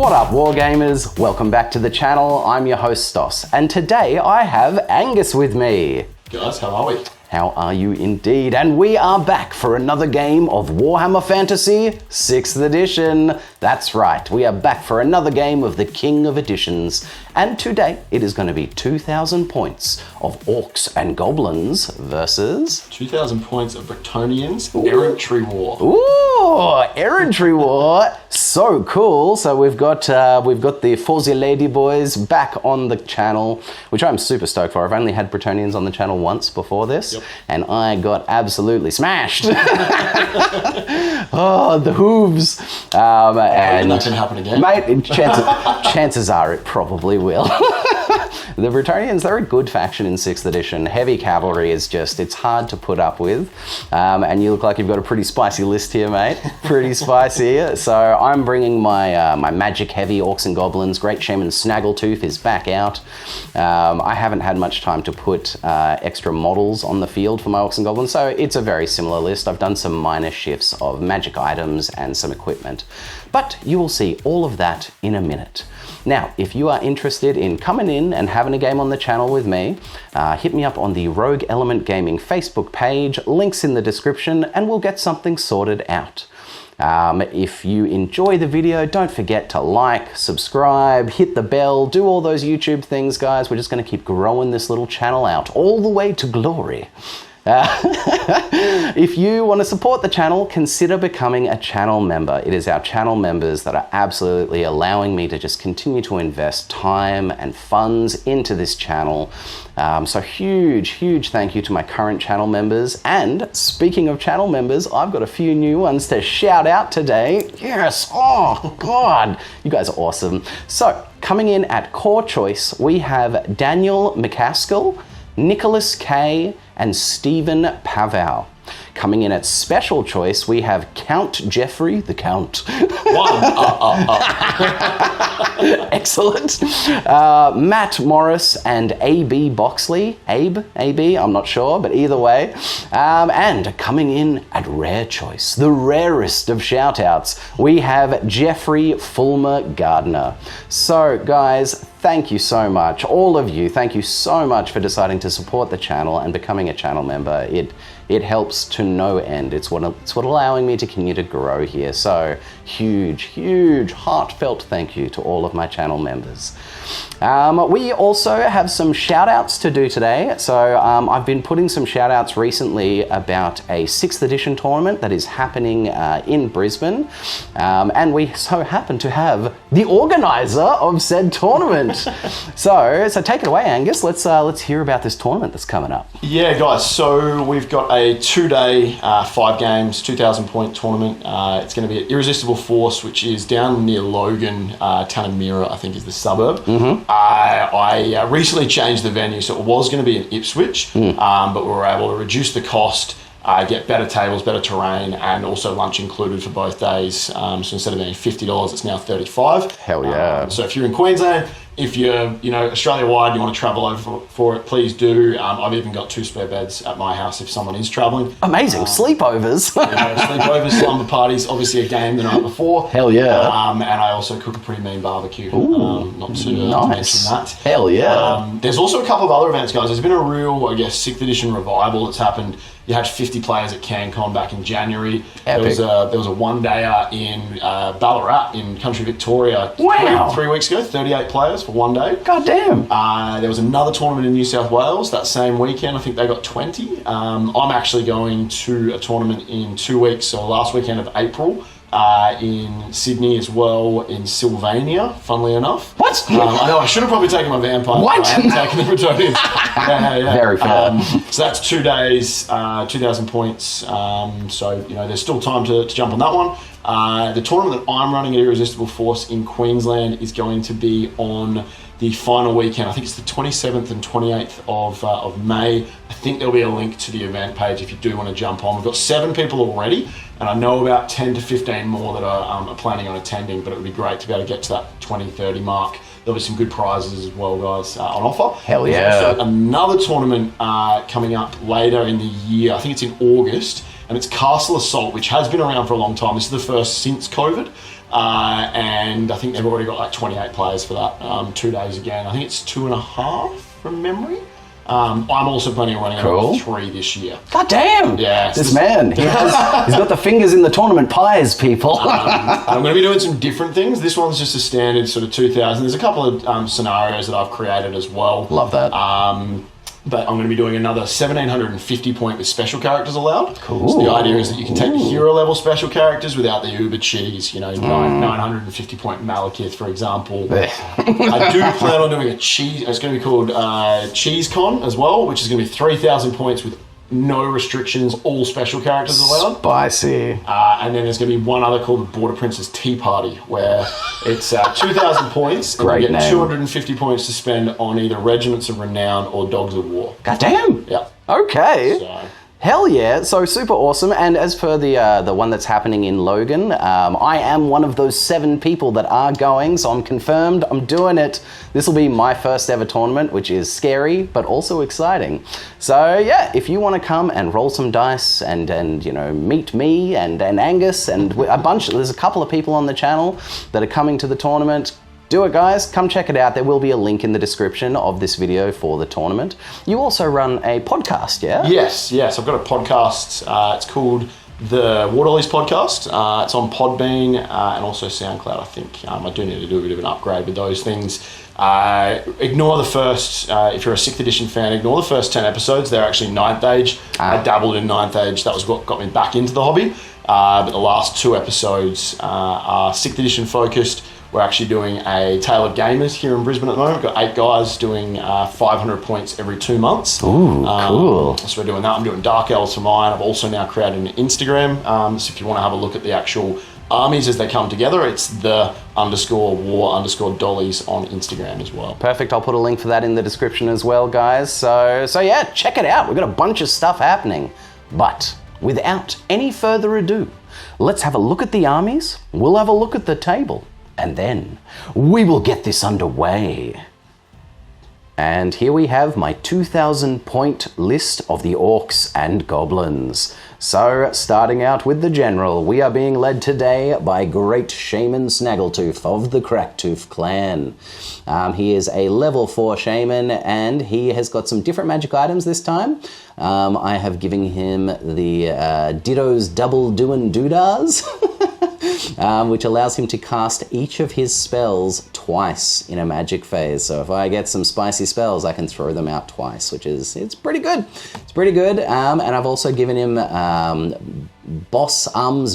What up, Wargamers? Welcome back to the channel. I'm your host, Stoss, and today I have Angus with me. Guys, how are we? How are you indeed? And we are back for another game of Warhammer Fantasy 6th edition. That's right, we are back for another game of the King of Editions. And today it is going to be 2,000 points of Orcs and Goblins versus 2,000 points of Bretonnians, errantry war. Ooh, errantry war. So cool. So we've got the Forza Lady Boys back on the channel, which I'm super stoked for. I've only had Bretonnians on the channel once before this, and I got absolutely smashed. Oh, the hooves. And that can happen again. Mate, chances are it probably will. The Bretonnians, they're a good faction in 6th edition. Heavy cavalry is just, it's hard to put up with. And you look like you've got a pretty spicy list here, mate. Pretty spicy. So I'm bringing my my magic heavy Orcs and Goblins. Great Shaman Snaggle Toof is back out. I haven't had much time to put extra models on the field for my Orcs and Goblins, so it's a very similar list. I've done some minor shifts of magic items and some equipment. But you will see all of that in a minute. Now, if you are interested in coming in and having a game on the channel with me, hit me up on the Rogue Element Gaming Facebook page, links in the description, and we'll get something sorted out. If you enjoy the video, don't forget to like, subscribe, hit the bell, do all those YouTube things, guys. We're just going to keep growing this little channel out all the way to glory. If you want to support the channel, consider becoming a channel member. It is our channel members that are absolutely allowing me to just continue to invest time and funds into this channel. So huge thank you to my current channel members. And speaking of channel members, I've got a few new ones to shout out today. Yes, oh God, you guys are awesome. So coming in at core choice, we have Daniel McCaskill, Nicholas K, and Stephen Pavow. Coming in at special choice, we have Count Jeffrey the Count. Excellent. Matt Morris and A.B. Boxley. A.B., I'm not sure, but either way. And coming in at rare choice, the rarest of shout-outs, we have Jeffrey Fulmer Gardner. So, guys, thank you so much. All of you, thank you so much for deciding to support the channel and becoming a channel member. It helps to no end. It's what allowing me to continue to grow here. So huge, heartfelt thank you to all of my channel members. We also have some shout outs to do today. So I've been putting some shout outs recently about a 6th edition tournament that is happening in Brisbane. And we so happen to have the organizer of said tournament. So take it away, Angus. Let's hear about this tournament that's coming up. Yeah, guys. So we've got a 2-day, 5 games, 2,000 point tournament. It's going to be at Irresistible Force, which is down near Logan. Tanamira, I think, is the suburb. I recently changed the venue, so it was going to be in Ipswich, but we were able to reduce the cost, get better tables, better terrain, and also lunch included for both days. So instead of being $50, it's now $35. Hell yeah. So if you're in Queensland, if you're Australia-wide, you want to travel over for it, please do. I've even got 2 spare beds at my house if someone is traveling. Amazing. Sleepovers. Sleepovers, slumber parties, obviously a game the night before. Hell yeah. And I also cook a pretty mean barbecue. Not to mention that. Hell yeah. There's also a couple of other events, guys. There's been a real, 6th edition revival that's happened. You had 50 players at CanCon back in January. Epic. There was a one-dayer in Ballarat in country Victoria. Wow. 3 weeks ago, 38 players for one day. God damn. There was another tournament in New South Wales that same weekend. I think they got 20. I'm actually going to a tournament in 2 weeks, so last weekend of April. In Sydney as well, in Sylvania, funnily enough. What? I know, I should have probably taken my vampire. What? I haven't taken the Bretonnians. Yeah. Very fair. So that's 2 days, 2,000 points. So, there's still time to jump on that one. The tournament that I'm running at Irresistible Force in Queensland is going to be on the final weekend. I think it's the 27th and 28th of May. I think there'll be a link to the event page if you do want to jump on. We've got 7 people already, and I know about 10 to 15 more that are planning on attending, but it would be great to be able to get to that 20, 30 mark. There'll be some good prizes as well, guys, on offer. Hell yeah. There's also another tournament coming up later in the year. I think it's in August. and it's Castle Assault, which has been around for a long time. This is the first since COVID. And I think they've already got like 28 players for that. 2 days again. I think it's 2.5 from memory. I'm also planning on running another 3 this year. God damn! Yeah, this man, he's got the fingers in the tournament pies, people. I'm going to be doing some different things. This one's just a standard sort of 2,000. There's a couple of scenarios that I've created as well. Love that. But I'm going to be doing another 1,750 point with special characters allowed. Cool. So the idea is that you can take the hero level special characters without the uber cheese, 950 point Malekith, for example. I do plan on doing a cheese, it's going to be called Cheese Con as well, which is going to be 3,000 points with no restrictions, all special characters allowed. Spicy. And then there's going to be one other called Border Princess Tea Party, where it's 2,000 points. Great and you get name. 250 points to spend on either Regiments of Renown or Dogs of War. God damn. Yeah. Okay. So. Hell yeah, so super awesome. And as per the one that's happening in Logan, I am one of those 7 people that are going, so I'm confirmed, I'm doing it. This will be my first ever tournament, which is scary, but also exciting. So yeah, if you want to come and roll some dice and meet me and Angus and there's a couple of people on the channel that are coming to the tournament. Do it, guys. Come check it out. There will be a link in the description of this video for the tournament. You also run a podcast, yeah? Yes. I've got a podcast. It's called the Waterleys Podcast. It's on Podbean and also SoundCloud, I think. I do need to do a bit of an upgrade with those things. Ignore the first, if you're a 6th edition fan, ignore the first 10 episodes. They're actually 9th age. I dabbled in 9th age. That was what got me back into the hobby. But the last 2 episodes are 6th edition focused. We're actually doing a Tale of Gamers here in Brisbane at the moment. We've got 8 guys doing 500 points every 2 months. Ooh, cool. So we're doing that. I'm doing Dark Elves for mine. I've also now created an Instagram. So if you want to have a look at the actual armies as they come together, it's the _war_dollies on Instagram as well. Perfect. I'll put a link for that in the description as well, guys. So yeah, check it out. We've got a bunch of stuff happening. But without any further ado, let's have a look at the armies. We'll have a look at the table. And then we will get this underway. And here we have my 2,000 point list of the Orcs and Goblins. So, starting out with the General, we are being led today by great Shaman Snaggle Toof of the Crack Toof clan. He is a level 4 Shaman and he has got some different magic items this time. I have given him the Ditto's Double Doin' Doodahs. Which allows him to cast each of his spells twice in a magic phase. So if I get some spicy spells, I can throw them out twice, it's pretty good. It's pretty good. And I've also given him Boss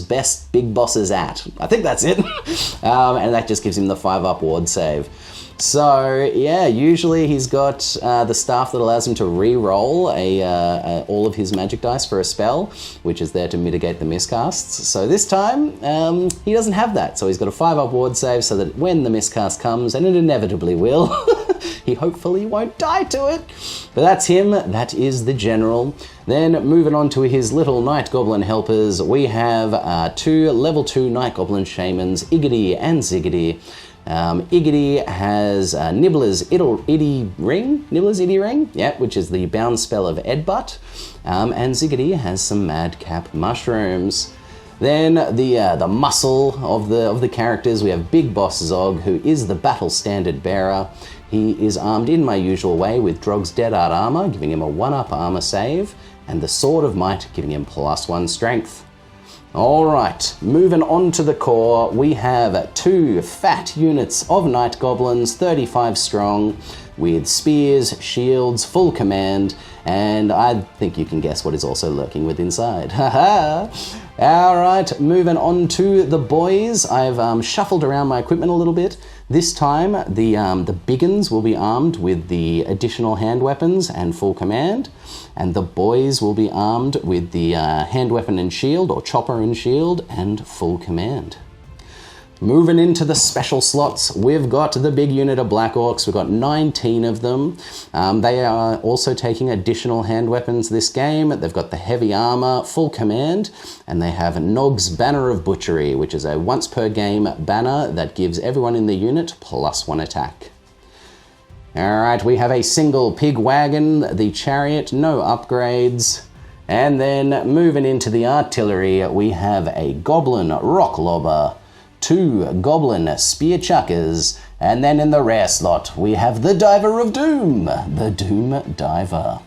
Best Big Bosses At. I think that's it. And that just gives him the 5-up ward save. So yeah, usually he's got the staff that allows him to re-roll all of his magic dice for a spell, which is there to mitigate the miscasts. So this time, he doesn't have that. So he's got a 5-up ward save so that when the miscast comes, and it inevitably will, he hopefully won't die to it. But that's him, that is the General. Then moving on to his little Night Goblin helpers, we have 2 level 2 Night Goblin Shamans, Iggity and Ziggity. Iggity has Nibbler's Itty Ring, yeah, which is the bound spell of Edbutt, and Ziggity has some Madcap Mushrooms. Then the muscle of the characters, we have Big Boss Zog, who is the battle standard bearer. He is armed in my usual way with Drog's Dead Art armor, giving him a 1-up armor save, and the Sword of Might, giving him +1 strength. Alright, moving on to the core, we have 2 fat units of Night Goblins, 35 strong, with spears, shields, full command, and I think you can guess what is also lurking with inside. Haha! Alright, moving on to the boys. I've shuffled around my equipment a little bit. This time, the biggins will be armed with the additional hand weapons and full command, and the boys will be armed with the hand weapon and shield, or chopper and shield, and full command. Moving into the special slots, we've got the big unit of Black Orcs. We've got 19 of them. They are also taking additional hand weapons this game. They've got the heavy armor, full command, and they have Nog's Banner of Butchery, which is a once per game banner that gives everyone in the unit +1 attack. Alright, we have a single pig wagon, the chariot, no upgrades. And then moving into the artillery, we have a Goblin Rock Lobber, 2 Goblin Spear Chuckers, and then in the rare slot, we have the Diver of Doom, the Doom Diver.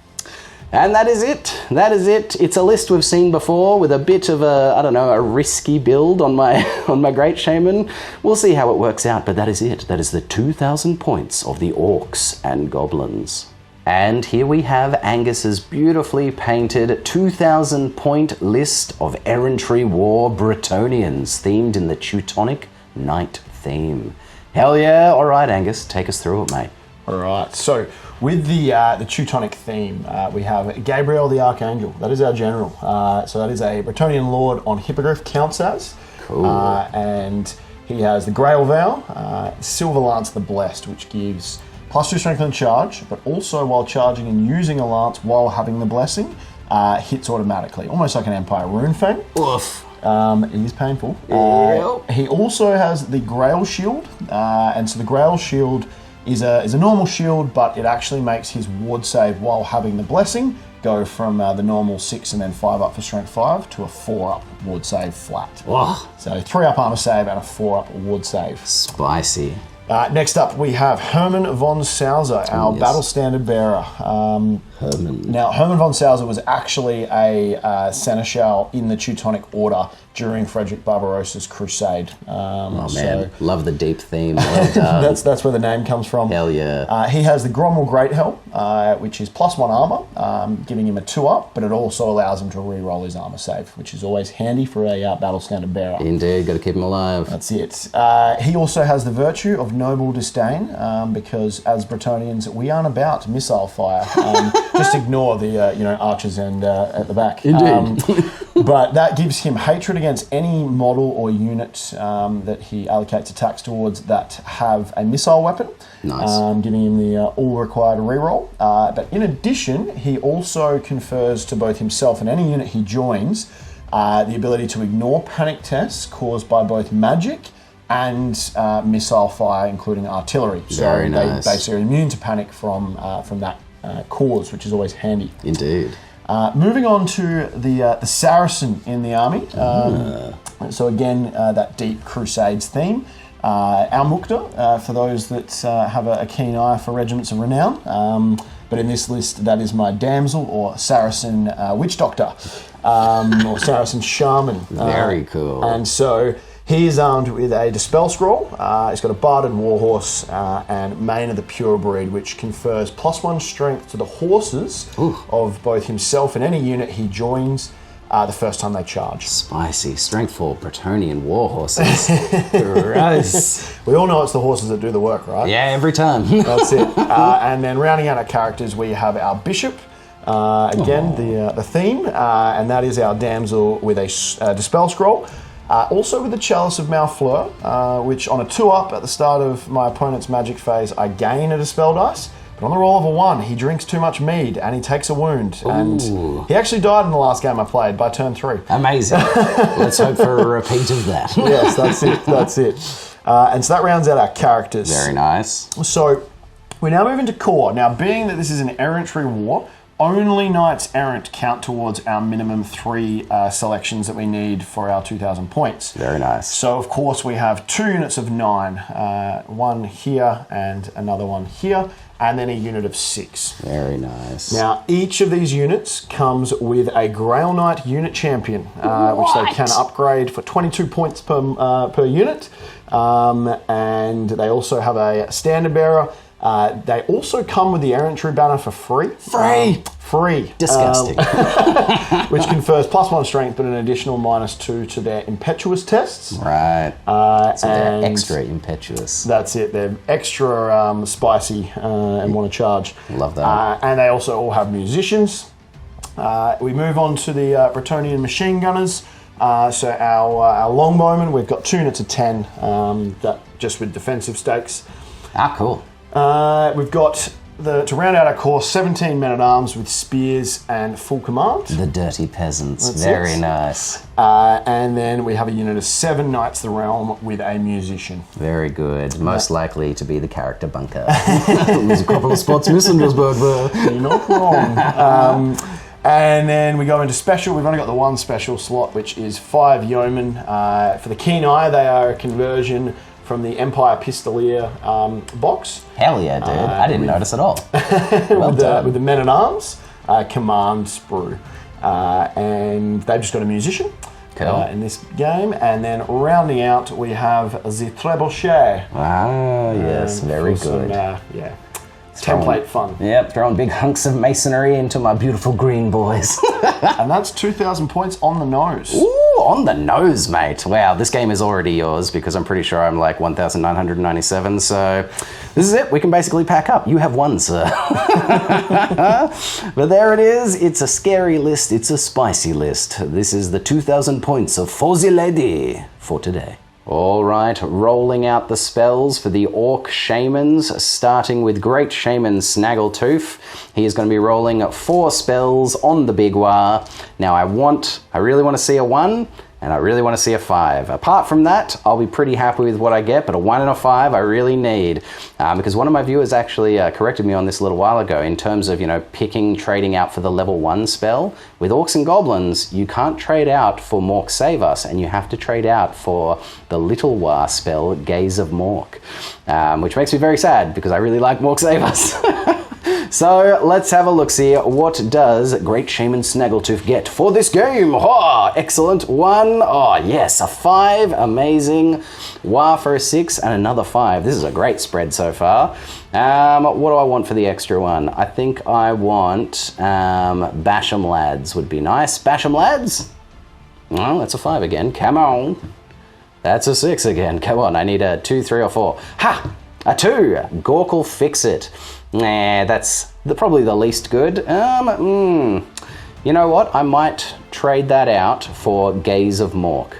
And that is it. That is it. It's a list we've seen before with a bit of a, I don't know, a risky build on my on my Great Shaman. We'll see how it works out, but that is it. That is the 2,000 points of the Orcs and Goblins. And here we have Angus's beautifully painted 2,000 point list of errantry war Bretonnians themed in the Teutonic Knight theme. Hell yeah. All right, Angus, take us through it, mate. All right, so with the Teutonic theme, we have Gabriel the Archangel. That is our general. So that is a Bretonnian lord on Hippogriff, counts as. Cool. And he has the Grail Vow, Silver Lance the Blessed, which gives +2 strength and charge, but also while charging and using a lance while having the blessing, hits automatically, almost like an Empire Rune Fang. Oof. It is painful. He also has the Grail Shield, and so the Grail Shield is a normal shield, but it actually makes his ward save while having the blessing go from the normal 6 and then 5 up for strength 5 to a 4 up ward save flat. Whoa. So 3 up armor save and a 4 up ward save. Spicy. Next up, we have Hermann von Sauser, our battle standard bearer. Hermann. Now, Hermann von Sauser was actually a seneschal in the Teutonic Order during Frederick Barbarossa's crusade. Man, love the deep theme. Well done. that's where the name comes from. Hell yeah. He has the Grommel Greathelm, which is +1 armor, giving him a 2 up, but it also allows him to re-roll his armor save, which is always handy for a battle standard bearer. Indeed, got to keep him alive. That's it. He also has the virtue of noble disdain, because as Bretonnians, we aren't about missile fire. Just ignore the archers and at the back. Indeed. But that gives him hatred against any model or unit that he allocates attacks towards that have a missile weapon. Nice. Giving him the all required reroll. But in addition, he also confers to both himself and any unit he joins the ability to ignore panic tests caused by both magic and missile fire, including artillery. Very nice. They basically are immune to panic from that cause, which is always handy. Indeed. Moving on to the Saracen in the army. So again, that deep Crusades theme. Our Mukta, for those that have a keen eye for regiments of renown. But in this list, that is my damsel, or Saracen witch doctor, or Saracen shaman. Very cool. And so he is armed with a Dispel Scroll. He's got a Barded Warhorse and Mane of the Pure Breed, which confers +1 strength to the horses of both himself and any unit he joins the first time they charge. Spicy. Strength 4 Bretonnian war horses. Gross. We all know it's the horses that do the work, right? Yeah, every time. That's it. And then rounding out our characters, we have our Bishop. Again, the theme, and that is our damsel with a Dispel Scroll. Also with the Chalice of Malfleur, which on a 2-up at the start of my opponent's magic phase, I gain a Dispel dice. But on the roll of a 1, he drinks too much mead and he takes a wound. Ooh. And he actually died in the last game I played by turn 3. Amazing. Let's hope for a repeat of that. Yes, that's it. That's it. And so that rounds out our characters. Very nice. So we now move into core. Now, being that this is an errantry war, only Knights Errant count towards our minimum 3 selections that we need for our 2,000 points. Very nice. So, of course, we have 2 units of 9, one here and another one here, and then a unit of 6. Very nice. Now, each of these units comes with a Grail Knight unit champion, which they can upgrade for 22 points per unit. And they also have a standard bearer. They also come with the errantry banner for free. Free. Disgusting. Which confers +1 strength, but an additional -2 to their impetuous tests. Right. So they're extra impetuous. That's it. They're extra spicy and want to charge. Love that. And they also all have musicians. We move on to the Bretonnian machine gunners. So our longbowmen, we've got 2 units of 10, that just with defensive stakes. Cool. We've got, to round out our course, 17 men-at-arms with spears and full command. The dirty peasants. That's Very it. Nice. And then we have a unit of 7 Knights of the Realm with a musician. Very good. Most likely to be the character bunker. There's a couple of spots missing, just but you're not wrong. And then we go into special. We've only got the one special slot, which is 5 yeomen. For the keen eye, they are a conversion from the Empire Pistolier box. Hell yeah, dude. I didn't notice at all. Well done. With the men-at-arms command sprue. And they've just got a musician in this game. And then rounding out, we have the Trebuchet. Ah, yes, very good. Template fun. Yep, throwing big hunks of masonry into my beautiful green boys. And that's 2,000 points on the nose. Ooh, on the nose, mate. Wow, this game is already yours because I'm pretty sure I'm like 1,997. So this is it. We can basically pack up. You have won, sir. But there it is. It's a scary list. It's a spicy list. This is the 2,000 points of Fuzzy Lady for today. All right, rolling out the spells for the Orc Shamans, starting with Great Shaman Snaggle Toof. He is going to be rolling 4 spells on the Big War. Now I really want to see a 1, and I really want to see a 5. Apart from that, I'll be pretty happy with what I get, but a 1 and a 5 I really need. Because one of my viewers actually corrected me on this a little while ago in terms of, trading out for the level 1 spell. With Orcs and Goblins, you can't trade out for Mork Save Us, and you have to trade out for the Little War spell, Gaze of Mork. Which makes me very sad, because I really like Mork Save Us. So let's have a look-see. What does Great Shaman Snaggletooth get for this game? Oh, excellent. 1. Oh, yes, a 5. Amazing. War for a 6 and another 5. This is a great spread so far. What do I want for the extra one? I think I want Basham Lads would be nice. Basham Lads? Well, that's a 5 again. Come on. That's a 6 again. Come on, I need a 2, 3, or 4. Ha! A 2. Gork'll fix it. Nah, that's probably the least good. You know what? I might trade that out for Gaze of Mork,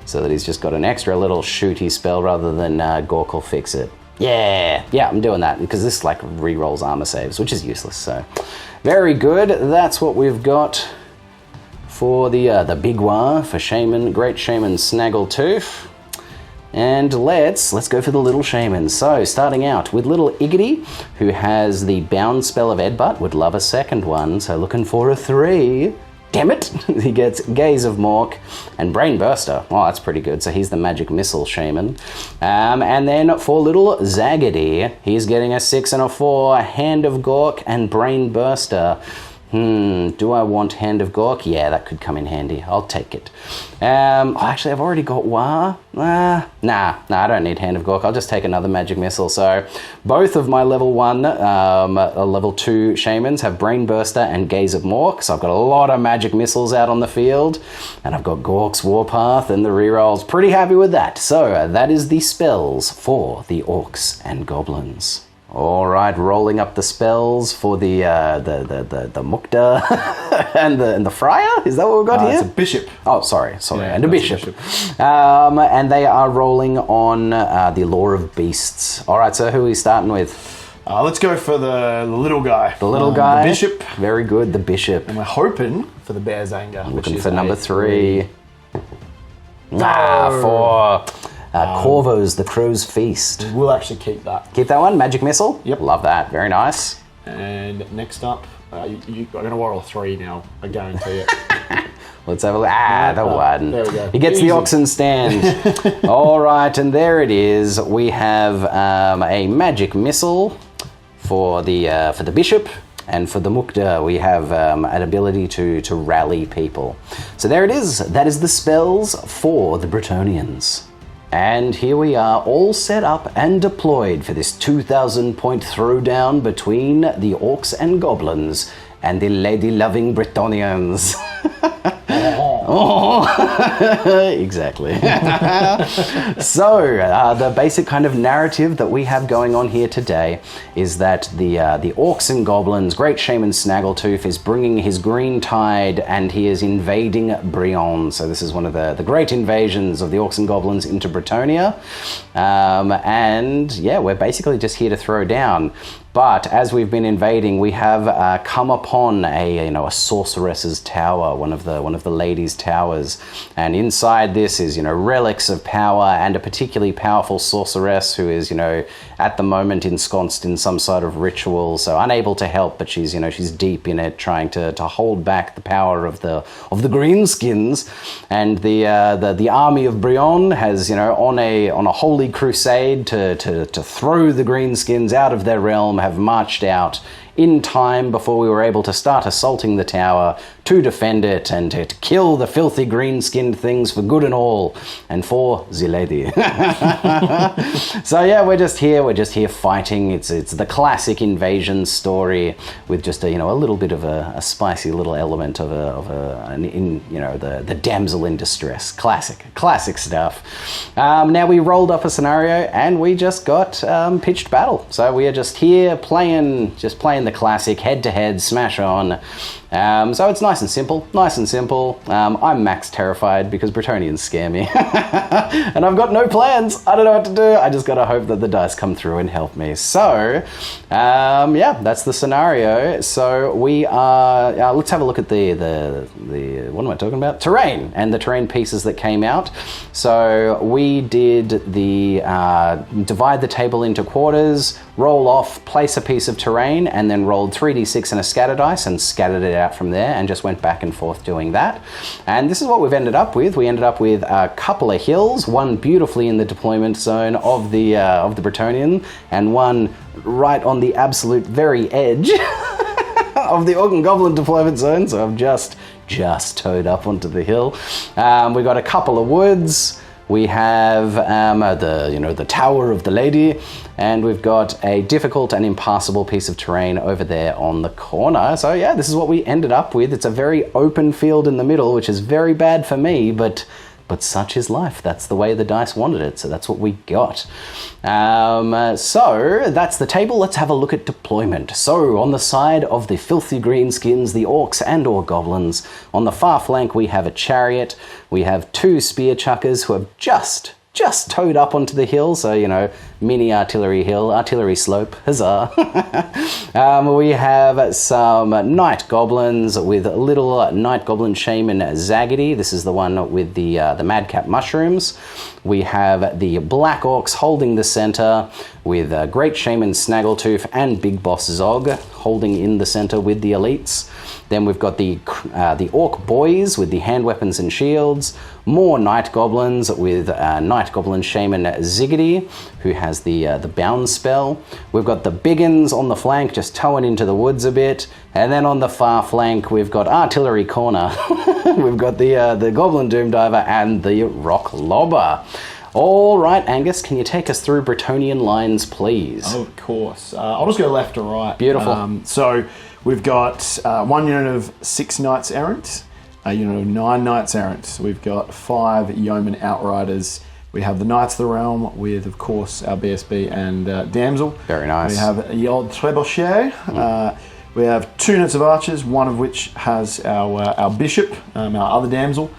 so that he's just got an extra little shooty spell rather than Gork'll fix it. Yeah, I'm doing that because this like re-rolls armor saves, which is useless. So, very good. That's what we've got for the Big War for Great Shaman Snaggle Toof. And let's go for the Little Shaman. So, starting out with Little Iggity, who has the Bound spell of Edbutt, would love a second one, so looking for a 3. Damn it! He gets Gaze of Mork and Brain Burster. Oh, that's pretty good. So he's the Magic Missile Shaman. And then for Little Zaggedy, he's getting a 6 and a 4, Hand of Gork and Brain Burster. Do I want Hand of Gork? Yeah, that could come in handy. I'll take it. Actually, I've already got War. Nah, I don't need Hand of Gork. I'll just take another Magic Missile. So, both of my level 1, level 2 Shamans have Brain Burster and Gaze of Mork. So I've got a lot of Magic Missiles out on the field. And I've got Gork's Warpath and the rerolls. Pretty happy with that. So, that is the spells for the Orcs and Goblins. All right, rolling up the spells for the Mukta and the Friar. Is that what we've got here? It's a bishop. Oh, sorry, Yeah, and a bishop. And they are rolling on the Lore of Beasts. All right, so who are we starting with? Let's go for the little guy. The little guy. The bishop. Very good, the bishop. And we're hoping for the Bear's Anger. Looking for number 3. 4. Corvo's The Crow's Feast. We'll actually keep that. Keep that one? Magic Missile? Yep. Love that. Very nice. And next up, I'm going to roll a 3 now. I guarantee it. Let's have a look. The one. There we go. He gets Easy. the Oxen Stand. All right, and there it is. We have a Magic Missile for the Bishop. And for the Mukta, we have an ability to rally people. So there it is. That is the spells for the Bretonnians. And here we are, all set up and deployed for this 2,000 point throwdown between the Orcs and Goblins and the lady-loving Bretonnians. Oh, exactly. So, the basic kind of narrative that we have going on here today is that the Orcs and Goblins, Great Shaman Snaggle Toof, is bringing his green tide and he is invading Brionne. So this is one of the great invasions of the Orcs and Goblins into Bretonnia. And yeah, we're basically just here to throw down. But as we've been invading, we have come upon a sorceress's tower, one of the ladies' towers, and inside this is relics of power and a particularly powerful sorceress who is at the moment ensconced in some sort of ritual, so unable to help, but she's deep in it, trying to hold back the power of the greenskins, and the army of Brionne has on a holy crusade to throw the greenskins out of their realm, have marched out in time before we were able to start assaulting the tower to defend it and to kill the filthy green-skinned things for good and all, and for the lady. So yeah, we're just here fighting. It's the classic invasion story with just a little bit of a spicy little element of the damsel in distress. Classic stuff. Now we rolled up a scenario and we just got pitched battle. So we are just here playing the classic head-to-head smash on. So it's nice and simple. I'm max terrified because Bretonnians scare me. And I've got no plans. I don't know what to do. I just gotta hope that the dice come through and help me. So, yeah, that's the scenario. So we are, let's have a look at the what am I talking about? Terrain, and the terrain pieces that came out. So we did the, divide the table into quarters, roll off, place a piece of terrain, and then rolled 3d6 and a scatter dice and scattered it out from there and just went back and forth doing that. And this is what we've ended up with. We ended up with a couple of hills, one beautifully in the deployment zone of the Bretonnian, and one right on the absolute very edge of the Orc and Goblin deployment zone. So I've just towed up onto the hill. We got a couple of woods. We have the Tower of the Lady, and we've got a difficult and impassable piece of terrain over there on the corner. So yeah, this is what we ended up with. It's a very open field in the middle, which is very bad for me, but such is life. That's the way the dice wanted it, so that's what we got. So that's the table. Let's have a look at deployment. So on the side of the filthy greenskins, the Orcs and or Goblins, on the far flank we have a chariot. We have two spear chuckers who have just towed up onto the hill, so mini artillery hill, artillery slope, huzzah. We have some night goblins with little night goblin shaman Zaggedy. This is the one with the madcap mushrooms. We have the black orcs holding the center with great shaman Snaggle Toof and big boss Zog holding in the center with the elites. Then we've got the orc boys with the hand weapons and shields. More night goblins with night goblin shaman Ziggity, who has the bound spell. We've got the biggins on the flank just towing into the woods a bit. And then on the far flank we've got artillery corner. We've got the goblin doom diver and the rock lobber. All right, Angus, can you take us through Bretonnian lines, please? Oh, of course. I'll just go left to right. Beautiful. So we've got one unit of 6 knights errant, a unit of 9 knights errant. We've got 5 yeoman outriders. We have the Knights of the Realm with, of course, our BSB and Damsel. Very nice. We have the old Trebuchet. We have 2 units of archers, one of which has our bishop, our other Damsel,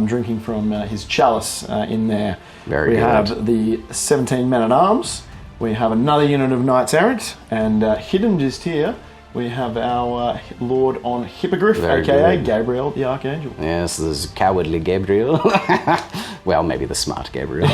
drinking from his chalice in there. Very good. We have the 17 men-at-arms. We have another unit of Knights Errant, and hidden just here, we have our Lord on Hippogriff, Very aka good. Gabriel the Archangel. Yes, there's cowardly Gabriel. Well, maybe the smart Gabriel.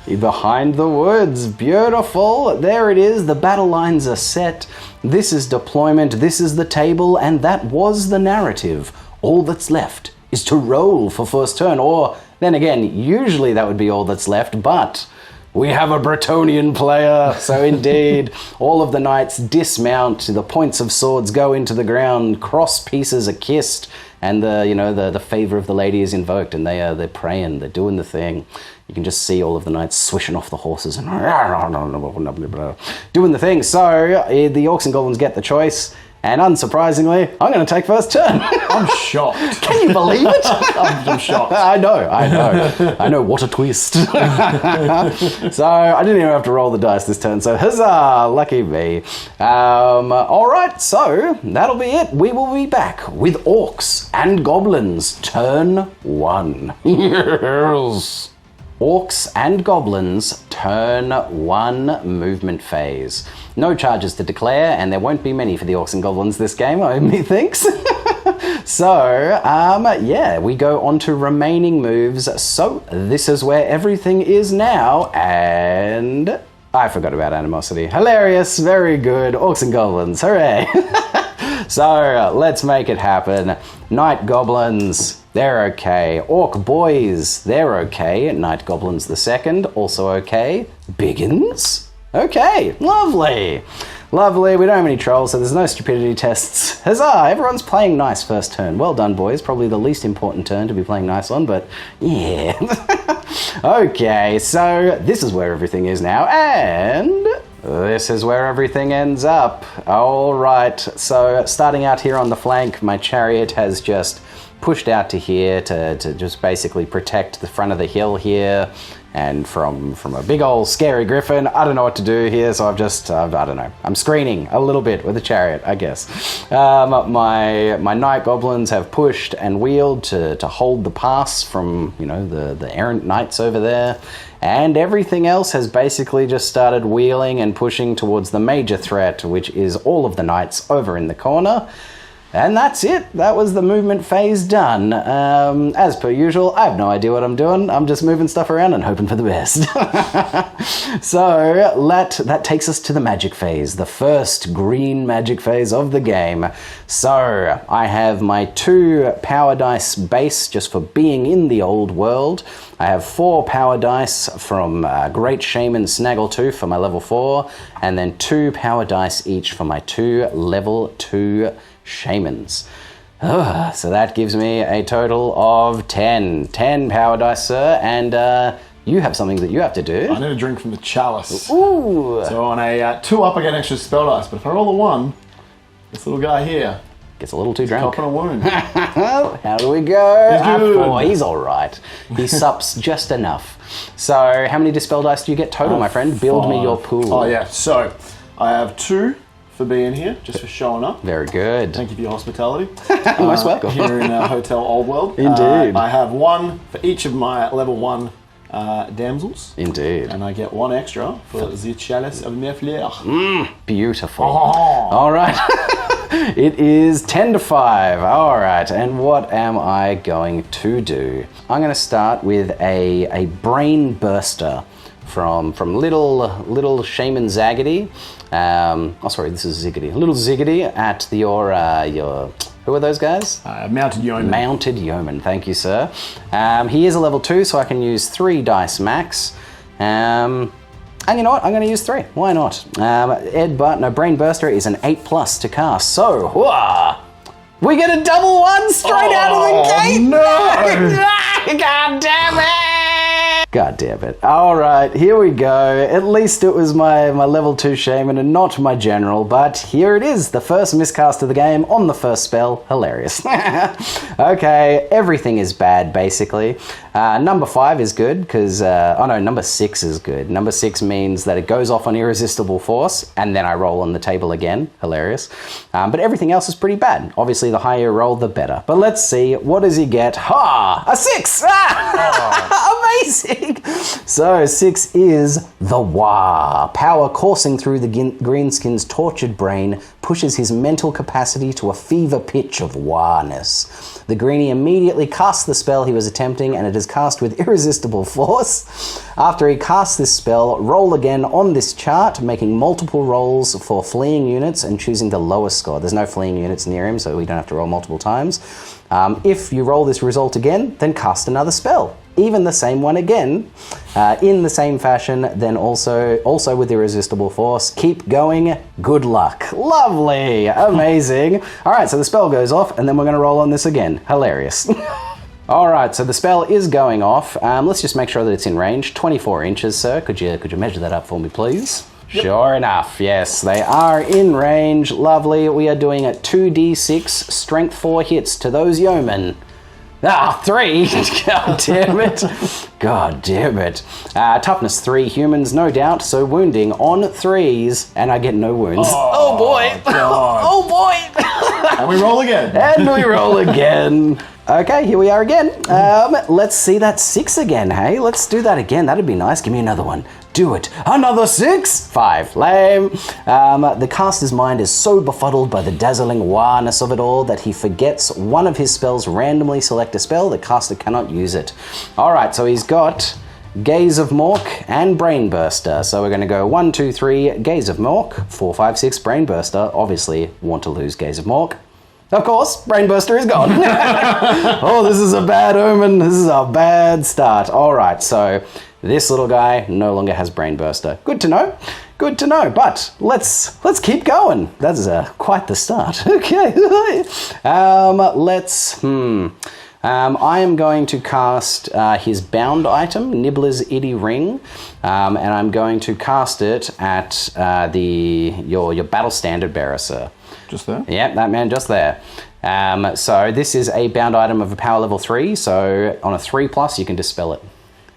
Behind the woods. Beautiful. There it is. The battle lines are set. This is deployment. This is the table. And that was the narrative. All that's left is to roll for first turn. Or, then again, usually that would be all that's left, but we have a Bretonnian player, so indeed, all of the knights dismount, the points of swords go into the ground, cross pieces are kissed, and the favor of the lady is invoked, and they're praying, they're doing the thing. You can just see all of the knights swishing off the horses and doing the thing. So the Orcs and Goblins get the choice. And unsurprisingly, I'm going to take first turn. I'm shocked. Can you believe it? I'm shocked. I know, what a twist. So I didn't even have to roll the dice this turn, so huzzah, lucky me. All right, so that'll be it. We will be back with Orcs and Goblins, turn 1. Yes. Orcs and Goblins, turn 1 movement phase. No charges to declare, and there won't be many for the Orcs and Goblins this game, methinks. So, yeah, we go on to remaining moves. So, this is where everything is now, and I forgot about animosity. Hilarious, very good. Orcs and Goblins, hooray! So, let's make it happen. Night Goblins, they're okay. Orc Boys, they're okay. Night Goblins the second, also okay. Biggins? Okay, lovely. Lovely, we don't have any trolls, so there's no stupidity tests. Huzzah, everyone's playing nice first turn. Well done, boys. Probably the least important turn to be playing nice on, but yeah. Okay, so this is where everything is now, and this is where everything ends up. All right, so starting out here on the flank, my chariot has just pushed out to here to just basically protect the front of the hill here. And from a big old scary griffin, I don't know what to do here, so I don't know. I'm screening a little bit with the chariot, I guess. My night goblins have pushed and wheeled to hold the pass from, you know, the errant knights over there. And everything else has basically just started wheeling and pushing towards the major threat, which is all of the knights over in the corner. And that's it. That was the movement phase done. As per usual, I have no idea what I'm doing. I'm just moving stuff around and hoping for the best. So that takes us to the magic phase, the first green magic phase of the game. So I have my 2 power dice base just for being in the old world. I have 4 power dice from Great Shaman Snaggle Toof for my level 4, and then 2 power dice each for my 2 level 2 Shamans. So that gives me a total of 10 power dice, sir, and you have something that you have to do. I need a drink from the chalice. Ooh! So on a 2 up, I get extra spell dice, but if I roll a 1, this little guy here gets a little too drunk. Top on a wound. How do we go? He's good. Oh, he's all right. He sups just enough. So how many dispel dice do you get total, my friend? Build 5. me your pool. Oh yeah, so I have 2 for being here, just for showing up. Very good. Thank you for your hospitality. Most welcome. Here in Hotel Old World. Indeed. I have 1 for each of my level 1 damsels. Indeed. And I get 1 extra for the chalice of mes fleurs. Beautiful. Oh. All right. It is 10 to 5. All right. And what am I going to do? I'm going to start with a brain burster from little Shaman Zaggity. Sorry, this is Ziggity. Little Ziggity at your who are those guys? Mounted Yeoman. Mounted Yeoman, thank you, sir. He is a level 2, so I can use 3 dice max. And you know what? I'm going to use 3. Why not? Brain Burster is an 8+ to cast. So, we get a double 1 straight out of the gate. No! God damn it! God damn it. All right, here we go. At least it was my level 2 Shaman and not my general, but here it is, the first miscast of the game on the first spell. Hilarious. Okay, everything is bad, basically. Number 5 is good, because... number 6 is good. Number 6 means that it goes off on Irresistible Force, and then I roll on the table again. Hilarious. But everything else is pretty bad. Obviously, the higher you roll, the better. But let's see, what does he get? Ha! A 6! Amazing! So 6 is the Wah. Power coursing through the greenskin's tortured brain pushes his mental capacity to a fever pitch of Wahness. The greenie immediately casts the spell he was attempting, and it is cast with Irresistible Force. After he casts this spell, roll again on this chart, making multiple rolls for fleeing units and choosing the lowest score. There's no fleeing units near him, so we don't have to roll multiple times. If you roll this result again, then cast another spell. Even the same one again, in the same fashion, then also with Irresistible Force. Keep going. Good luck. Lovely. Amazing. All right, so the spell goes off, and then we're going to roll on this again. Hilarious. All right, so the spell is going off. Let's just make sure that it's in range. 24 inches, sir. Could you measure that up for me, please? Yep. Sure enough, yes, they are in range. Lovely. We are doing a 2d6 strength 4 hits to those yeomen. 3! God damn it. God damn it. Toughness 3 humans, no doubt, so wounding on 3s, and I get no wounds. Oh boy. God. Oh boy. And we roll again. And we roll again. Okay, here we are again. Let's see that 6 again, hey? Let's do that again. That'd be nice. Give me another one. Do it. Another 6? 5. Lame. The caster's mind is so befuddled by the dazzling wow-ness of it all that he forgets one of his spells. Randomly select a spell. The caster cannot use it. All right, so he's got Gaze of Mork and Brain Burster. So we're going to go 1, 2, 3, Gaze of Mork, 4, 5, 6, Brain Burster. Obviously, want to lose Gaze of Mork. Of course, Brain Burster is gone. Oh, this is a bad omen. This is a bad start. All right, so this little guy no longer has Brain Burster. Good to know. Good to know. But let's keep going. That's quite the start. Okay. I am going to cast his bound item, Nibbler's Itty Ring, and I'm going to cast it at your battle standard bearer, sir. Just there? Yeah, that man just there. So this is a bound item of a power level 3, so on a 3+, you can dispel it.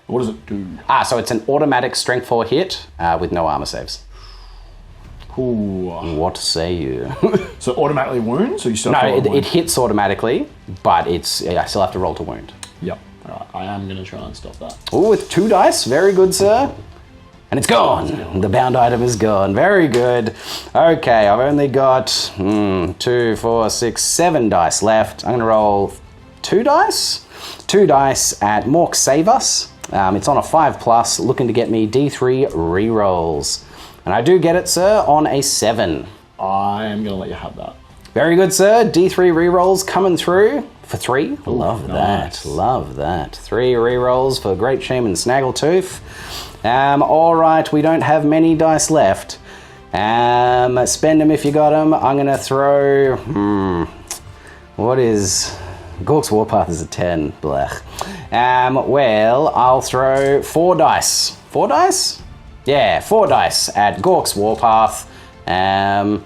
What does it do? So it's an automatic strength 4 hit with no armor saves. Ooh. What say you? So automatically wounds, or you still have to roll No, to wound? it hits automatically, but I still have to roll to wound. Yep. All right, I am going to try and stop that. Oh, with 2 dice. Very good, sir. And it's gone. The bound item is gone. Very good. Okay, I've only got 2, 4, 6, 7 dice left. I'm going to roll 2 dice. 2 dice at Mork Save Us. It's on a 5+, looking to get me D3 rerolls. And I do get it, sir, on a 7. I am going to let you have that. Very good, sir. D3 rerolls coming through for 3. Ooh, Love nice. that. Love that. 3 rerolls for great Shaman Snaggle Toof. All right, we don't have many dice left. Spend them if you got them. I'm going to throw... what is... Gork's Warpath is a 10. Blech. Well, I'll throw 4 dice. 4 dice? Yeah, 4 dice at Gork's Warpath. And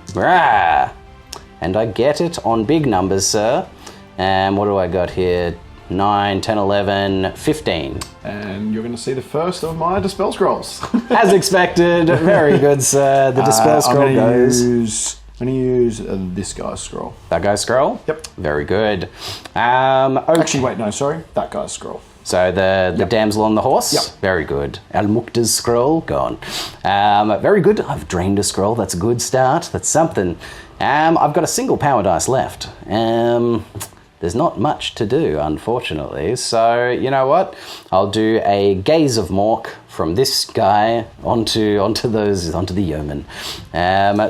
I get it on big numbers, sir. What do I got here? 9, 10, 11, 15. And you're going to see the first of my Dispel Scrolls. As expected. Very good, sir. The Dispel Scroll goes... I'm going to use this guy's scroll. That guy's scroll? Yep. Very good. Okay. Actually, wait, no, sorry. That guy's scroll. So the damsel on the horse? Yep. Very good. Al-Muqta's scroll? Gone. Very good. I've drained a scroll. That's a good start. That's something. I've got a single power dice left. There's not much to do, unfortunately. So, you know what? I'll do a Gaze of Mork from this guy onto the yeoman.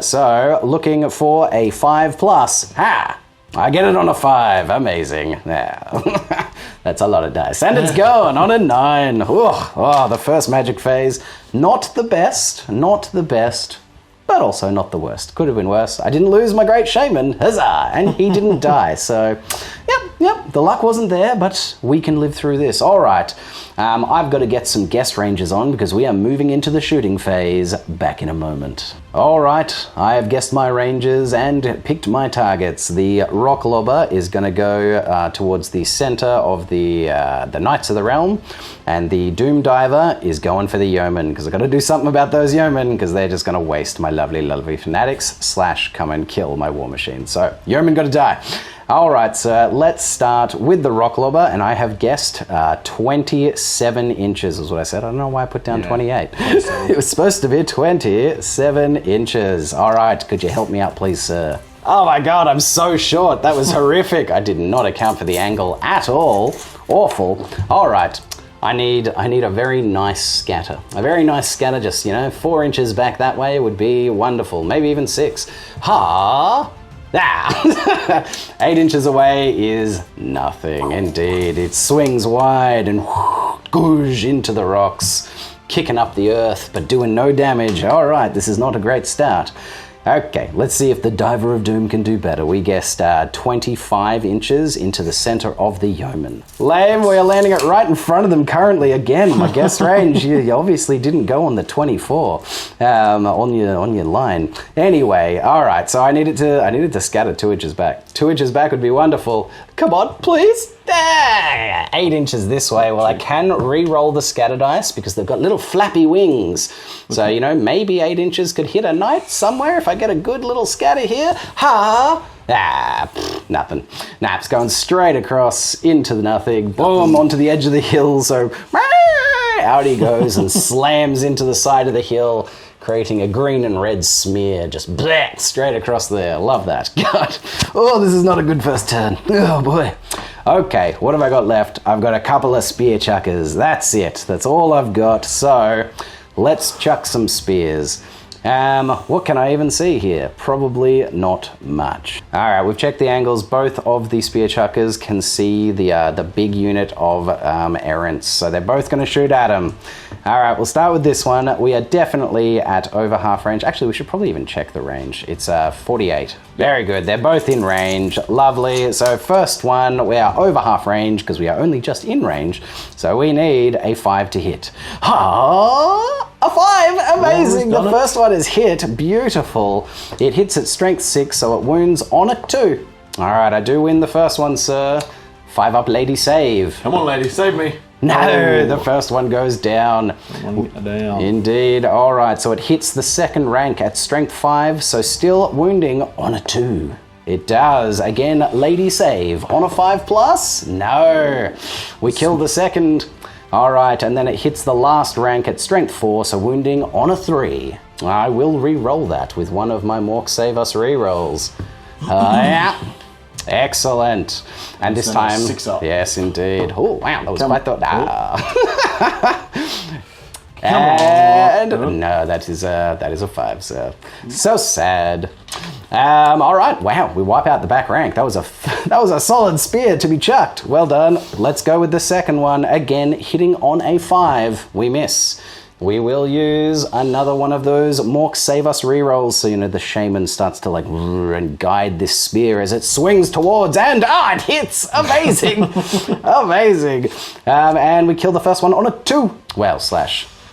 So, looking for a 5+. Ha! I get it on a 5. Amazing. Yeah. That's a lot of dice. And it's gone on a 9. Oh, the first magic phase. Not the best, but also not the worst. Could have been worse. I didn't lose my great shaman, huzzah, and he didn't die. So, yep, the luck wasn't there, but we can live through this. All right, I've got to get some guest ranges on because we are moving into the shooting phase. Back in a moment. All right, I have guessed my ranges and picked my targets. The Rock Lobber is going to go towards the center of the Knights of the Realm, and the Doom Diver is going for the Yeoman because I've got to do something about those Yeomen because they're just going to waste my lovely fanatics / come and kill my war machine. So Yeoman got to die. All right, so let's start with the Rock Lobber, and I have guessed 27 inches is what I said. I don't know why I put down 28. It was supposed to be 27 inches. All right, could you help me out, please, sir? Oh my God, I'm so short. That was horrific. I did not account for the angle at all. Awful. All right. I need a very nice scatter. A very nice scatter, just, 4 inches back that way would be wonderful. Maybe even 6. Ha! 8 inches away is nothing, indeed. It swings wide and goosh into the rocks, kicking up the earth, but doing no damage. All right, this is not a great start. Okay, let's see if the Diver of Doom can do better. We guessed 25 inches into the center of the Yeoman. Lame, we are landing it right in front of them currently. Again, my guess range, you obviously didn't go on the 24 on your line. Anyway, all right, so I needed to scatter 2 inches back. 2 inches back would be wonderful. Come on, please. 8 inches this way. Well, I can re-roll the scatter dice because they've got little flappy wings. So, maybe 8 inches could hit a knight somewhere if I get a good little scatter here. Ha! Nothing. Nah, it's going straight across into the nothing. Boom, onto the edge of the hill. So out he goes and slams into the side of the hill, creating a green and red smear, just straight across there. Love that. God. Oh, this is not a good first turn. Oh, boy. Okay, what have I got left? I've got a couple of spear chuckers. That's it. That's all I've got. So, let's chuck some spears. What can I even see here? Probably not much. All right, we've checked the angles. Both of the spear chuckers can see the big unit of errants, so they're both going to shoot at them. All right, we'll start with this one. We are definitely at over half range. Actually, we should probably even check the range. It's 48. Very good. They're both in range. Lovely. So first one, we are over half range because we are only just in range. So we need a 5 to hit. A 5! Amazing! The first one is hit. Beautiful. It hits at strength 6, so it wounds on a 2. Alright, I do win the first one, sir. 5 up, lady, save. Come on, lady, save me. No, the first one goes down. Indeed. Alright, so it hits the second rank at strength 5, so still wounding on a 2. It does. Again, lady, save. On a 5 plus? No. We kill the second. Alright, and then it hits the last rank at strength 4, so wounding on a 3. I will re-roll that with one of my Mork Save Us re-rolls. Yeah. Excellent. And this time... 6 up. Yes, indeed. Oh, wow, that was quite the... No, that is a 5, so... So sad. All right, wow, we wipe out the back rank. That was a solid spear to be chucked. Well done. Let's go with the second one. Again, hitting on a 5. We miss. We will use another one of those Mork Save Us rerolls. So, the shaman starts to and guide this spear as it swings towards and it hits. Amazing. Amazing. And we kill the first one on a 2. Well,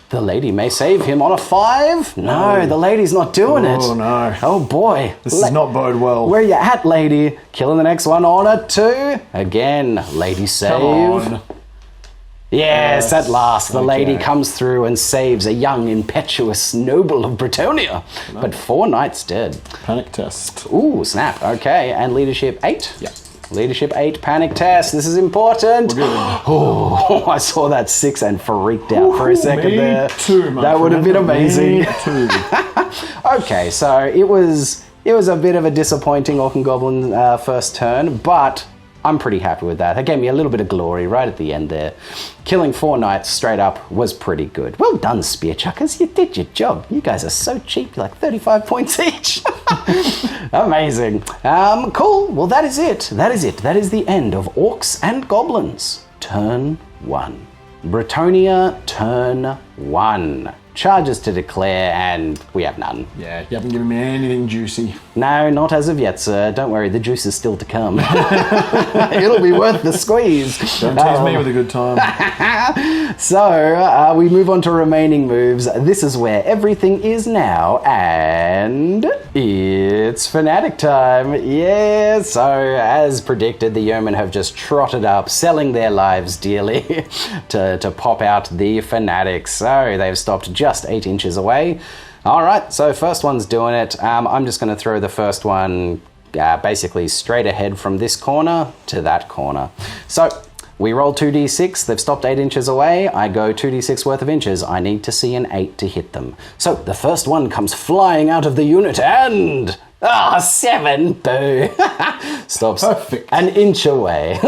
the lady may save him on a 5. No, the lady's not doing it. Oh, no. Oh, boy. This does not bode well. Where you at, lady? Killing the next one on a 2. Again, lady save. Come on. Yes, at last, the lady comes through and saves a young, impetuous noble of Bretonnia. But 4 knights dead. Panic test. Ooh, snap. Okay, and leadership 8? Yeah. Leadership 8, panic test. This is important. Oh, I saw that 6 and freaked out for a second there. Too, that would have been amazing. Me too. Okay, so it was a bit of a disappointing Orc and Goblin first turn, but I'm pretty happy with that. That gave me a little bit of glory right at the end there. Killing 4 knights straight up was pretty good. Well done, spear chuckers. You did your job. You guys are so cheap, like 35 points each. Amazing. Cool. Well, that is it. That is the end of Orcs and Goblins. Turn 1. Bretonnia, turn 1. Charges to declare, and we have none. Yeah, you haven't given me anything juicy. No, not as of yet, sir. Don't worry, the juice is still to come. It'll be worth the squeeze. Don't tease me with a good time. So, we move on to remaining moves. This is where everything is now, and it's fanatic time. Yeah, so as predicted, the yeomen have just trotted up, selling their lives dearly to pop out the fanatics. So they've stopped just 8 inches away. All right, so first one's doing it. I'm just going to throw the first one basically straight ahead from this corner to that corner. So we roll 2d6. They've stopped 8 inches away. I go 2d6 worth of inches. I need to see an 8 to hit them. So the first one comes flying out of the unit and... 7. Boo. Stops Perfect. an inch away.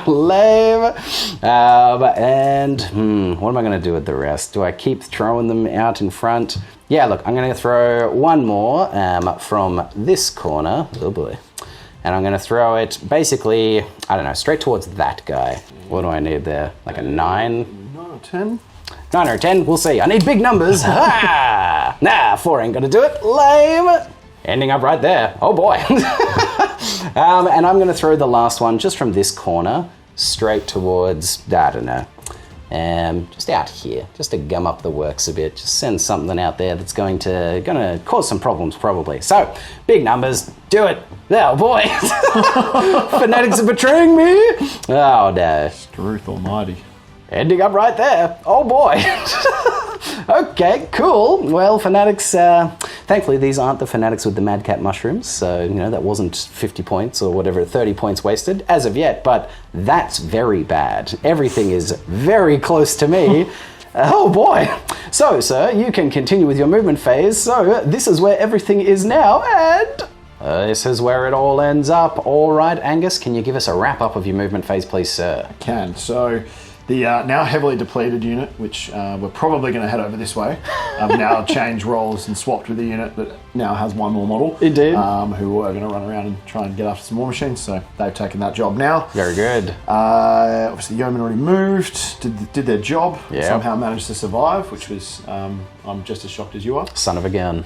Lame. What am I going to do with the rest? Do I keep throwing them out in front? Yeah, look, I'm going to throw one more from this corner. Oh boy. And I'm going to throw it basically, I don't know, straight towards that guy. What do I need there? Like a 9? 9 or 10? 9 or 10? We'll see. I need big numbers. Nah, 4 ain't going to do it. Lame. Ending up right there. Oh boy. And I'm going to throw the last one just from this corner straight towards, I don't know, just out here, just to gum up the works a bit. Just send something out there that's going to cause some problems probably. So, big numbers, do it. Oh boy. Fanatics are betraying me. Oh no. Truth almighty. Ending up right there. Oh boy. Okay, cool. Well, Fanatics Thankfully, these aren't the fanatics with the madcap mushrooms, so, you know, that wasn't 50 points or whatever, 30 points wasted as of yet, but that's very bad. Everything is very close to me. Oh boy. So, sir, you can continue with your movement phase, so this is where everything is now, and this is where it all ends up. All right, Angus, can you give us a wrap-up of your movement phase, please, sir? Can. So the now heavily depleted unit, which we're probably going to head over this way, I've now changed roles and swapped with a unit that now has one more model. Indeed. Who are going to run around and try and get after some war machines, so they've taken that job now. Very good. Obviously, Yeomen already moved, did their job, Yep. somehow managed to survive, which was, I'm just as shocked as you are. Son of a gun.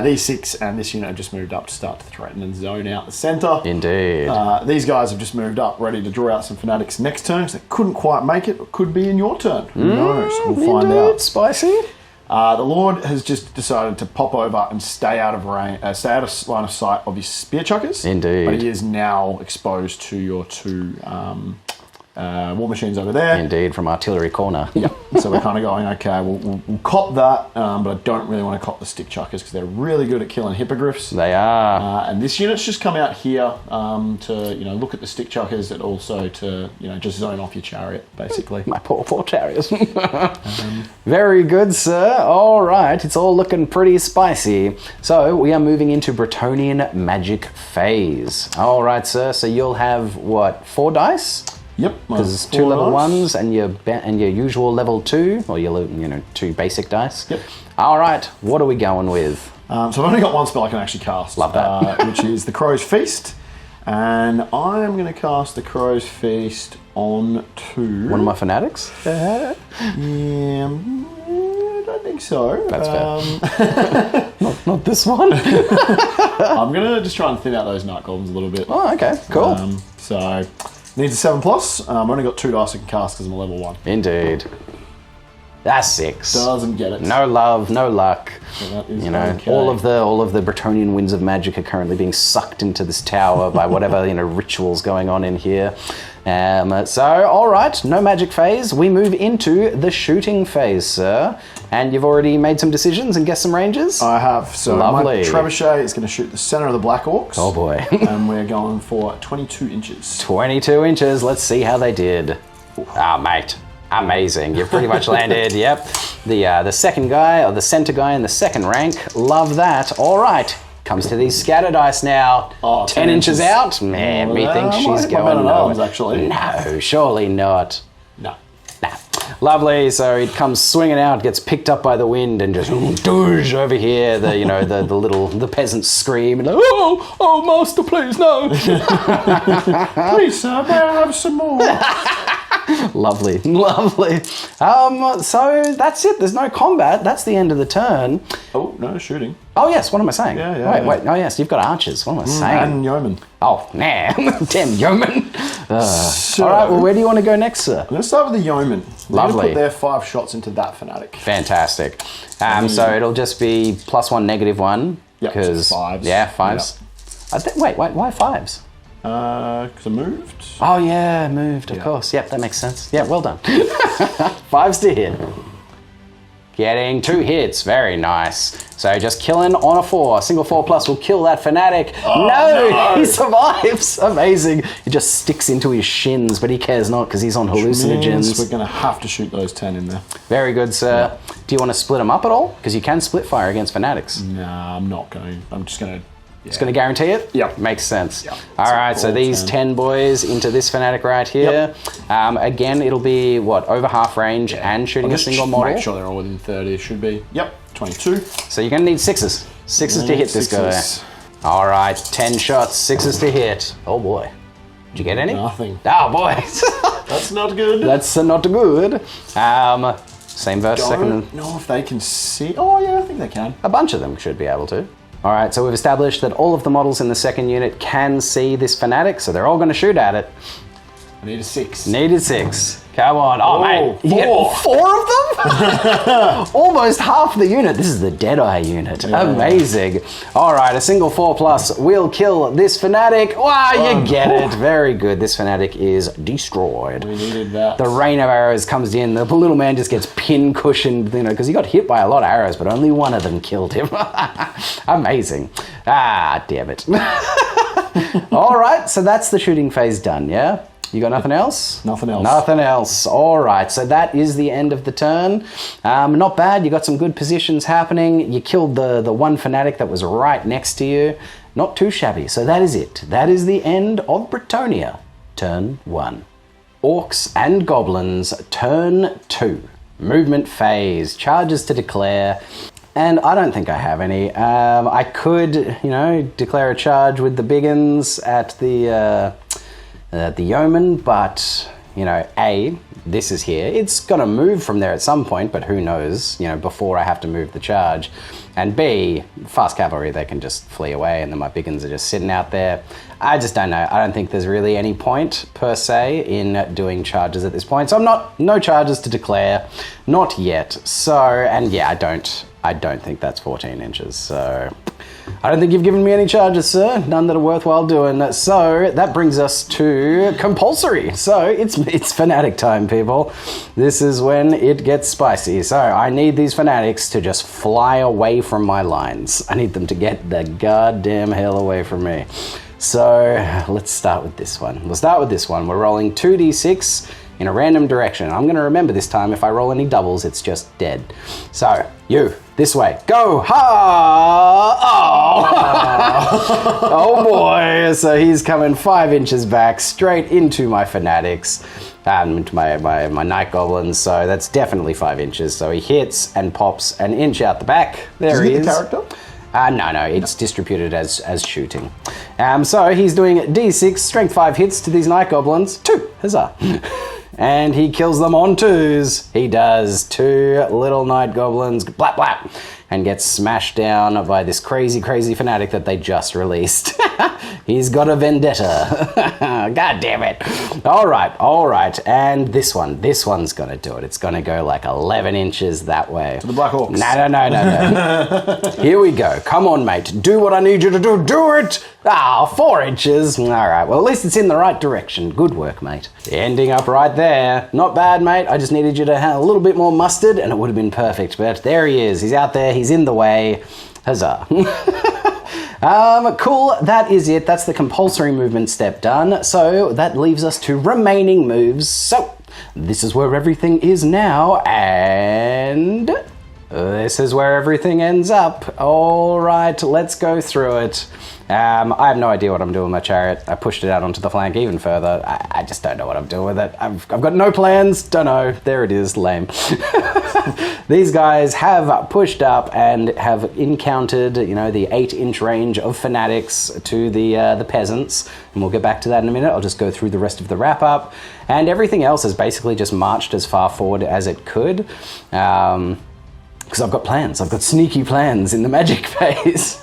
These 6 and this unit have just moved up to start to threaten and zone out the centre. Indeed. These guys have just moved up, ready to draw out some fanatics next turn, because they couldn't quite make it, or could be in your turn. Who knows? We'll find out. Spicy. The Lord has just decided to pop over and stay out of range, stay out of line of sight of his spear chuckers. Indeed. But he is now exposed to your 2 war machines over there. Indeed, from artillery corner. Yeah. So we're kind of going, okay, we'll cop that, but I don't really want to cop the stick chuckers because they're really good at killing hippogriffs. They are. And this unit's just come out here to, you know, look at the stick chuckers and also to, you know, just zone off your chariot, basically. My poor chariots. Very good, sir. All right, it's all looking pretty spicy. So we are moving into Bretonnian magic phase. All right, sir. So you'll have what, 4 dice? Yep. Because 2 level 1s and your usual level 2, or your 2 basic dice. Yep. All right, what are we going with? So I've only got one spell I can actually cast. Love that. Which is the Crow's Feast. And I am going to cast the Crow's Feast on 2. One of my fanatics? Yeah, I don't think so. That's fair. Not this one. I'm going to just try and thin out those Night Goblins a little bit. Oh, okay, cool. So, needs a 7+. I've only got 2 dice I can cast because I'm a level 1. Indeed. That's 6. Doesn't get it. No love, no luck. So that is You know, okay. all of the Bretonnian winds of magic are currently being sucked into this tower by whatever rituals going on in here. So, all right, no magic phase. We move into the shooting phase, sir. And you've already made some decisions and guessed some ranges? I have. So Lovely. my trebuchet is going to shoot the centre of the Black Orcs. Oh boy. And we're going for 22 inches. 22 inches. Let's see how they did. Mate. Amazing. You've pretty much landed. Yep. The second guy, or the center guy in the second rank. Love that. All right. Comes to these scatter dice now. Oh, 10 inches out. Man, methinks she's going arms, actually. No, surely not. No. Nah. Lovely. So it comes swinging out, gets picked up by the wind, and just doosh over here. The peasants scream and like, oh, master, please no. Please, sir, may I have some more? Lovely. So that's it. There's no combat. That's the end of the turn. Oh, no, shooting. Oh yes. What am I saying? Yeah. Wait. Oh yes. You've got archers. What am I saying? And yeomen. Oh, nah. Damn yeomen. So, all right. Well, where do you want to go next, sir? I'm going to start with the yeomen. Lovely. Put their 5 shots into that fanatic. Fantastic. So it'll just be +1, -1. Yep, Because so 5s. Yeah, 5s. Wait. Why 5s? Because I moved. Oh yeah, moved. Of course. Yep, that makes sense. Yeah, well done. 5s to hit. Getting 2 hits. Very nice. So just killing on a 4. A single 4+ will kill that fanatic. Oh, no! He survives. Amazing. He just sticks into his shins, but he cares not because he's on hallucinogens. We're going to have to shoot those 10 in there. Very good, sir. Yeah. Do you want to split them up at all? Because you can split fire against fanatics. Nah, I'm not going. I'm just going to... It's going to guarantee it? Yep. Makes sense. Yep. All right, so these 10 boys into this fanatic right here. Yep. Again, it'll be, over half range and shooting a single model. Make sure they're all within 30. It should be. Yep, 22. So you're going to need 6s. 6s to hit this guy. All right, 10 shots, 6s to hit. Oh boy. Did you get any? Nothing. Oh boy. That's not good. That's not good. Same verse, second. Don't know if they can see. Oh yeah, I think they can. A bunch of them should be able to. All right, so we've established that all of the models in the second unit can see this fanatic, so they're all going to shoot at it. I need a 6. Needed 6. Come on. Oh, mate. You 4. get 4 of them? Almost half the unit. This is the Deadeye unit. Yeah. Amazing. All right, a single 4+ will kill this fanatic. Wow, you get it. Very good. This fanatic is destroyed. We needed that. The rain of arrows comes in. The little man just gets pin cushioned, because he got hit by a lot of arrows, but only one of them killed him. Amazing. Ah, damn it. All right, so that's the shooting phase done, yeah? You got nothing else? Nothing else. Nothing else. All right, so that is the end of the turn. Not bad. You got some good positions happening. You killed the one fanatic that was right next to you. Not too shabby. So that is it. That is the end of Bretonnia. Turn 1. Orcs and Goblins. Turn 2. Movement phase. Charges to declare. And I don't think I have any. I could, declare a charge with the biggins at the yeoman, but, this is here. It's going to move from there at some point, but who knows, before I have to move the charge. And B, fast cavalry, they can just flee away, and then my biggins are just sitting out there. I just don't know. I don't think there's really any point, per se, in doing charges at this point. So no charges to declare, not yet. So, and yeah, I don't think that's 14 inches, so I don't think you've given me any charges, sir. None that are worthwhile doing. So that brings us to compulsory. So it's fanatic time, people. This is when it gets spicy. So I need these fanatics to just fly away from my lines. I need them to get the goddamn hell away from me. So let's start with this one. We'll start with this one. We're rolling 2d6 in a random direction. I'm going to remember this time, if I roll any doubles, it's just dead. So, you, this way. Go! Ha! Oh! Oh boy! So he's coming 5 inches back, straight into my fanatics, into my night goblins, so that's definitely 5 inches. So he hits and pops an inch out the back. There he is. The character? No, it's distributed as shooting. So he's doing D6, strength 5 hits to these night goblins. 2, huzzah. And he kills them on 2s. He does. 2 little night goblins, blap blap, and gets smashed down by this crazy fanatic that they just released. He's got a vendetta. God damn it. All right. And this one's gonna do it. It's gonna go like 11 inches that way. To the Black Orcs. No. Here we go. Come on, mate. Do what I need you to do. Do it. 4 inches. All right. Well, at least it's in the right direction. Good work, mate. Ending up right there. Not bad, mate. I just needed you to have a little bit more mustard and it would have been perfect. But there he is. He's out there. He's in the way. Huzzah. Cool, that is it. That's the compulsory movement step done. So that leaves us to remaining moves. So this is where everything is now, and this is where everything ends up. All right, let's go through it. I have no idea what I'm doing with my chariot. I pushed it out onto the flank even further. I just don't know what I'm doing with it. I've got no plans. Don't know. There it is. Lame. These guys have pushed up and have encountered, the 8-inch range of fanatics to the peasants. And we'll get back to that in a minute. I'll just go through the rest of the wrap up. And everything else has basically just marched as far forward as it could. Because I've got plans. I've got sneaky plans in the magic phase.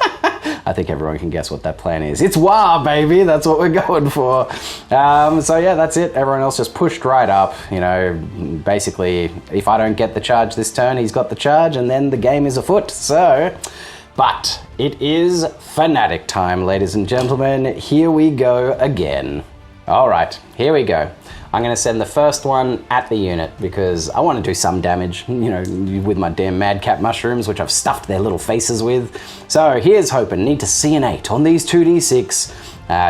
I think everyone can guess what that plan is. It's WoW, baby. That's what we're going for. So yeah, that's it. Everyone else just pushed right up. Basically, if I don't get the charge this turn, he's got the charge, and then the game is afoot. So, but it is fanatic time, ladies and gentlemen. Here we go again. All right, here we go. I'm going to send the first one at the unit because I want to do some damage, with my damn madcap mushrooms, which I've stuffed their little faces with. So here's hoping. Need to see an 8 on these 2d6.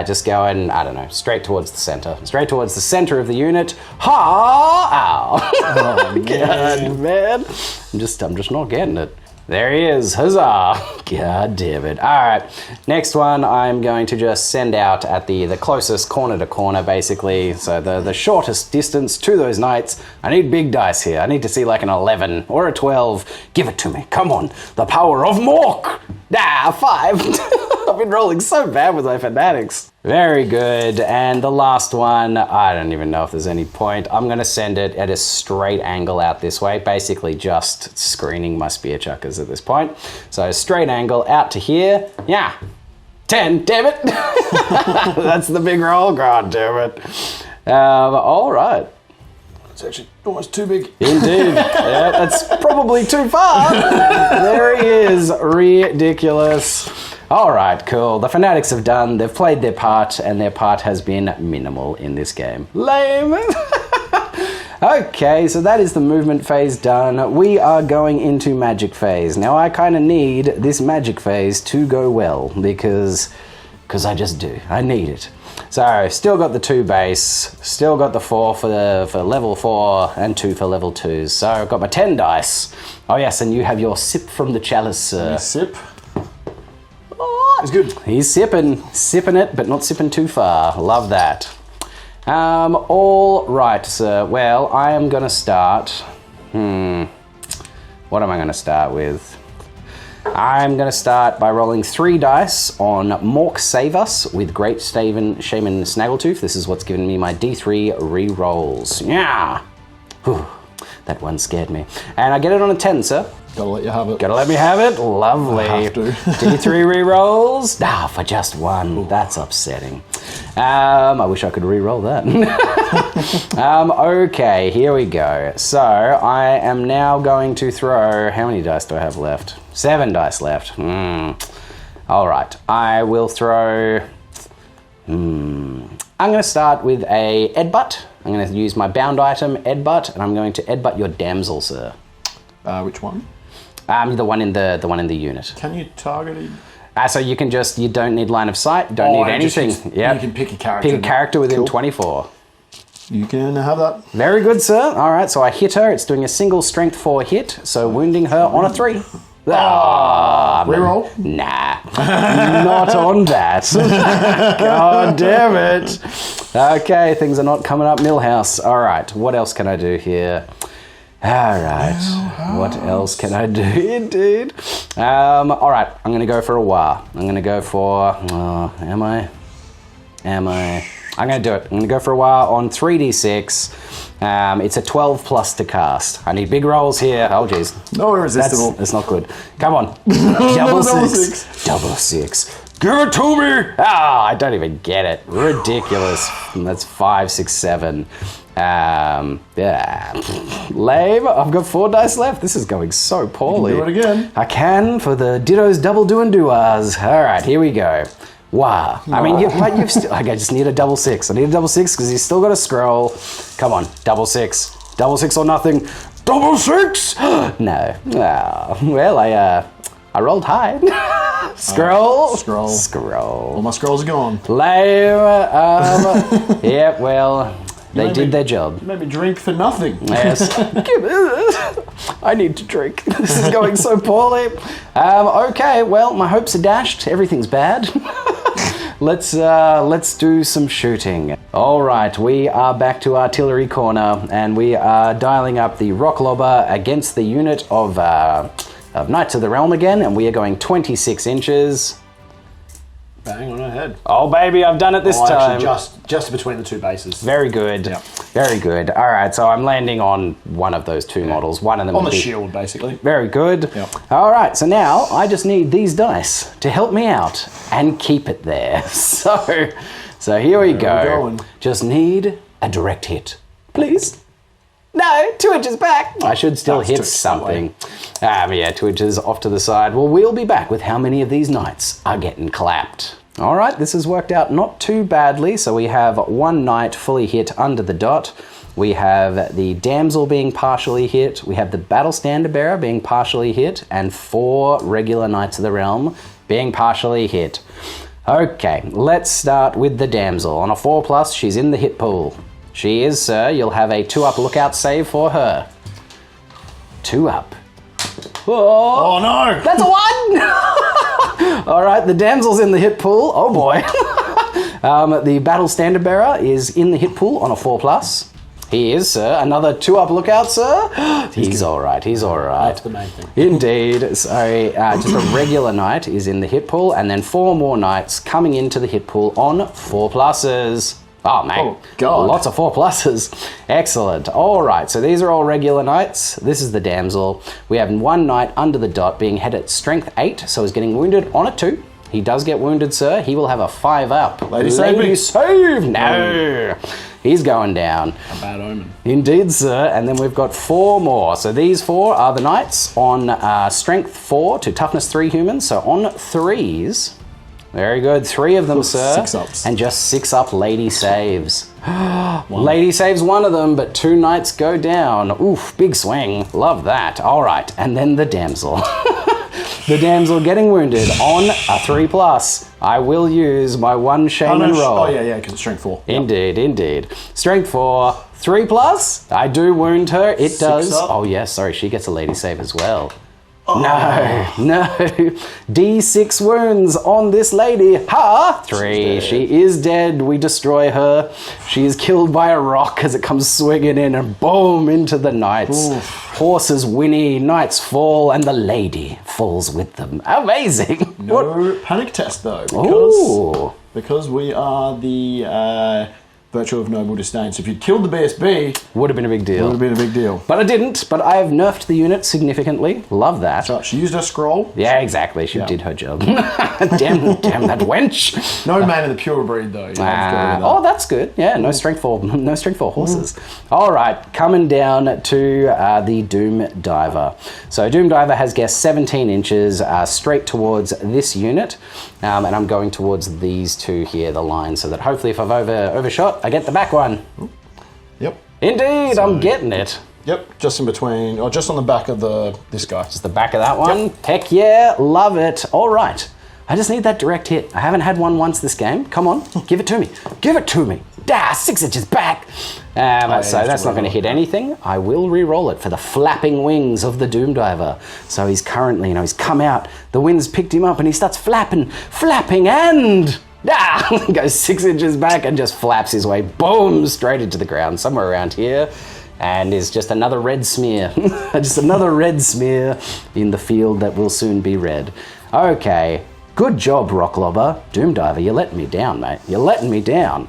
Just going, I don't know, straight towards the center. Straight towards the center of the unit. Ha! Ow! Oh, God, man. I'm just not getting it. There he is. Huzzah! God damn it. All right. Next one, I'm going to just send out at the closest corner to corner, basically. So the shortest distance to those knights. I need big dice here. I need to see like an 11 or a 12. Give it to me. Come on. The power of Mork! 5. I've been rolling so bad with my fanatics. Very good. And the last one, I don't even know if there's any point. I'm going to send it at a straight angle out this way, basically just screening my spear chuckers at this point. So straight angle out to here. Yeah. 10, damn it. That's the big roll. God damn it. All right. It's actually almost too big. Indeed. Yeah, that's probably too far. There he is. Ridiculous. All right, cool. The Fanatics have done. They've played their part, and their part has been minimal in this game. Lame. Okay, so that is the movement phase done. We are going into magic phase. Now, I kind of need this magic phase to go well, because I just do. I need it. So, still got the 2 base, still got the 4 for level 4, and 2 for level 2s. So, I've got my 10 dice. Oh yes, and you have your sip from the chalice, sir. Sip. Oh, it's good. He's sipping it, but not sipping too far. Love that. All right, sir. Well, I am going to start. What am I going to start with? I'm going to start by rolling 3 dice on Mork Save Us with Great Shaman Snaggle Toof. This is what's given me my D3 re-rolls. Yeah. Whew, that one scared me. And I get it on a 10, sir. Gotta let you have it. Gotta let me have it? Lovely. I have to. D3 re-rolls? Ah, for just 1. Ooh. That's upsetting. I wish I could re-roll that. Okay, here we go. So, I am now going to throw... How many dice do I have left? 7 dice left. All right, I will throw... I'm going to start with a Edbutt. I'm going to use my bound item, Edbutt, and I'm going to Edbutt your damsel, sir. Which one? The one in the unit. Can you target it? So you can just, you don't need line of sight, don't need anything. Yeah. You can pick a character. Pick a character within 24. You can have that. Very good, sir. All right, so I hit her. It's doing a single strength 4 hit, so wounding her on a 3. Reroll? Nah, not on that. God damn it. Okay, things are not coming up Millhouse. All right, what else can I do here? All right, what else can I do? Indeed. All right, I'm going to go for a war. I'm going to go for... am I? I'm going to do it. I'm going to go for a war on 3d6. It's a 12 plus to cast. I need big rolls here. Oh, jeez. No, irresistible. That's not good. Come on. Double six. Double 6. Give it to me! I don't even get it. Ridiculous. That's 5, 6, 7. Yeah. Lame. I've got 4 dice left. This is going so poorly. You can do it again. I can for the Ditto's double do and do-ahs. All right, here we go. Wow. I mean, you've still... I just need a double 6. I need a double 6 because he's still got a scroll. Come on, double 6. Double 6 or nothing. Double 6! No. Well, I rolled high. Scroll. Scroll. All my scrolls are gone. Lame. Yeah, well, they did their job. You made me drink for nothing. Yes. I need to drink. This is going so poorly. Okay, well, my hopes are dashed. Everything's bad. Let's do some shooting. All right, we are back to artillery corner, and we are dialing up the rock lobber against the unit of Knights of the Realm again, and we are going 26 inches. Bang on her head. Oh, baby, I've done it this time. Actually, just between the 2 bases. Very good. Yep. Very good. All right, so I'm landing on one of those 2 models. One of them on the shield, basically. Very good. Yep. All right, so now I just need these dice to help me out and keep it there. So here we go. Just need a direct hit, please. No, 2 inches back. I should still hit something. Yeah, 2 inches off to the side. Well, we'll be back with how many of these knights are getting clapped. All right, this has worked out not too badly. So we have 1 knight fully hit under the dot. We have the damsel being partially hit. We have the battle standard bearer being partially hit, and 4 regular Knights of the Realm being partially hit. Okay, let's start with the damsel. On a 4+, she's in the hit pool. She is, sir. You'll have a 2-up lookout save for her. 2 up. Oh no! That's a 1! All right, the damsel's in the hit pool. Oh boy. The battle standard bearer is in the hit pool on a 4+. He is, sir. Another 2-up lookout, sir. He's all right. He's all right. That's the main thing. Indeed. So just a regular knight is in the hit pool, and then 4 more knights coming into the hit pool on 4+. Oh, mate. Oh, God. Lots of 4+. Excellent. All right, so these are all regular knights. This is the damsel. We have 1 knight under the dot being hit at strength 8, so he's getting wounded on a 2. He does get wounded, sir. He will have a 5 up. Lady save me. Save! No! He's going down. A bad omen. Indeed, sir. And then we've got 4 more. So these 4 are the knights on strength 4 to toughness 3 humans. So on 3s. Very good. 3 of them, sir. 6 ups. And just 6 up lady saves. Lady saves 1 of them, but 2 knights go down. Oof, big swing. Love that. All right. And then the damsel. The damsel getting wounded on a 3+. I will use my 1 shaman roll. Oh, yeah, because it's strength 4. Indeed, indeed. Strength 4, 3+. I do wound her. It does. Up. Oh, yes, sorry. She gets a lady save as well. Oh. No. D6 wounds on this lady. Ha! 3. She is dead. We destroy her. She is killed by a rock as it comes swinging in and boom into the knights. Oof. Horses whinny, knights fall, and the lady falls with them. Amazing. No panic test though, because we are the virtue of noble disdain. So if you'd killed the BSB, would have been a big deal. Would have been a big deal. But I didn't. But I have nerfed the unit significantly. Love that. So she used her scroll. Yeah, exactly. She did her job. damn that wench. No man of the pure breed though. Oh, that's good. Yeah, no strength for horses. All right, coming down to the Doom Diver. So Doom Diver has guessed 17 inches straight towards this unit, and I'm going towards these 2 here, the line, so that hopefully if I've overshot, I get the back one. Yep. Indeed, so, I'm getting it. Yep, just in between, or just on the back of this guy. Just the back of that one? Yep. Heck yeah, love it. All right. I just need that direct hit. I haven't had one once this game. Come on, give it to me. Give it to me. 6 inches back. So that's not going to hit anything. I will re-roll it for the flapping wings of the Doom Diver. So he's currently, he's come out. The wind's picked him up and he starts flapping, and... goes 6 inches back and just flaps his way, boom, straight into the ground, somewhere around here, and is just another red smear. Just another red smear in the field that will soon be red. Okay, good job, Rock Lobber. Doom Diver, you're letting me down, mate. You're letting me down.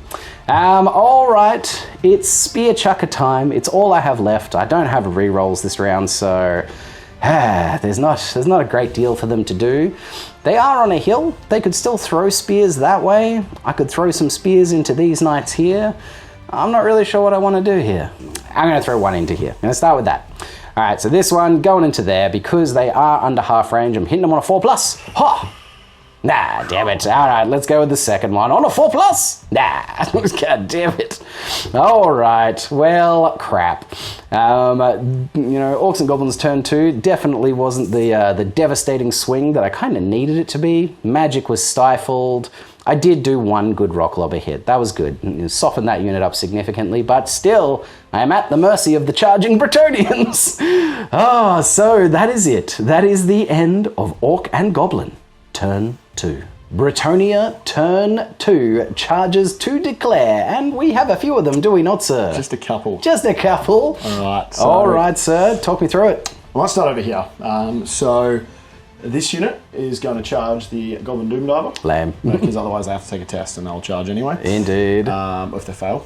All right, it's Spear Chucker time. It's all I have left. I don't have re-rolls this round, so... there's not a great deal for them to do. They are on a hill. They could still throw spears that way. I could throw some spears into these knights here. I'm not really sure what I want to do here. I'm going to throw one into here. I'm going to start with that. All right, so this one going into there because they are under half range. I'm hitting them on a 4+. Ha! Nah, damn it. All right, let's go with the second one. On a 4+? Nah, god damn it. All right, well, crap. Orcs and Goblins turn 2 definitely wasn't the devastating swing that I kind of needed it to be. Magic was stifled. I did do 1 good Rock Lobber hit. That was good. It softened that unit up significantly, but still, I am at the mercy of the charging Bretonnians. So that is it. That is the end of Orc and Goblin. Turn 2. Bretonnia, turn 2, charges to declare, and we have a few of them, do we not, sir? Just a couple. Just a couple. All right, sir. Talk me through it. I might start over here. So this unit is going to charge the Goblin Doom Diver. Lamb. Because otherwise they have to take a test and they'll charge anyway. Indeed. If they fail.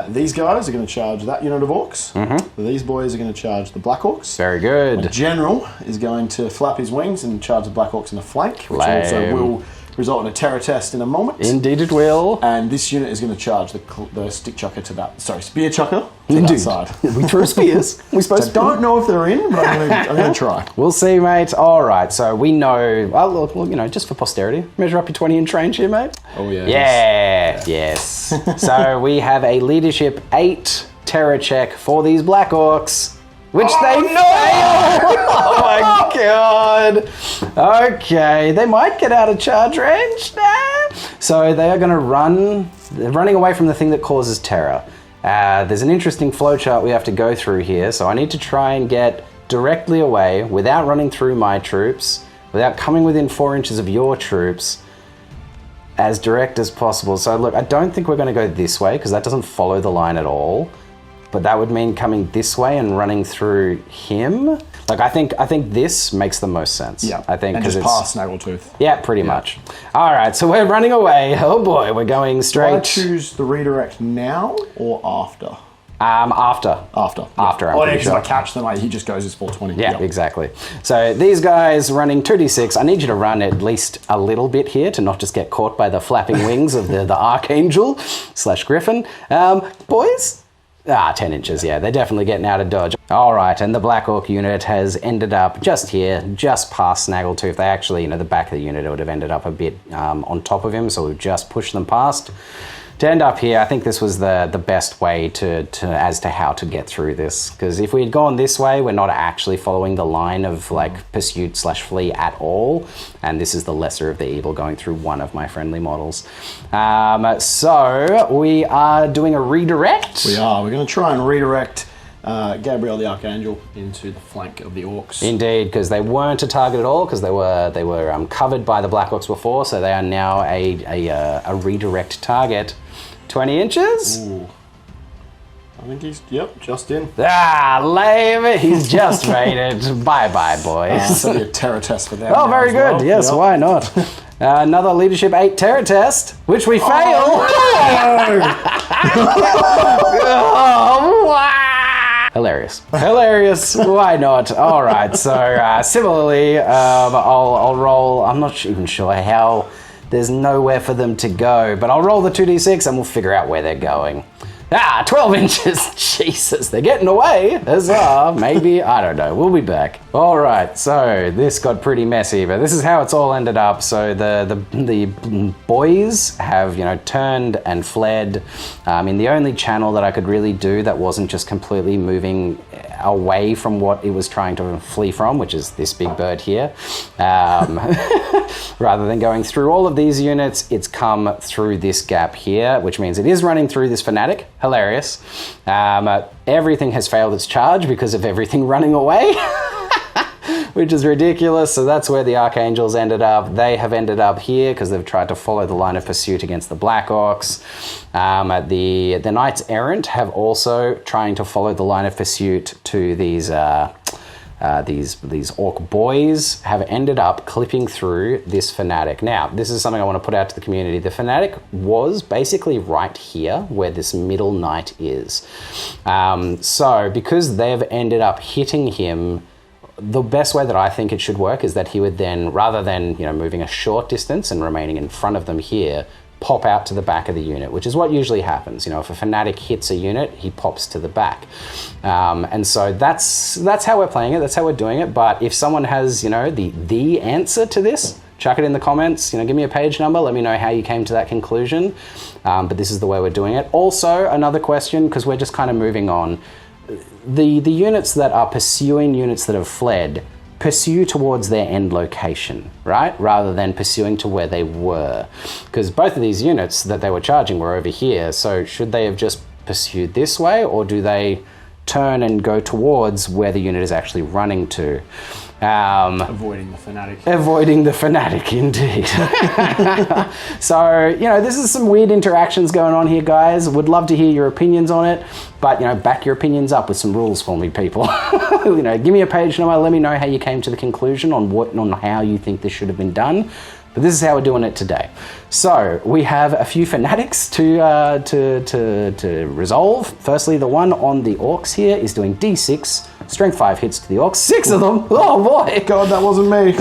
These guys are going to charge that unit of orcs. Mm-hmm. These boys are going to charge the Black Orcs. Very good. The General is going to flap his wings and charge the Black Orcs in the flank, which also will result in a terror test in a moment. Indeed it will. And this unit is going to charge the stick chucker to that, spear chucker to that side. We throw spears. We're supposed to. I don't know if they're in, but I'm going to try. We'll see, mate. All right, so we know, well, just for posterity, measure up your 20-inch range here, mate. Oh, yeah. Yeah, yes. So we have a leadership 8 terror check for these Black Orcs. Which they fail! Oh my god! Okay, they might get out of charge range. So they are going to run. They're running away from the thing that causes terror. There's an interesting flowchart we have to go through here, so I need to try and get directly away without running through my troops, without coming within 4 inches of your troops, as direct as possible. So look, I don't think we're going to go this way because that doesn't follow the line at all. But that would mean coming this way and running through him. Like I think this makes the most sense. Yeah, I think and just past Snaggle Tooth. Yeah, pretty much. All right, so we're running away. Oh boy, we're going straight. Do I choose the redirect now or after? After. After. After, I'm Oh, yeah, pretty because sure. I catch them, he just goes his full 20. Yeah, Yep. exactly. So these guys running 2d6, I need you to run at least a little bit here to not just get caught by the flapping wings of the Archangel / Griffin. Boys? 10 inches, yeah, they're definitely getting out of dodge. All right, and the Black Orc unit has ended up just here, just past Snaggle Toof. They actually, the back of the unit would have ended up a bit on top of him, so we've just pushed them past. To end up here, I think this was the best way as to how to get through this. Because if we had gone this way, we're not actually following the line of pursuit / flee at all. And this is the lesser of the evil going through one of my friendly models. So we are doing a redirect. We are. We're going to try and redirect Gabriel the Archangel into the flank of the Orcs. Indeed, because they weren't a target at all, because they were covered by the Black Orcs before, so they are now a redirect target. 20 inches? Ooh. I think he's, just in. Lame. He's just made it. Bye-bye, boys. That'll be a terror test for them. Oh, very good. Well. Yes, why not? Another Leadership 8 terror test, which we fail. Oh, wow. Hilarious. Why not? All right. So similarly, I'll roll. I'm not even sure how. There's nowhere for them to go, but I'll roll the 2d6 and we'll figure out where they're going. 12 inches. Jesus, they're getting away. Huzzah. Maybe, I don't know. We'll be back. All right, so this got pretty messy, but this is how it's all ended up. So the boys have, turned and fled in the only channel that I could really do that wasn't just completely moving away from what it was trying to flee from, which is this big bird here. Rather than going through all of these units, it's come through this gap here, which means it is running through this fanatic. Hilarious. Everything has failed its charge because of everything running away. Which is ridiculous. So that's where the Archangels ended up. They have ended up here because they've tried to follow the line of pursuit against the Black Orcs. The Knights Errant have also trying to follow the line of pursuit to these Orc boys have ended up clipping through this fanatic. Now, this is something I want to put out to the community. The fanatic was basically right here where this middle knight is. So because they've ended up hitting him, the best way that I think it should work is that he would then, rather than moving a short distance and remaining in front of them here, pop out to the back of the unit, which is what usually happens. If a fanatic hits a unit, he pops to the back. And so that's how we're playing it, that's how we're doing it. But if someone has, the answer to this, chuck it in the comments, give me a page number, let me know how you came to that conclusion. But this is the way we're doing it. Also, another question, because we're just kind of moving on. The units that are pursuing units that have fled pursue towards their end location, right? Rather than pursuing to where they were. Because both of these units that they were charging were over here, so should they have just pursued this way, or do they turn and go towards where the unit is actually running to? Avoiding the fanatic. Avoiding the fanatic, indeed. So, this is some weird interactions going on here, guys. Would love to hear your opinions on it, but, back your opinions up with some rules for me, people. Give me a page number, let me know how you came to the conclusion on how you think this should have been done. But this is how we're doing it today. So we have a few fanatics to resolve. Firstly, the one on the Orcs here is doing D6, strength 5 hits to the Orcs. 6 of them. Oh boy. God, that wasn't me.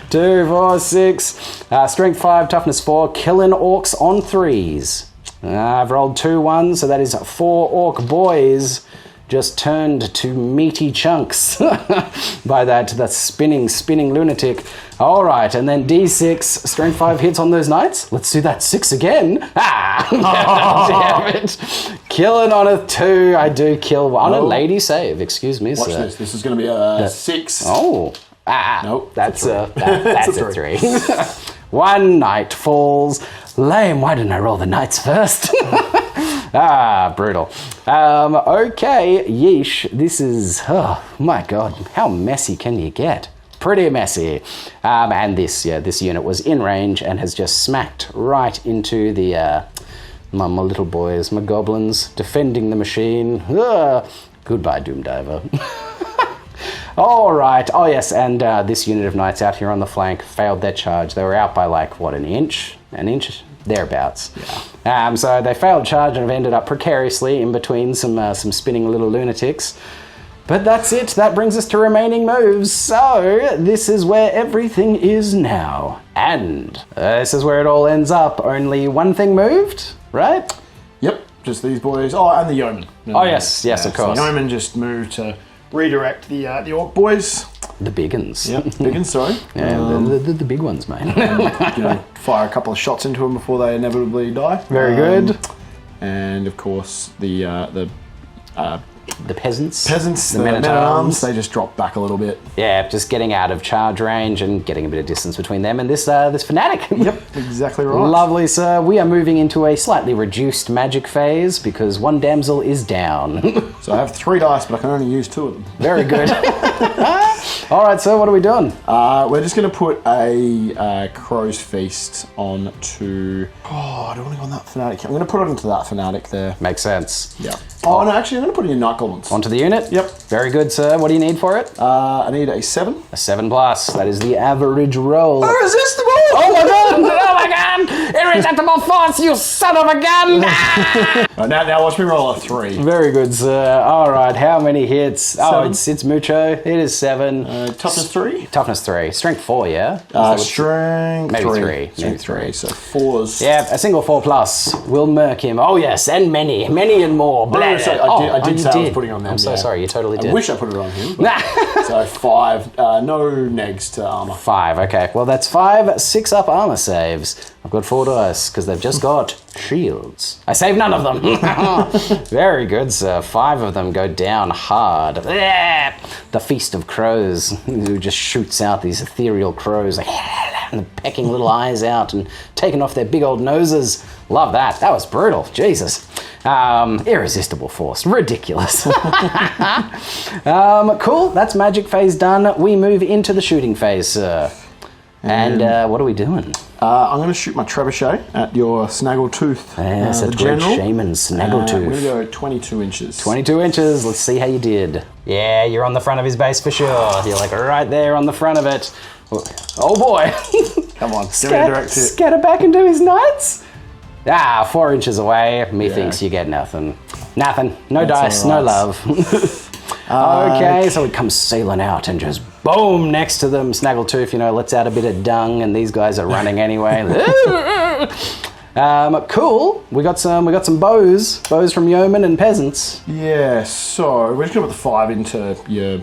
2, 4, 6. Strength 5, toughness 4, killing Orcs on 3s. I've rolled 2 1s, so that is 4 Orc boys just turned to meaty chunks by that spinning lunatic. All right, and then D6, strength 5 hits on those knights. Let's do that 6 again. Damn it. Killing on a 2, I do kill on a lady save, excuse me, Watch sir. this is going to be a 6. Oh, Nope, that's a 3. 1 knight falls. Lame, why didn't I roll the knights first? Brutal. Okay, yeesh. This is, oh my god, how messy can you get? Pretty messy. And this unit was in range and has just smacked right into the my little boys, my goblins, defending the machine. Goodbye, Doomdiver. All right. Oh yes, and this unit of knights out here on the flank failed their charge. They were out by like what, an inch? thereabouts. Yeah. So they failed charge and have ended up precariously in between some spinning little lunatics. But that's it. That brings us to remaining moves. So this is where everything is now. And this is where it all ends up. Only one thing moved, right? Yep, just these boys. Oh, and the yeoman. Oh, yes, of course. So the yeoman just moved to redirect the orc boys. The big uns. Yep, big uns, sorry. Yeah, the big ones, mate. Fire a couple of shots into them before they inevitably die. Very good. And of course, the peasants. The men-at-arms, they just drop back a little bit. Yeah, just getting out of charge range and getting a bit of distance between them and this fanatic. Yep, exactly right. Lovely, sir. We are moving into a slightly reduced magic phase because one damsel is down. So I have 3 dice, but I can only use 2 of them. Very good. All right, sir, what are we doing? We're just going to put a crow's feast onto... Oh, I don't want to go on that fanatic. I'm going to put it onto that fanatic there. Makes sense. Yeah. Oh, no, actually, I'm going to put it in Night Goblins. Onto the unit? Yep. Very good, sir. What do you need for it? I need a 7. A 7+. That is the average roll. Irresistible! Oh my god! Oh my god! Irresistible force, you son of a gun! Now watch me roll a 3. Very good, sir. All right, how many hits? 7. Oh, it's mucho. It is 7. Toughness 3? Toughness 3. Strength 4, yeah? Strength maybe 3. 3. Maybe 3. So 4s. Yeah, a single 4+ will murk him. Oh yes, and many and more. I did say I was putting it on them. I'm so sorry, you totally did. I wish I put it on him. So 5. No negs to armor. 5, okay. Well, that's 5 6-up armor saves. I've got 4 dice because they've just got shields. I saved none of them. Very good, sir. 5 of them go down hard. The Feast of Crows, who just shoots out these ethereal crows, like, and pecking little eyes out and taking off their big old noses. Love that. That was brutal. Jesus. Irresistible force. Ridiculous. Cool. That's magic phase done. We move into the shooting phase, sir. And what are we doing? I'm going to shoot my trebuchet at your Snaggle Tooth. Yes, the a great general. Shaman Snaggle Tooth. I'm going to go 22 inches. 22 inches. Let's see how you did. Yeah, you're on the front of his base for sure. You're like right there on the front of it. Oh boy. Come on, give me a direct hit. Scatter back into his knights. 4 inches away. Methinks you get nothing. Nothing. No dice, no love. Okay, so it comes sailing out and just boom next to them. Snaggle Toof, lets out a bit of dung, and these guys are running anyway. Cool. We got some bows from yeomen and peasants. Yeah. So we're just gonna put the 5 into your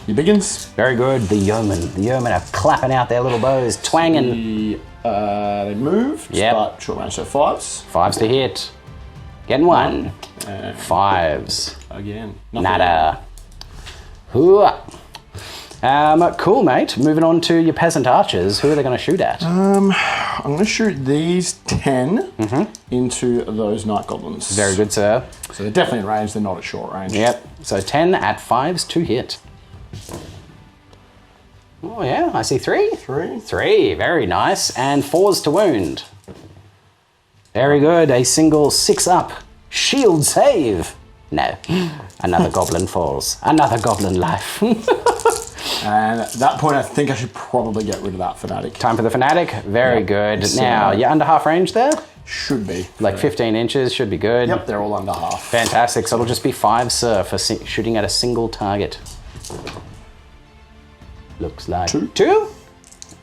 biggins. Very good. The yeomen are clapping out their little bows, twanging. They move. Yep. But short range, so 5s. 5s to hit. Getting 1. 5s. Again. Nada. Hooah. Cool, mate. Moving on to your peasant archers. Who are they going to shoot at? I'm going to shoot these 10 into those night goblins. Very good, sir. So they're definitely in range. They're not at short range. Yep. So 10 at 5s to hit. Oh yeah, I see 3. 3. Very nice. And 4s to wound. Very good. A single 6-up shield save. No. Another goblin falls. Another goblin life. And at that point, I think I should probably get rid of that fanatic. Time for the fanatic. Very good. So, now, you're under half range there? Should be. Like 15 inches should be good. Yep, they're all under half. Fantastic. So it'll just be 5, sir, for shooting at a single target. Looks like 2.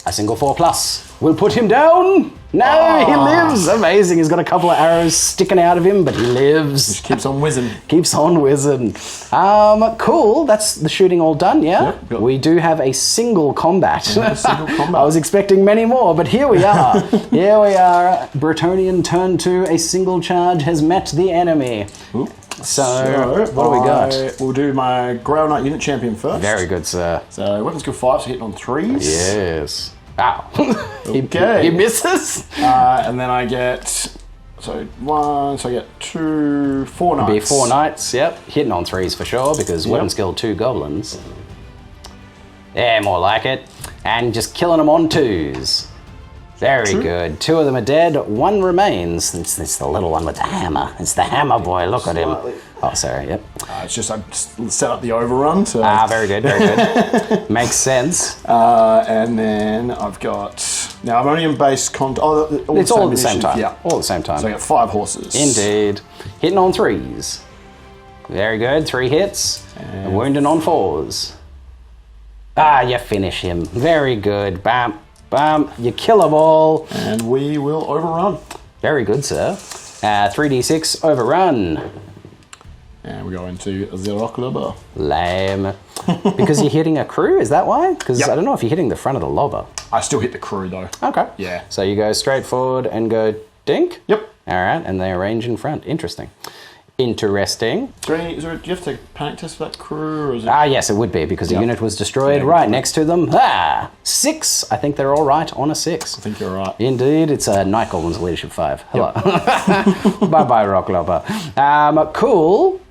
A single 4+. We'll put him down. No, he lives. Amazing. He's got a couple of arrows sticking out of him, but he lives. Just keeps on whizzing. Keeps on whizzing. Cool. That's the shooting all done, yeah? Yep. We do have a single combat. Single combat. I was expecting many more, but here we are. Here we are. Bretonnian turn 2. A single charge has met the enemy. Ooh. So what do we got? We'll do my Grail Knight Unit Champion first. Very good, sir. So weapon skill 5, so hitting on 3s. Yes. Ow. Okay. He misses. And then I get... So 1, so I get 2, 4 knights. Be 4 knights, yep. Hitting on 3s for sure, because weapon skill 2 goblins. Yeah, more like it. And just killing them on 2s. Very good. 2 of them are dead. 1 remains. It's the little one with the hammer. It's the hammer boy. Look at him. Oh, sorry. Yep. It's just I set up the overrun. So. Very good. Very good. Makes sense. And then I've got Now, I'm only in base It's all at the same time. Yeah. All at the same time. So I got 5 horses. Indeed. Hitting on 3s. Very good. 3 hits. And wounding on 4s. Ah, you finish him. Very good. Bam. Bam. You kill them all. And we will overrun. Very good, sir. 3d6 overrun. And we go into the rock lobber. Lame. Because you're hitting a crew, is that why? Because Yep. I don't know if you're hitting the front of the lobber. I still hit the crew though. Okay. Yeah. So you go straight forward and go dink? Yep. All right, and they arrange in front. Interesting. Interesting. Do you have to panic test for that crew, or is it? Ah, yes, it would be, because the unit was destroyed right next to them. 6. I think they're all right on a 6. I think you're right. Indeed, it's a Night Goblins Leadership 5. Hello. Bye-bye, Rock Lobber. Cool.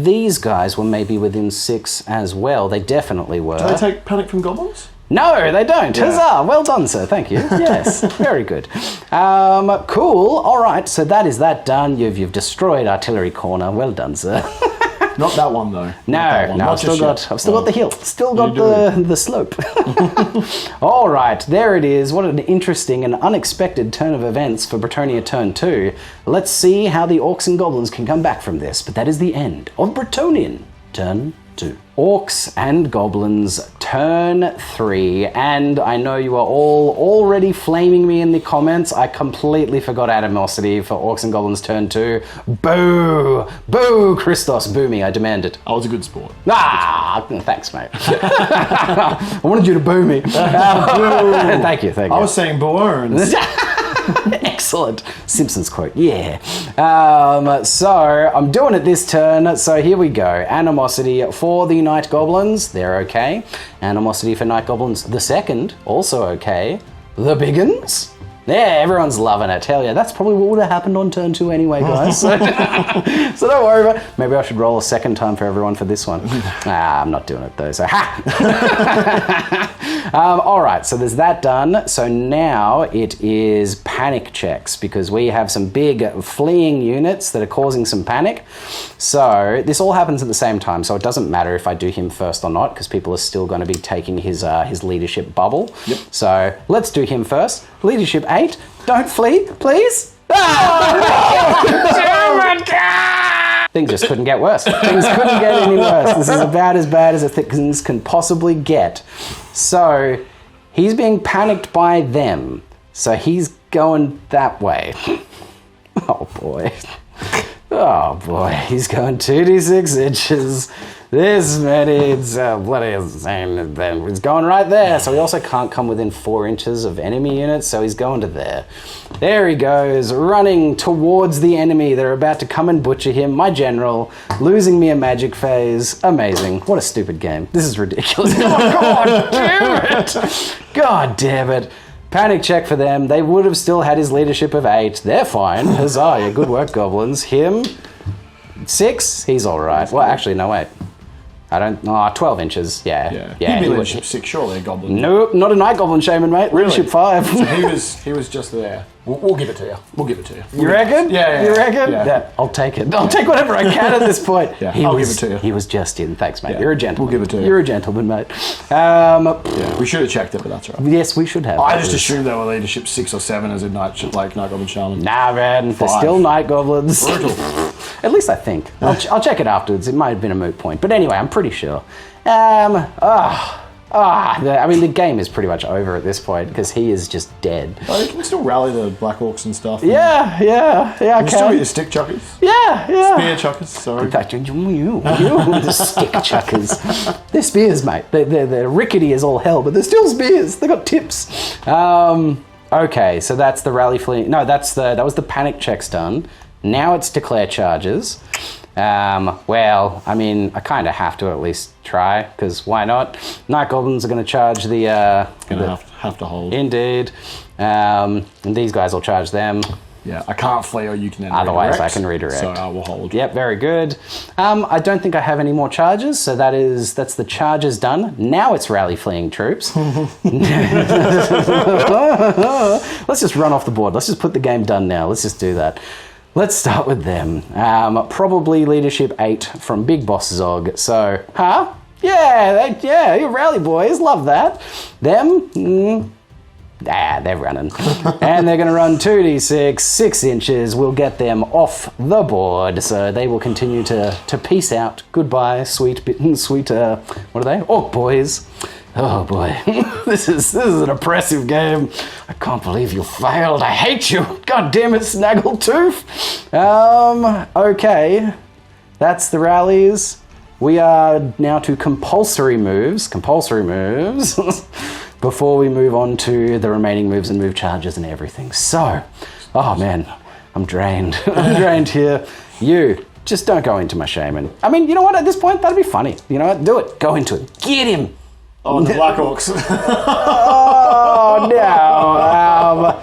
These guys were maybe within 6 as well. They definitely were. Do they take panic from goblins? No, they don't. Yeah. Huzzah! Well done, sir. Thank you. Yes, very good. Cool. All right. So that is that done. You've destroyed artillery corner. Well done, sir. Not that one though. No, I've still got the hill. Still got the slope. All right, there it is. What an interesting and unexpected turn of events for Bretonnia turn 2. Let's see how the Orcs and Goblins can come back from this. But that is the end of Bretonnian turn 2. Orcs and Goblins turn 3, and I know you are all already flaming me in the comments. I completely forgot Animosity for Orcs and Goblins turn 2. Boo! Boo, Christos, boo me, I demand it. I was a good sport. Ah, thanks, mate. I wanted you to boo me. Thank you. I was saying Brionne. Excellent. Simpsons quote. Yeah. So I'm doing it this turn. So here we go. Animosity for the Night Goblins. They're okay. Animosity for Night Goblins. The second. Also okay. The Biggins. Yeah, everyone's loving it. Hell yeah. That's probably what would have happened on turn 2 anyway, guys. So don't worry about it. Maybe I should roll a second time for everyone for this one. I'm not doing it though. So ha! All right, so there's that done. So now it is panic checks, because we have some big fleeing units that are causing some panic. So this all happens at the same time, so it doesn't matter if I do him first or not, because people are still going to be taking his leadership bubble. Yep. So let's do him first. Leadership 8. Don't flee, please. Things just couldn't get worse. Things couldn't get any worse. This is about as bad as things can possibly get. So he's being panicked by them. So he's going that way. Oh boy. Oh boy. He's going 2d6 inches. This many. It's bloody insane. He's going right there. So he also can't come within 4 inches of enemy units. So he's going to there. There he goes, running towards the enemy. They're about to come and butcher him. My general, losing me a magic phase. Amazing. What a stupid game. This is ridiculous. Oh, God damn it. God damn it. Panic check for them. They would have still had his leadership of 8. They're fine. Huzzah, yeah, good work, Goblins. Him, 6. He's all right. Well, actually, no, wait. 12 inches. Yeah. He'd be leadership 6, surely a goblin. Nope, not a Night Goblin Shaman, mate. Really? Leadership 5. So he was just there. We'll give it to you. We'll give it to you. You reckon? Yeah. You reckon? Yeah. I'll take it. I'll take whatever I can at this point. Yeah, I'll give it to you. He was just in. Thanks, mate. Yeah. You're a gentleman. We'll give it to you. You're a gentleman, mate. Yeah, we should have checked it, but that's right. Yes, we should have. I just assumed they were leadership 6 or 7 as a Night Goblin Shaman. Nah, man. They're 5. still Night Goblins. Brutal. At least I think. I'll check it afterwards. It might have been a moot point. But anyway, I'm pretty sure. The game is pretty much over at this point, because he is just dead. Oh, you can still rally the Black Orcs and stuff. Yeah, I You can. still get your stick chuckers. Yeah. Spear chuckers, sorry. In fact, you the stick chuckers. They're spears, mate. They're rickety as all hell, but they're still spears. They got tips. Okay, so that's the rally fleeing. No, that was the panic checks done. Now it's declare charges. Well, I mean, I kind of have to at least try, because why not? Night Goblins are going to charge the... Gonna have to hold. Indeed. And these guys will charge them. Yeah, I can't flee, or you can then Otherwise, redirect, I can redirect. So I will hold. Yep, very good. I don't think I have any more charges, so that's the charges done. Now it's rally fleeing troops. Let's just run off the board. Let's just put the game done now. Let's just do that. Let's start with them. Probably leadership 8 from Big Boss Zog. So, Yeah, you rally boys. Love that. Them, They're running. And they're going to run 2d6, 6 inches. We'll get them off the board. So they will continue to peace out. Goodbye, sweet, what are they? Orc boys. Oh boy, this is an oppressive game. I can't believe you failed. I hate you. God damn it, Snaggle Toof. Okay, that's the rallies. We are now to compulsory moves. Before we move on to the remaining moves and move charges and everything. So, oh man, I'm drained. I'm drained here. You, just don't go into my Shaman. I mean, you know what, at this point, that'd be funny. You know what, do it. Go into it. Get him. Oh, the Black Orcs. Oh no.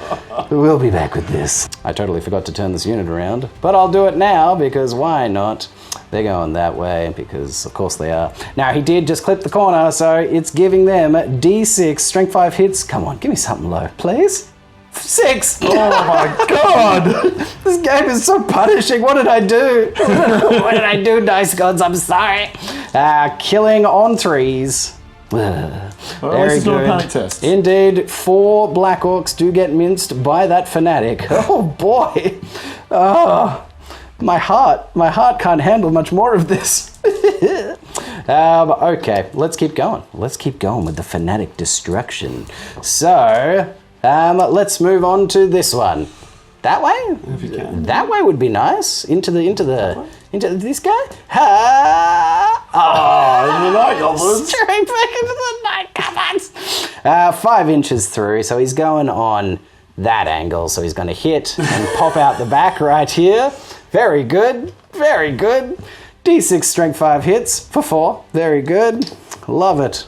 We'll be back with this. I totally forgot to turn this unit around, but I'll do it now because why not? They're going that way because of course they are. Now he did just clip the corner, so it's giving them D6 strength 5 hits. Come on, give me something low, please. 6. Oh my god. This game is so punishing. What did I do? What did I do, Dice Gods? I'm sorry. Killing on 3s. Well, this is not a panic test. Indeed, 4 Black Orcs do get minced by that fanatic. Oh boy. Oh, my heart can't handle much more of this. Okay, let's keep going. Let's keep going with the fanatic destruction. So, let's move on to this one. That way? If you can. That way would be nice. Into this guy? The Night Goblins. Straight back into the Night Goblins. 5 inches through, so he's going on that angle. So he's going to hit and pop out the back right here. Very good. Very good. D6 strength 5 hits for 4. Very good. Love it.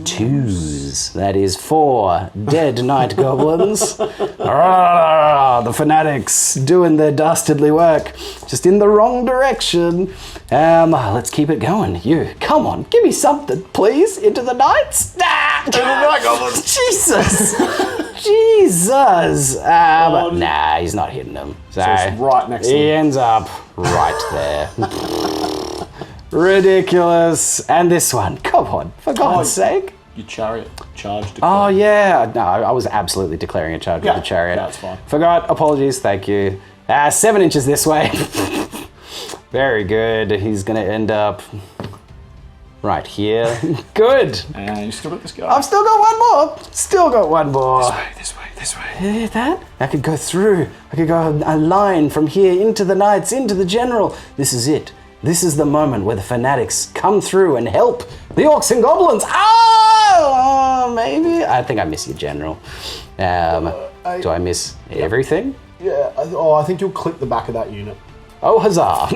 Twos. That is 4 dead Night Goblins. The fanatics doing their dastardly work, just in the wrong direction. Let's keep it going. You, come on, give me something, please. Into the Knights. Into the Night Goblins. Jesus. Jesus. But nah, he's not hitting them. So it's right next to him. He ends up right there. Ridiculous. And this one, come on, for God's sake. Your chariot charged. Oh yeah, no, I was absolutely declaring a charge with the chariot. That's fine. Forgot, apologies, thank you. 7 inches this way. Very good, he's gonna end up right here. Good. And you still got this guy. I've still got one more. Still got one more. This way. You hear that? I could go through. I could go a line from here into the Knights, into the General. This is it. This is the moment where the fanatics come through and help the Orcs and Goblins. Maybe. I think I miss you, General. Do I miss everything? Yeah. I think you'll clip the back of that unit. Oh, huzzah.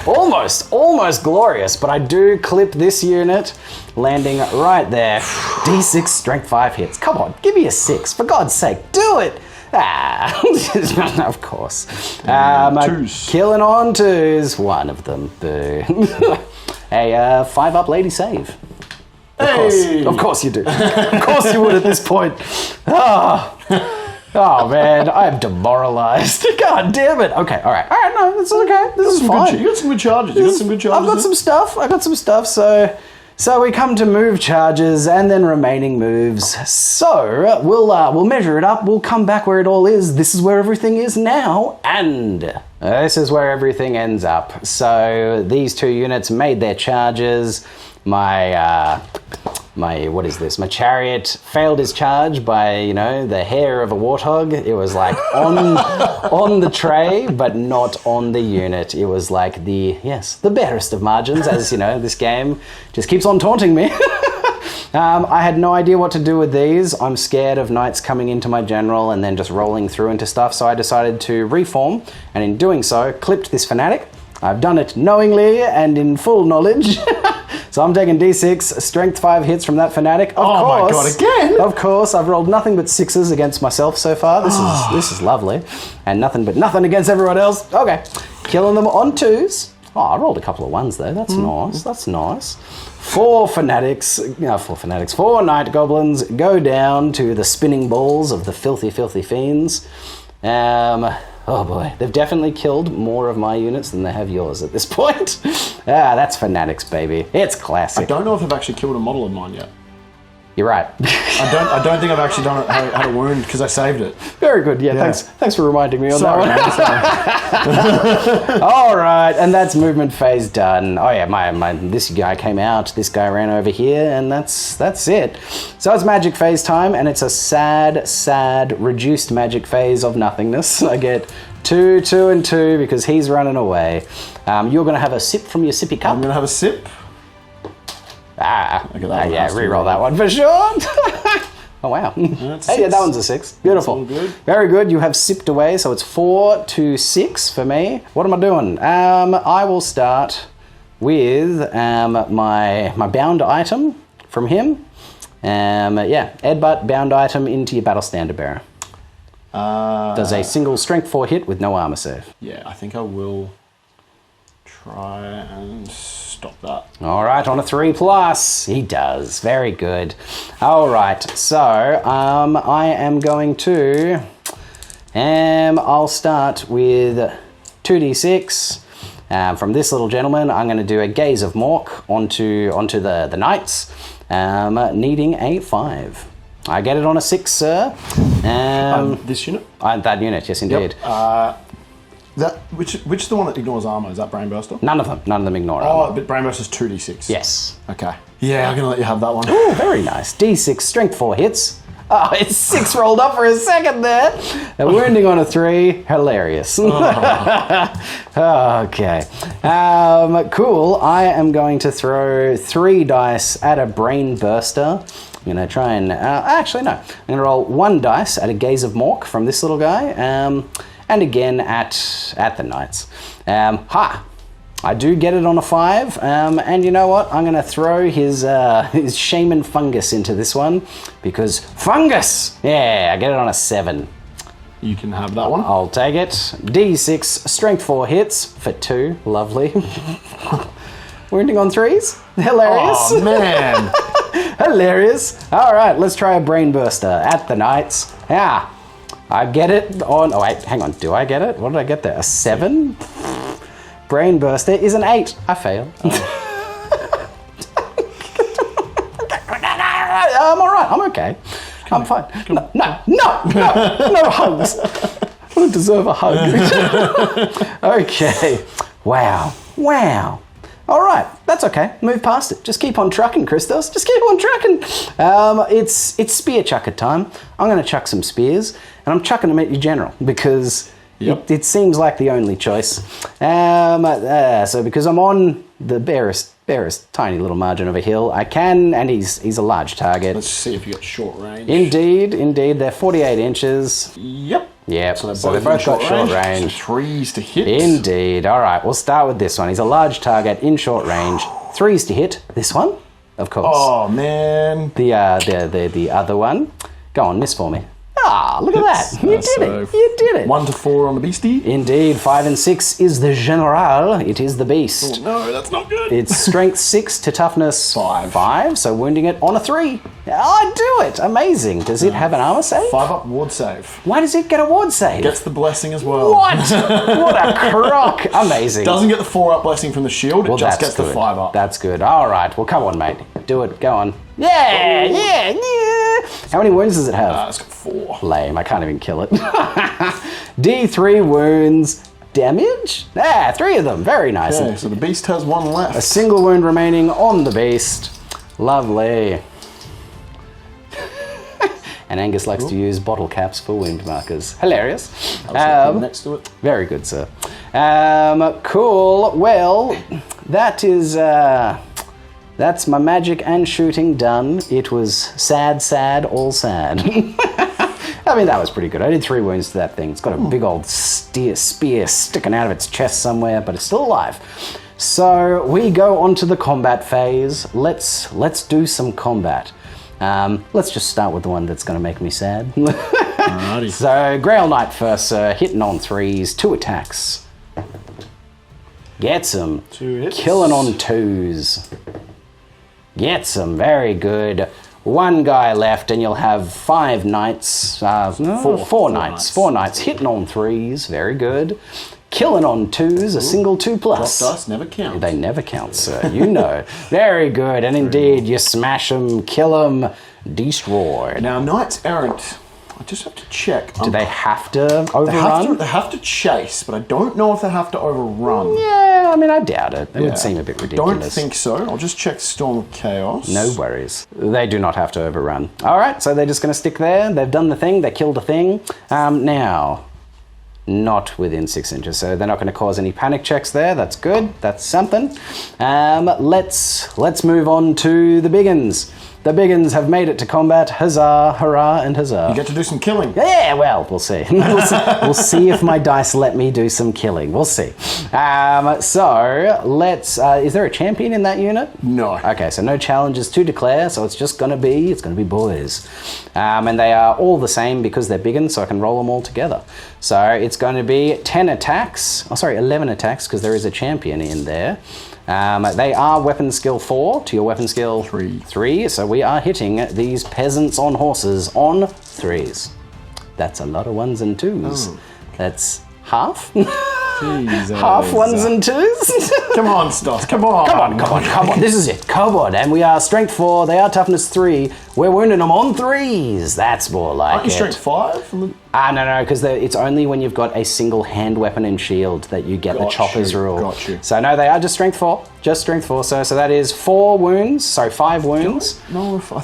Almost glorious, but I do clip this unit, landing right there. D6 strength 5 hits. Come on, give me a 6. For God's sake, do it. Of course. Twos. Killing on 2s. One of them. Boo. A 5-up lady save. Of course you do. Of course you would at this point. Oh man, I'm demoralized. God damn it. Okay, all right, no, this is okay. This is fine. You got some good charges. I've got some stuff. So we come to move charges and then remaining moves. So we'll measure it up. We'll come back where it all is. This is where everything is now, and this is where everything ends up. So these 2 units made their charges. My chariot failed his charge by, the hair of a warthog. It was like on the tray, but not on the unit. It was like the barest of margins, as this game just keeps on taunting me. I had no idea what to do with these. I'm scared of knights coming into my general and then just rolling through into stuff, so I decided to reform, and in doing so, clipped this fanatic. I've done it knowingly and in full knowledge. So I'm taking D6 strength 5 hits from that fanatic. Of course, my god, again? Of course, I've rolled nothing but 6s against myself so far. This is lovely. And nothing against everyone else. Okay. Killing them on 2s. Oh, I rolled a couple of 1s though. That's nice. That's nice. 4 Night Goblins go down to the spinning balls of the filthy fiends. Oh boy, they've definitely killed more of my units than they have yours at this point. That's fanatics, baby. It's classic. I don't know if I've actually killed a model of mine yet. You're right. I don't think I've actually done it. Had a wound because I saved it. Very good. Yeah. Thanks for reminding me on that one. Man, All right, and that's movement phase done. Oh yeah, this guy came out. This guy ran over here, and that's it. So it's magic phase time, and it's a sad reduced magic phase of nothingness. I get 2, 2, and 2 because he's running away. You're going to have a sip from your sippy cup. I'm going to have a sip. Yeah, reroll that one for sure. Oh wow. Hey, yeah, that one's a 6. Beautiful. Good. Very good. You have sipped away, so it's 4 to 6 for me. What am I doing? I will start with my bound item from him. Headbutt bound item into your battle standard bearer. Does a single strength 4 hit with no armor save. Yeah, I think I will try and stop that. All right, on a 3+. He does. Very good. All right, so I am going to... I'll start with 2d6. From this little gentleman, I'm going to do a Gaze of Mork onto the knights, needing a 5. I get it on a 6, sir. This unit? That unit, yes, indeed. Yep. Which is the one that ignores armor? Is that Brainburster? None of them ignore armor. Oh, but Brainburster's 2d6. Yes. Okay. Yeah, I'm going to let you have that one. Ooh, very nice. D6, strength 4 hits. Oh, it's 6 rolled up for a second there. A wounding on a 3. Hilarious. Okay. Cool. I am going to throw 3 dice at a brain burster. I'm going to try and... actually, no. I'm going to roll 1 dice at a Gaze of Mork from this little guy. And again at the knights. I do get it on a 5, and you know what? I'm going to throw his Shaman Fungus into this one, because Fungus! Yeah, I get it on a 7. You can have that one. I'll take it. D6, strength 4 hits for 2. Lovely. Wounding on 3s. Hilarious. Oh, man. Hilarious. All right, let's try a Brain Burster at the knights. Yeah. I get it on... Oh, wait, hang on. Do I get it? What did I get there? A 7? Brain Burster is an 8. I fail. Oh. I'm all right. I'm okay. I'm fine. No hugs. I don't deserve a hug. Okay. Wow. All right, that's okay. Move past it. Just keep on trucking, Christos. Just keep on trucking. It's spear chucker time. I'm going to chuck some spears, and I'm chucking them at your general because it seems like the only choice. So because I'm on the barest tiny little margin of a hill, I can, and he's a large target. Let's see if you got short range. Indeed. They're 48 inches. Yep. Yep, so they've both got short range. So 3s to hit. Indeed. All right, we'll start with this one. He's a large target in short range. 3s to hit. This one, of course. Oh, man. The other one. Go on, miss for me. Ah, look at that. You did it. 1 to 4 on the beastie. Indeed. 5 and 6 is the general. It is the beast. Oh, no, that's not good. It's strength 6 to toughness 5. So wounding it on a 3. I do it. Amazing. Does it have an armor save? 5 up ward save. Why does it get a ward save? Gets the blessing as well. What? What a crock. Amazing. Doesn't get the 4 up blessing from the shield. It just gets the 5 up. That's good. All right. Well, come on, mate. Do it. Go on. Yeah. How many wounds does it have? It's got 4. Lame. I can't even kill it. D3 wounds. Damage? 3 of them. Very nice. Okay, so the beast has 1 left. A single wound remaining on the beast. Lovely. And Angus likes to use bottle caps for wound markers. Hilarious. Next to it. Very good, sir. Cool. Well, that is... that's my magic and shooting done. It was sad, all sad. I mean, that was pretty good. I did 3 wounds to that thing. It's got a big old spear sticking out of its chest somewhere, but it's still alive. So we go on to the combat phase. Let's do some combat. Let's just start with the one that's going to make me sad. Alrighty. So Grail Knight first, sir. Hitting on 3s, 2 attacks. Gets him. 2 hits. Killing on 2s. Gets him. Very good. 1 guy left, and you'll have 5 knights. 4 knights. 4 knights. Hitting on 3s. Very good. Killing on 2s. A single 2+. Drop dice never count. They never count, sir. You know. Very good. And indeed, you smash them, kill them. destroyed. Now, Knights Errant, I just have to check. Do they have to overrun? They have to chase, but I don't know if they have to overrun. Yeah, I mean, I doubt it. It would seem a bit ridiculous. Don't think so. I'll just check Storm of Chaos. No worries. They do not have to overrun. All right, so they're just going to stick there. They've done the thing. They killed a thing. Now, not within 6 inches, so they're not going to cause any panic checks there. That's good. That's something. Let's move on to the biggins. The biggins have made it to combat. Huzzah, hurrah, and huzzah. You get to do some killing. Yeah, well, we'll see. We'll see if my dice let me do some killing. We'll see. So let's. Is there a champion in that unit? No. Okay, so no challenges to declare. So it's just gonna be boys, and they are all the same because they're biggins. So I can roll them all together. So it's going to be 10 attacks. Oh, sorry, 11 attacks because there is a champion in there. They are weapon skill 4 to your weapon skill 3. So we are hitting these peasants on horses on 3s. That's a lot of 1s and 2s. Oh. That's half. Jesus. Half 1s and 2s. Come on, Stos. Come on. Come on. This is it. Come on. And we are strength 4. They are toughness 3. We're wounding them on 3s. That's more like Aren't you strength 5? No, because it's only when you've got a single hand weapon and shield that you get the choppers rule. Got you. So no, they are just strength 4. Just strength 4. So that is 4 wounds. So 5 wounds. No, I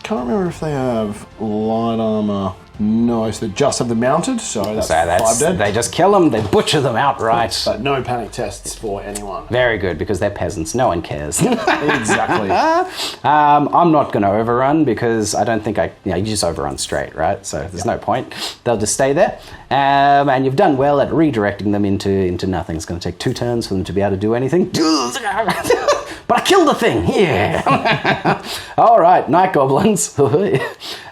can't remember if they have light armor. No, so they just have the mounted, so that's 5 dead. They just kill them, they butcher them outright. But no panic tests for anyone. Very good, because they're peasants, no one cares. Exactly. I'm not going to overrun because I don't think you just overrun straight, right? So there's no point. They'll just stay there. And you've done well at redirecting them into nothing. It's going to take 2 turns for them to be able to do anything. But I killed the thing, yeah. All right, Night Goblins.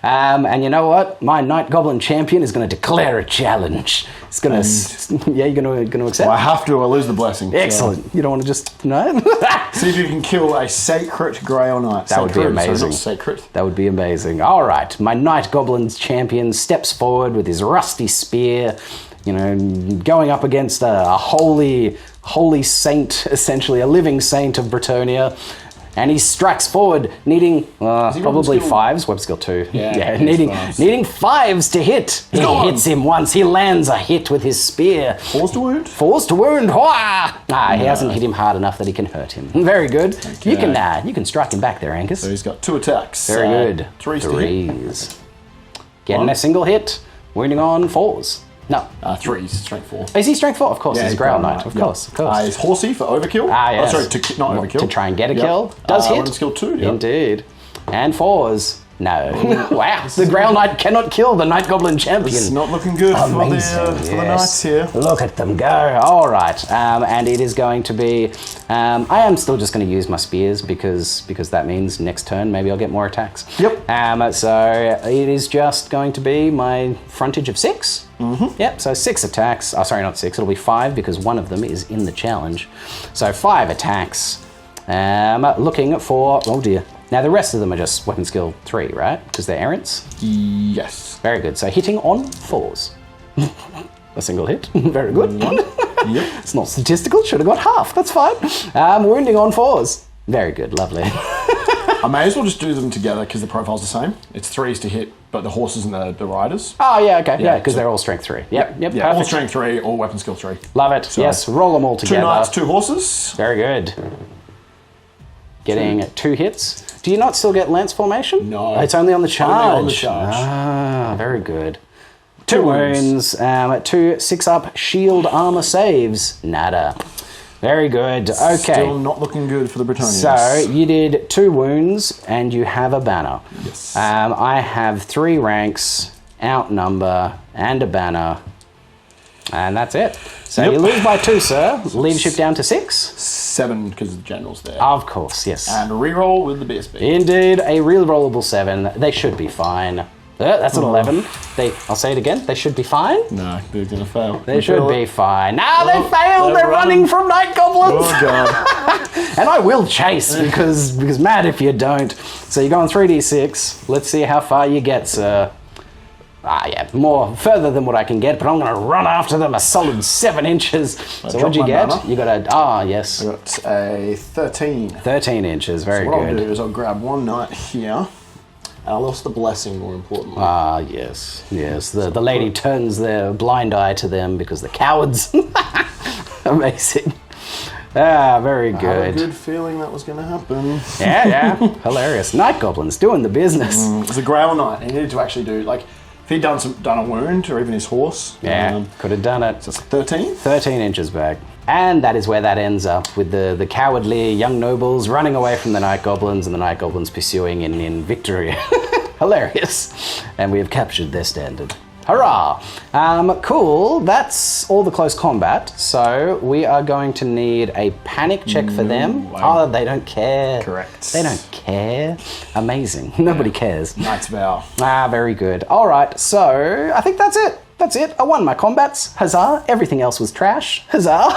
And you know what? My Night Goblin champion is going to declare a challenge. It's going to, you're going to accept? Well, I have to, I lose the blessing. Excellent. So. You don't want to just, no? See if you can kill a Sacred Grey or Knight. That would be amazing. So not sacred. That would be amazing. All right, my Night Goblins champion steps forward with his rusty spear, going up against a holy saint, essentially, a living saint of Bretonnia. And he strikes forward, needing probably 5s, web skill 2. Yeah, needing 5s to hit. He hits him once. He lands a hit with his spear. 4s to wound? 4s to wound. He hasn't hit him hard enough that he can hurt him. Very good. Okay. You can strike him back there, Angus. So he's got 2 attacks. Very good. 3s to hit. Getting a single hit, wounding on 4s. No. 3s, strength 4. Is he strength 4? Of course, he's a Ground Knight. Of course. He's horsey for overkill. Yes. Oh, sorry, not overkill. To try and get a kill. Does hit. Weapon skill 2. Yep. Indeed. And 4s. No. Wow. The Ground Knight cannot kill the Night Goblin champion. It's not looking good for the Knights here. Look at them go. All right. And it is going to be... I am still just going to use my spears because that means next turn maybe I'll get more attacks. Yep. So it is just going to be my frontage of 6. Mm-hmm. Yep, so 6 attacks. Oh, sorry, not 6. It'll be 5 because one of them is in the challenge. So 5 attacks. Looking for... Oh, dear. Now, the rest of them are just weapon skill 3, right? Because they're errants? Yes. Very good. So hitting on 4s. A single hit. Very good. Yep. It's not statistical. Should have got half. That's fine. Wounding on 4s. Very good. Lovely. I may as well just do them together because the profile's the same. It's 3s to hit, but the horses and the riders. Oh, yeah, okay. Yeah, because they're all strength 3. Yep, yeah, all strength 3, all weapon skill 3. Love it. So, yes, roll them all together. 2 knights, 2 horses. Very good. Getting 2 hits. Do you not still get lance formation? No. It's only on the charge. Only on the charge. Ah, very good. 2 wounds. 2 6-up shield armor saves. Nada. Very good. Okay. Still not looking good for the Bretonnians. So you did 2 wounds and you have a banner. Yes. I have 3 ranks, outnumber, and a banner. And that's it. So you lose by 2, sir. Leadership down to 6. 7 because the general's there. Of course, yes. And reroll with the BSB. Indeed, a real rollable 7. They should be fine. That's an 11. I'll say it again. They should be fine. No, they're going to fail. They should be fine. No, they failed. They're running from Night Goblins. Oh, God. And I will chase because mad if you don't. So you're going 3d6. Let's see how far you get, sir. More further than what I can get, but I'm going to run after them a solid 7 inches. So what'd you get? Banner. You got yes. I got a 13. 13 inches, very so good. What I'll do is I'll grab 1 knight here, And I lost the blessing, more importantly. Ah, yes, yes. The lady turns their blind eye to them because they're cowards. Amazing. Ah, very I had a good. good feeling that was going to happen. Yeah. Hilarious. Night goblins doing the business. It was a Grail Knight. He needed to actually do, like, if he'd done a wound, or even his horse. Yeah, could have done it. So it's 13? 13 inches back. And that is where that ends up, with the cowardly young nobles running away from the night goblins and the night goblins pursuing in victory. Hilarious. And we have captured their standard. Hurrah! Cool, that's all the close combat. So we are going to need a panic check for them. Oh, they don't care. Correct. They don't care. Amazing. Nobody cares. Knight's Vow. Ah, very good. All right, so I think that's it. That's it. I won my combats. Huzzah. Everything else was trash. Huzzah.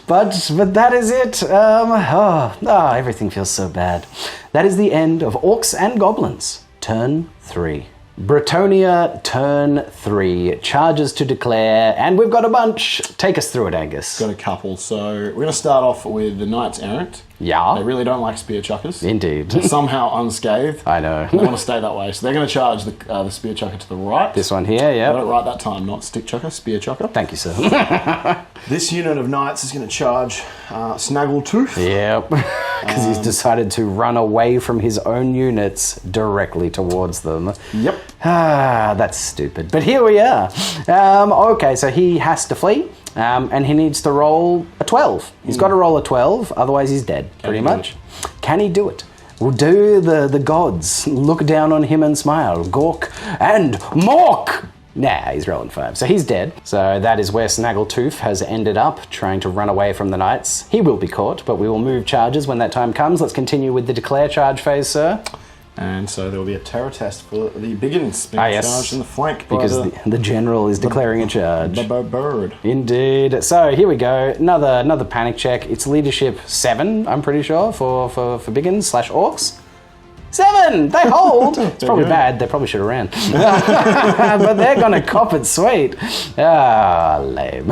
but that is it. Everything feels so bad. That is the end of Orcs and Goblins. Turn 3. Bretonnia, turn 3. Charges to declare, and we've got a bunch. Take us through it, Angus. Got a couple. So we're going to start off with the Knights Errant. Yeah. They really don't like spear chuckers. Indeed. Somehow unscathed. I know. They want to stay that way. So they're going to charge the spear chucker to the right. This one here, yeah. Got it right that time, not stick chucker, spear chucker. Thank you, sir. This unit of knights is going to charge Snaggle Toof. Yep. Because he's decided to run away from his own units directly towards them. Yep. Ah, that's stupid. But here we are. Okay, so he has to flee. And he needs to roll a 12. He's got to roll a 12, otherwise he's dead, pretty much. Can he do it? Well, do the gods look down on him and smile? Gork and Mork! Nah, he's rolling 5, so he's dead. So that is where Snaggle Toof has ended up, trying to run away from the knights. He will be caught, but we will move charges when that time comes. Let's continue with the declare charge phase, sir. And so there will be a terror test for the beginnings being yes. charged in the flank by Because the general is declaring a charge. the bird. Indeed. So here we go. Another panic check. It's leadership 7, I'm pretty sure, for Biggins / Orcs. 7! They hold! It's probably good. bad. They probably should have ran. But they're going to cop it sweet. Ah, lame.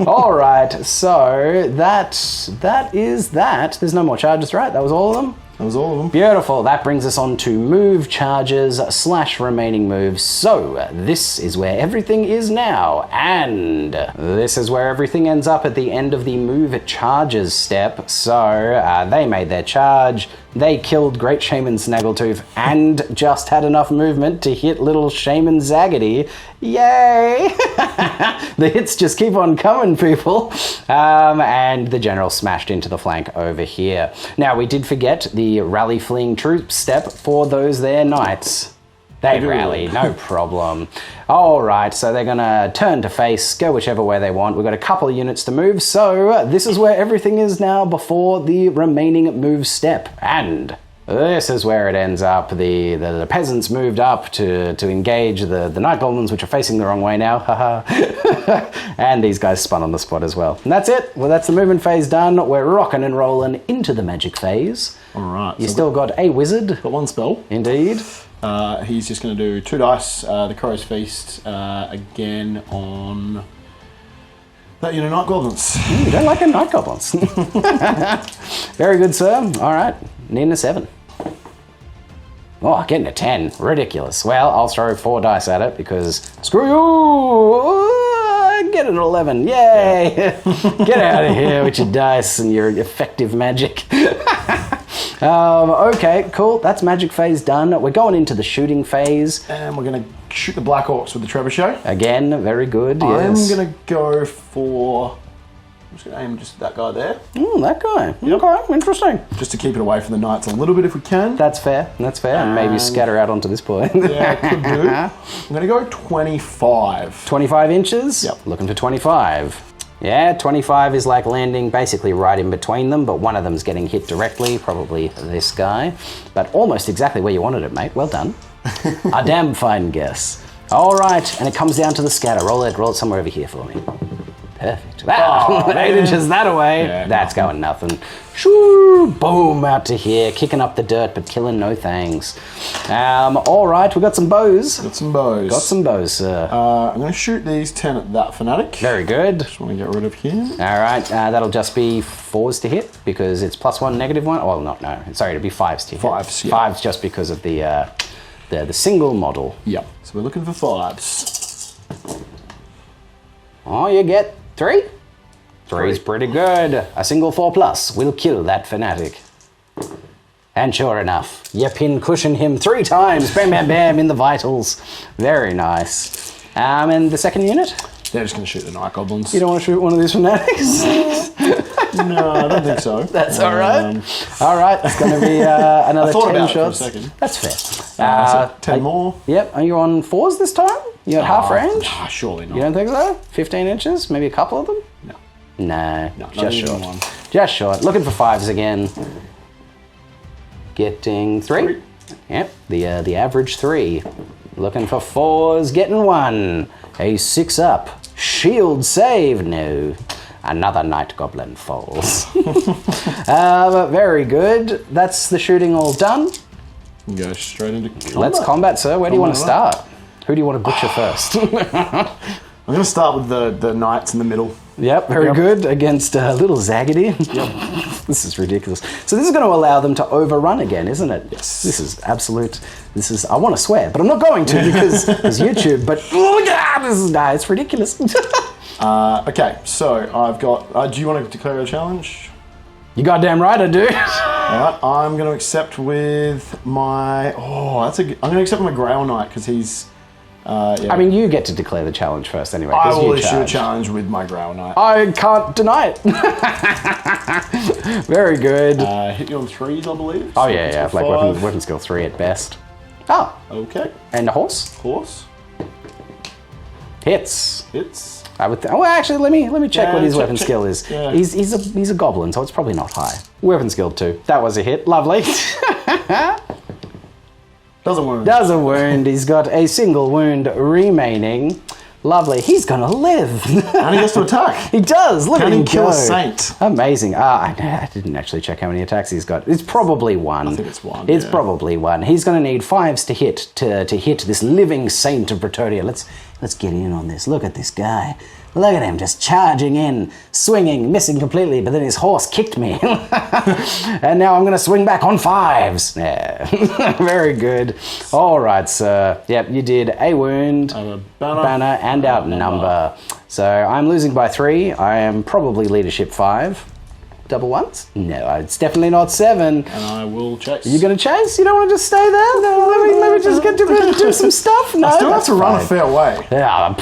All right. So that is that. There's no more charges, right? That was all of them? That was all of them. Beautiful. That brings us on to move charges / remaining moves. So this is where everything is now. And this is where everything ends up at the end of the move charges step. So they made their charge. They killed Great Shaman Snaggle Toof and just had enough movement to hit little Shaman Zaggity. Yay! The hits just keep on coming, people. And the general smashed into the flank over here. Now, we did forget the rally fleeing troop step for those there knights. They rally, no problem. All right, so they're going to turn to face, go whichever way they want. We've got a couple of units to move, so this is where everything is now before the remaining move step. And this is where it ends up. The peasants moved up to engage the night goblins, which are facing the wrong way now. And these guys spun on the spot as well. And that's it. Well, that's the movement phase done. We're rocking and rolling into the magic phase. All right. You still got a wizard. Got one spell. Indeed. He's just going to do 2 dice, the Crow's Feast, again on that unit of Night Goblins. You don't like a night goblins. Very good, sir. All right. Needing a 7. Oh, getting a 10. Ridiculous. Well, I'll throw 4 dice at it because screw you! Get an 11. Yay! Yeah. Get out of here with your dice and your effective magic. Okay, cool. That's magic phase done. We're going into the shooting phase. And we're going to shoot the Black Orcs with the trebuchet. Again, very good. I'm Yes. going to go for... I'm just going to aim just at that guy there. That guy. Okay, interesting. Just to keep it away from the knights a little bit if we can. That's fair. That's fair. And maybe scatter out onto this point. Yeah, could do. I'm going to go 25. 25 inches? Yep. Looking for 25. Yeah, 25 is like landing basically right in between them, but one of them's getting hit directly, probably this guy. But almost exactly where you wanted it, mate. Well done. A damn fine guess. All right, and it comes down to the scatter. Roll it somewhere over here for me. Perfect. Wow. 8 man. inches that away. Yeah, That's going nothing. Shoo, boom, out to here. Kicking up the dirt, but killing no thangs. All right, we got some bows. Got some bows. Got some bows, sir. I'm going to shoot these 10 at that fanatic. Very good. Just want to get rid of him. All right, that'll just be 4s to hit because it's +1, -1. Well, no. Sorry, it'll be 5s to hit. 5s, yeah. 5s just because of the single model. Yep. So we're looking for 5s. Oh, you get 3? 3's pretty good. A single 4+ will kill that fanatic. And sure enough, you pin cushion him 3 times. Bam, bam, bam in the vitals. Very nice. And the second unit? They're just going to shoot the night goblins. You don't want to shoot one of these fanatics? No, I don't think so. That's all right. All right, it's going to be another 10 shots. For a second. That's fair. So 10 more. Yep. Are you on 4s this time? You at half range? Surely not. You don't think so? 15 inches? Maybe a couple of them? No. No, Not just even short. one. Just short. Looking for 5s again. Getting 3. Yep, the average 3. Looking for 4s, getting 1. A 6 up. Shield save, no. Another night goblin falls. Very good. That's the shooting all done. Go straight into combat. Let's combat, sir. Where do you want to start? Who do you want to butcher first? I'm going to start with the knights in the middle. Yep, very good. Against little Zaggedy. Yep. This is ridiculous. So this is going to allow them to overrun again, isn't it? Yes. This is absolute. I want to swear, but I'm not going to because it's YouTube. But it's ridiculous. Okay, so I've got. Do you want to declare a challenge? You goddamn right, I do. All right, I'm going to accept with my. I'm going to accept my Grail Knight because he's. Yeah. I mean, you get to declare the challenge first anyway. I 'cause will you issue a charge. challenge with my Grail Knight. I can't deny it. Very good. Hit you on 3s, I believe. Oh So yeah, let's yeah. go Like 5. weapon skill 3 at best. Oh, Okay, and a horse horse hits. hits. I would. Well, actually, let me check Yeah, what his check- weapon check. skill is. Yeah. He's a goblin, so it's probably not high. Weapon skill 2. That was a hit. Lovely. Doesn't work. Does a wound. He's got a single wound remaining. Lovely. He's gonna live. And he gets to attack. He does. Look Can at he him kill go. a saint? Amazing. I didn't actually check how many attacks he's got. It's probably 1. I think it's 1, It's yeah. probably 1. He's going to need 5s to hit to hit this living saint of Bretonnia. Let's get in on this. Look at this guy. Look at him just charging in, swinging, missing completely, but then his horse kicked me. And now I'm going to swing back on 5s. Yeah. Very good. All right, sir. Yep, you did a wound, A banner, and outnumber. So I'm losing by 3. I am probably leadership 5. Double ones? No, it's definitely not 7. And I will chase. You going to chase? You don't want to just stay there? No, let me just get to do some stuff? No, I still have that's to run a fine. fair way. Yeah,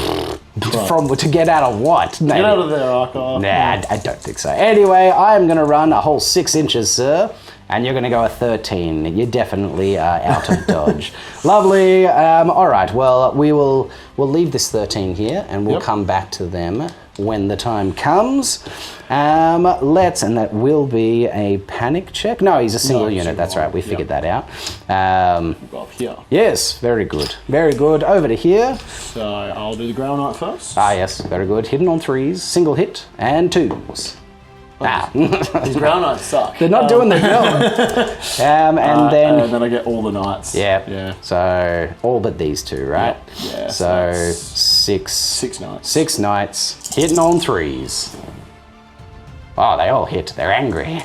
to get out of what? Get out of there, Archive. Nah, I don't think so. Anyway, I'm going to run a whole 6 inches, sir. And you're going to go a 13. You're definitely out of dodge. Lovely. All right. Well, we'll leave this 13 here, and we'll come back to them when the time comes. And that will be a panic check. No, he's a single unit. That's right. We figured that out. Well, here. Yes. Very good. Very good. Over to here. So I'll do the Grail Knight first. Ah, yes. Very good. Hidden on 3s, single hit, and 2s. These Grail Knights suck. They're not doing their job. And then I get all the knights. yeah. So all but these 2, right? Yeah. So that's 6 knights. 6 knights hitting on 3s. Oh, they all hit. They're angry.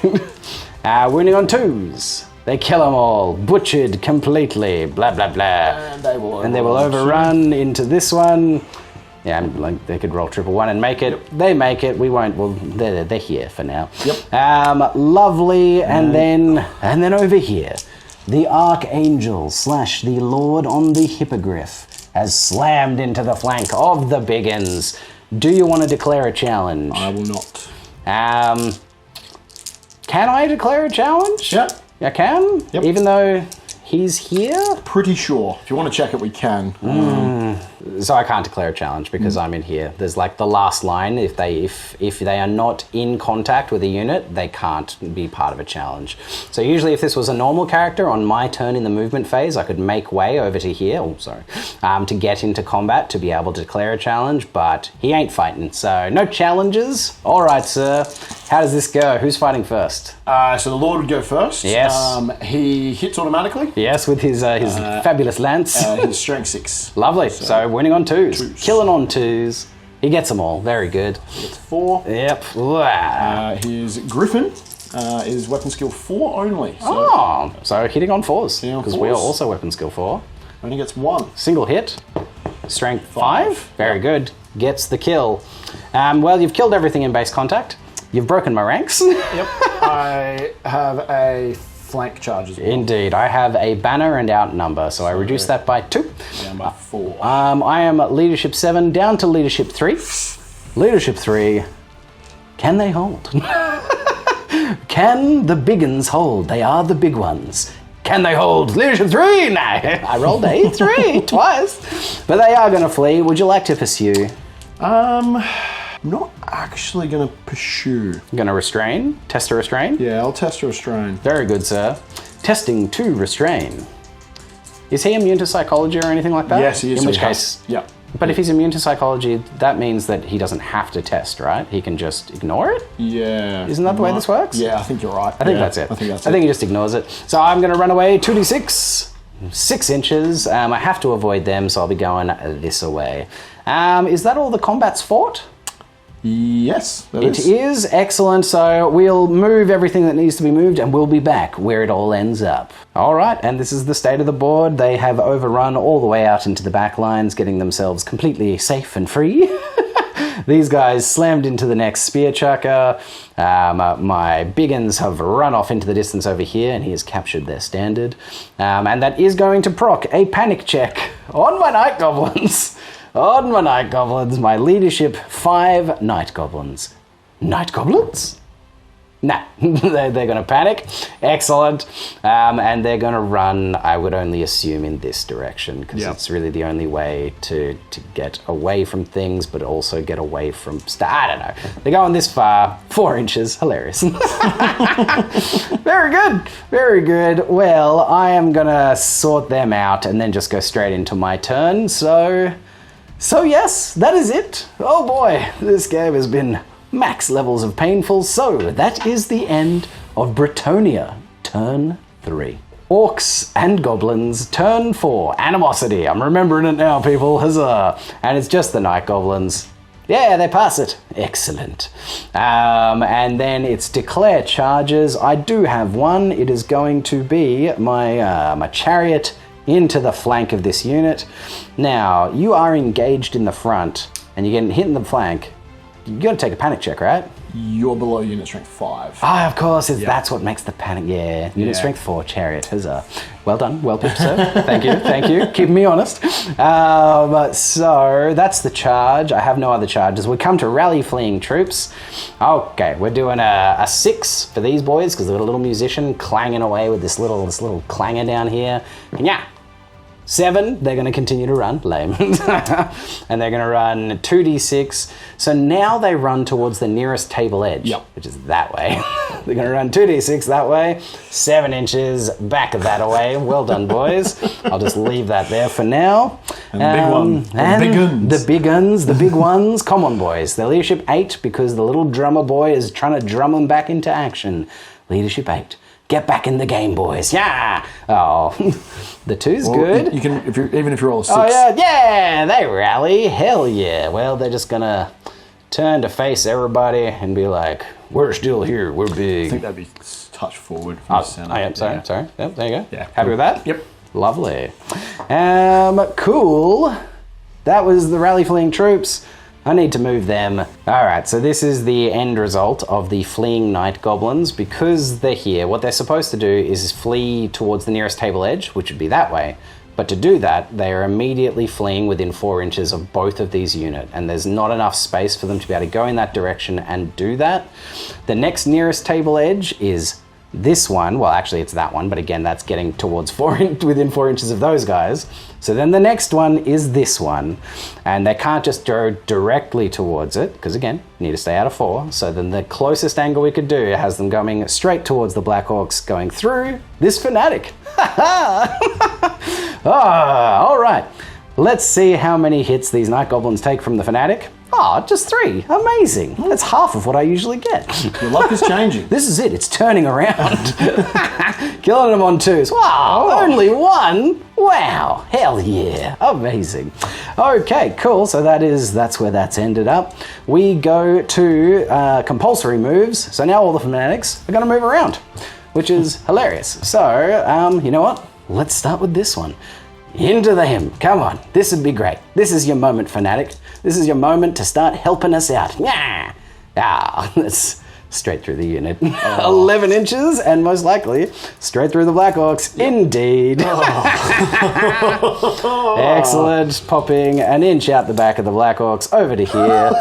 Wounding on 2s. They kill them all. Butchered completely. Blah blah blah. And they will overrun into this one. Yeah, like they could roll 111 and make it. Yep. They make it. We won't. Well, they're here for now. Yep. Lovely, and then over here, the Archangel / the Lord on the Hippogriff has slammed into the flank of the biggins. Do you want to declare a challenge? I will not. Can I declare a challenge? Yeah. I can. Yep. Even though he's here. Pretty sure. If you want to check it, we can. So I can't declare a challenge because I'm in here. There's like the last line. If they are not in contact with a unit, they can't be part of a challenge. So usually if this was a normal character on my turn in the movement phase, I could make way over to here, to get into combat to be able to declare a challenge, but he ain't fighting, so no challenges. All right, sir. How does this go? Who's fighting first? So the Lord would go first. Yes. He hits automatically. Yes, with his fabulous lance. His strength 6. Lovely. So winning on 2s. Killing on 2s. He gets them all. Very good. He gets 4. Yep. Wow. His Griffin is weapon skill 4 only. So so hitting on 4s. Hitting on Because we are 4s. also weapon skill 4. Only gets 1. Single hit. Strength 5. Very good. Gets the kill. Well, you've killed everything in base contact. You've broken my ranks. Yep. I have a flank charge as well. Indeed. I have a banner and outnumber, so I reduce that by 2. Down by 4. I am leadership 7 down to leadership 3. Leadership 3. Can they hold? Can the big uns hold? They are the big ones. Can they hold? Leadership 3? No. I rolled a 3 twice. But they are going to flee. Would you like to pursue? Not actually going to pursue. Going to restrain? Test to restrain? Yeah, I'll test to restrain. Very good, sir. Testing to restrain. Is he immune to psychology or anything like that? Yes, he is. In which case... Yeah. But if he's immune to psychology, that means that he doesn't have to test, right? He can just ignore it? Yeah. Isn't that the way this works? Yeah, I think you're right. I think that's it. I think that's I think he just ignores it. So I'm going to run away 2d6. 6 inches. I have to avoid them, so I'll be going this away. Is that all the combat's fought? Yes, It is excellent. So we'll move everything that needs to be moved and we'll be back where it all ends up. All right, and this is the state of the board. They have overrun all the way out into the back lines, getting themselves completely safe and free. These guys slammed into the next spear chucker. My biggins have run off into the distance over here and he has captured their standard. And that is going to proc a panic check on my night goblins. On my night goblins, my leadership 5 night goblins. Night goblins? Nah, they're going to panic. Excellent. And they're going to run, I would only assume, in this direction, because it's really the only way to get away from things, but also get away from I don't know. They're going this far, 4 inches. Hilarious. Very good. Very good. Well, I am going to sort them out and then just go straight into my turn. So yes, that is it. Oh boy, this game has been max levels of painful. So that is the end of Bretonnia, turn 3. Orcs and Goblins, turn 4. Animosity. I'm remembering it now, people. Huzzah. And it's just the Night Goblins. Yeah, they pass it. Excellent. And then it's declare charges. I do have one. It is going to be my chariot into the flank of this unit. Now, you are engaged in the front and you're getting hit in the flank. You got to take a panic check, right? You're below unit strength 5. Ah, of course, that's what makes the panic. Yeah, unit strength 4, chariot. Huzzah. Well done, well picked, sir. Thank you. Keeping me honest. So that's the charge. I have no other charges. We come to rally fleeing troops. Okay, we're doing a 6 for these boys because they've got a little musician clanging away with this little clanger down here. Yeah. 7, they're going to continue to run, lame. And they're going to run 2d6. So now they run towards the nearest table edge, which is that way. They're going to run 2d6 that way, 7 inches back of that away. Well done, boys. I'll just leave that there for now. And the big one. And the big guns. The big guns, the big ones. Come on, boys. Their leadership 8 because the little drummer boy is trying to drum them back into action. Leadership 8. Get back in the game, boys. Yeah. Oh, the 2's good. You can, even if you roll a 6. Oh, yeah, they rally. Hell yeah. Well, they're just going to turn to face everybody and be like, we're still here. We're big. I think that'd be touch forward. Sorry. Yep, there you go. Yeah. Happy with that? Yep. Lovely. Cool. That was the rally fleeing troops. I need to move them. All right, so this is the end result of the fleeing night goblins. Because they're here, what they're supposed to do is flee towards the nearest table edge, which would be that way. But to do that, they are immediately fleeing within 4 inches of both of these units, and there's not enough space for them to be able to go in that direction and do that. The next nearest table edge is This one, well, actually it's that one, but again, that's getting towards within 4 inches of those guys. So then the next one is this one, and they can't just go directly towards it, because again, you need to stay out of 4. So then the closest angle we could do has them going straight towards the Black Orcs, going through this fanatic. All right. Let's see how many hits these Night Goblins take from the fanatic. Oh, just 3. Amazing. That's half of what I usually get. Your luck is changing. This is it. It's turning around. Killing them on 2s. Wow, only 1? Wow, hell yeah. Amazing. Okay, cool. So that's where that's ended up. We go to compulsory moves. So now all the fanatics are going to move around, which is hilarious. So, you know what? Let's start with this one. Into them. Come on. This would be great. This is your moment, fanatic. This is your moment to start helping us out. Yeah. Ah, that's straight through the unit. 11 inches, and most likely straight through the Black Orcs. Yep. Indeed. Excellent. Popping an inch out the back of the Black Orcs over to here.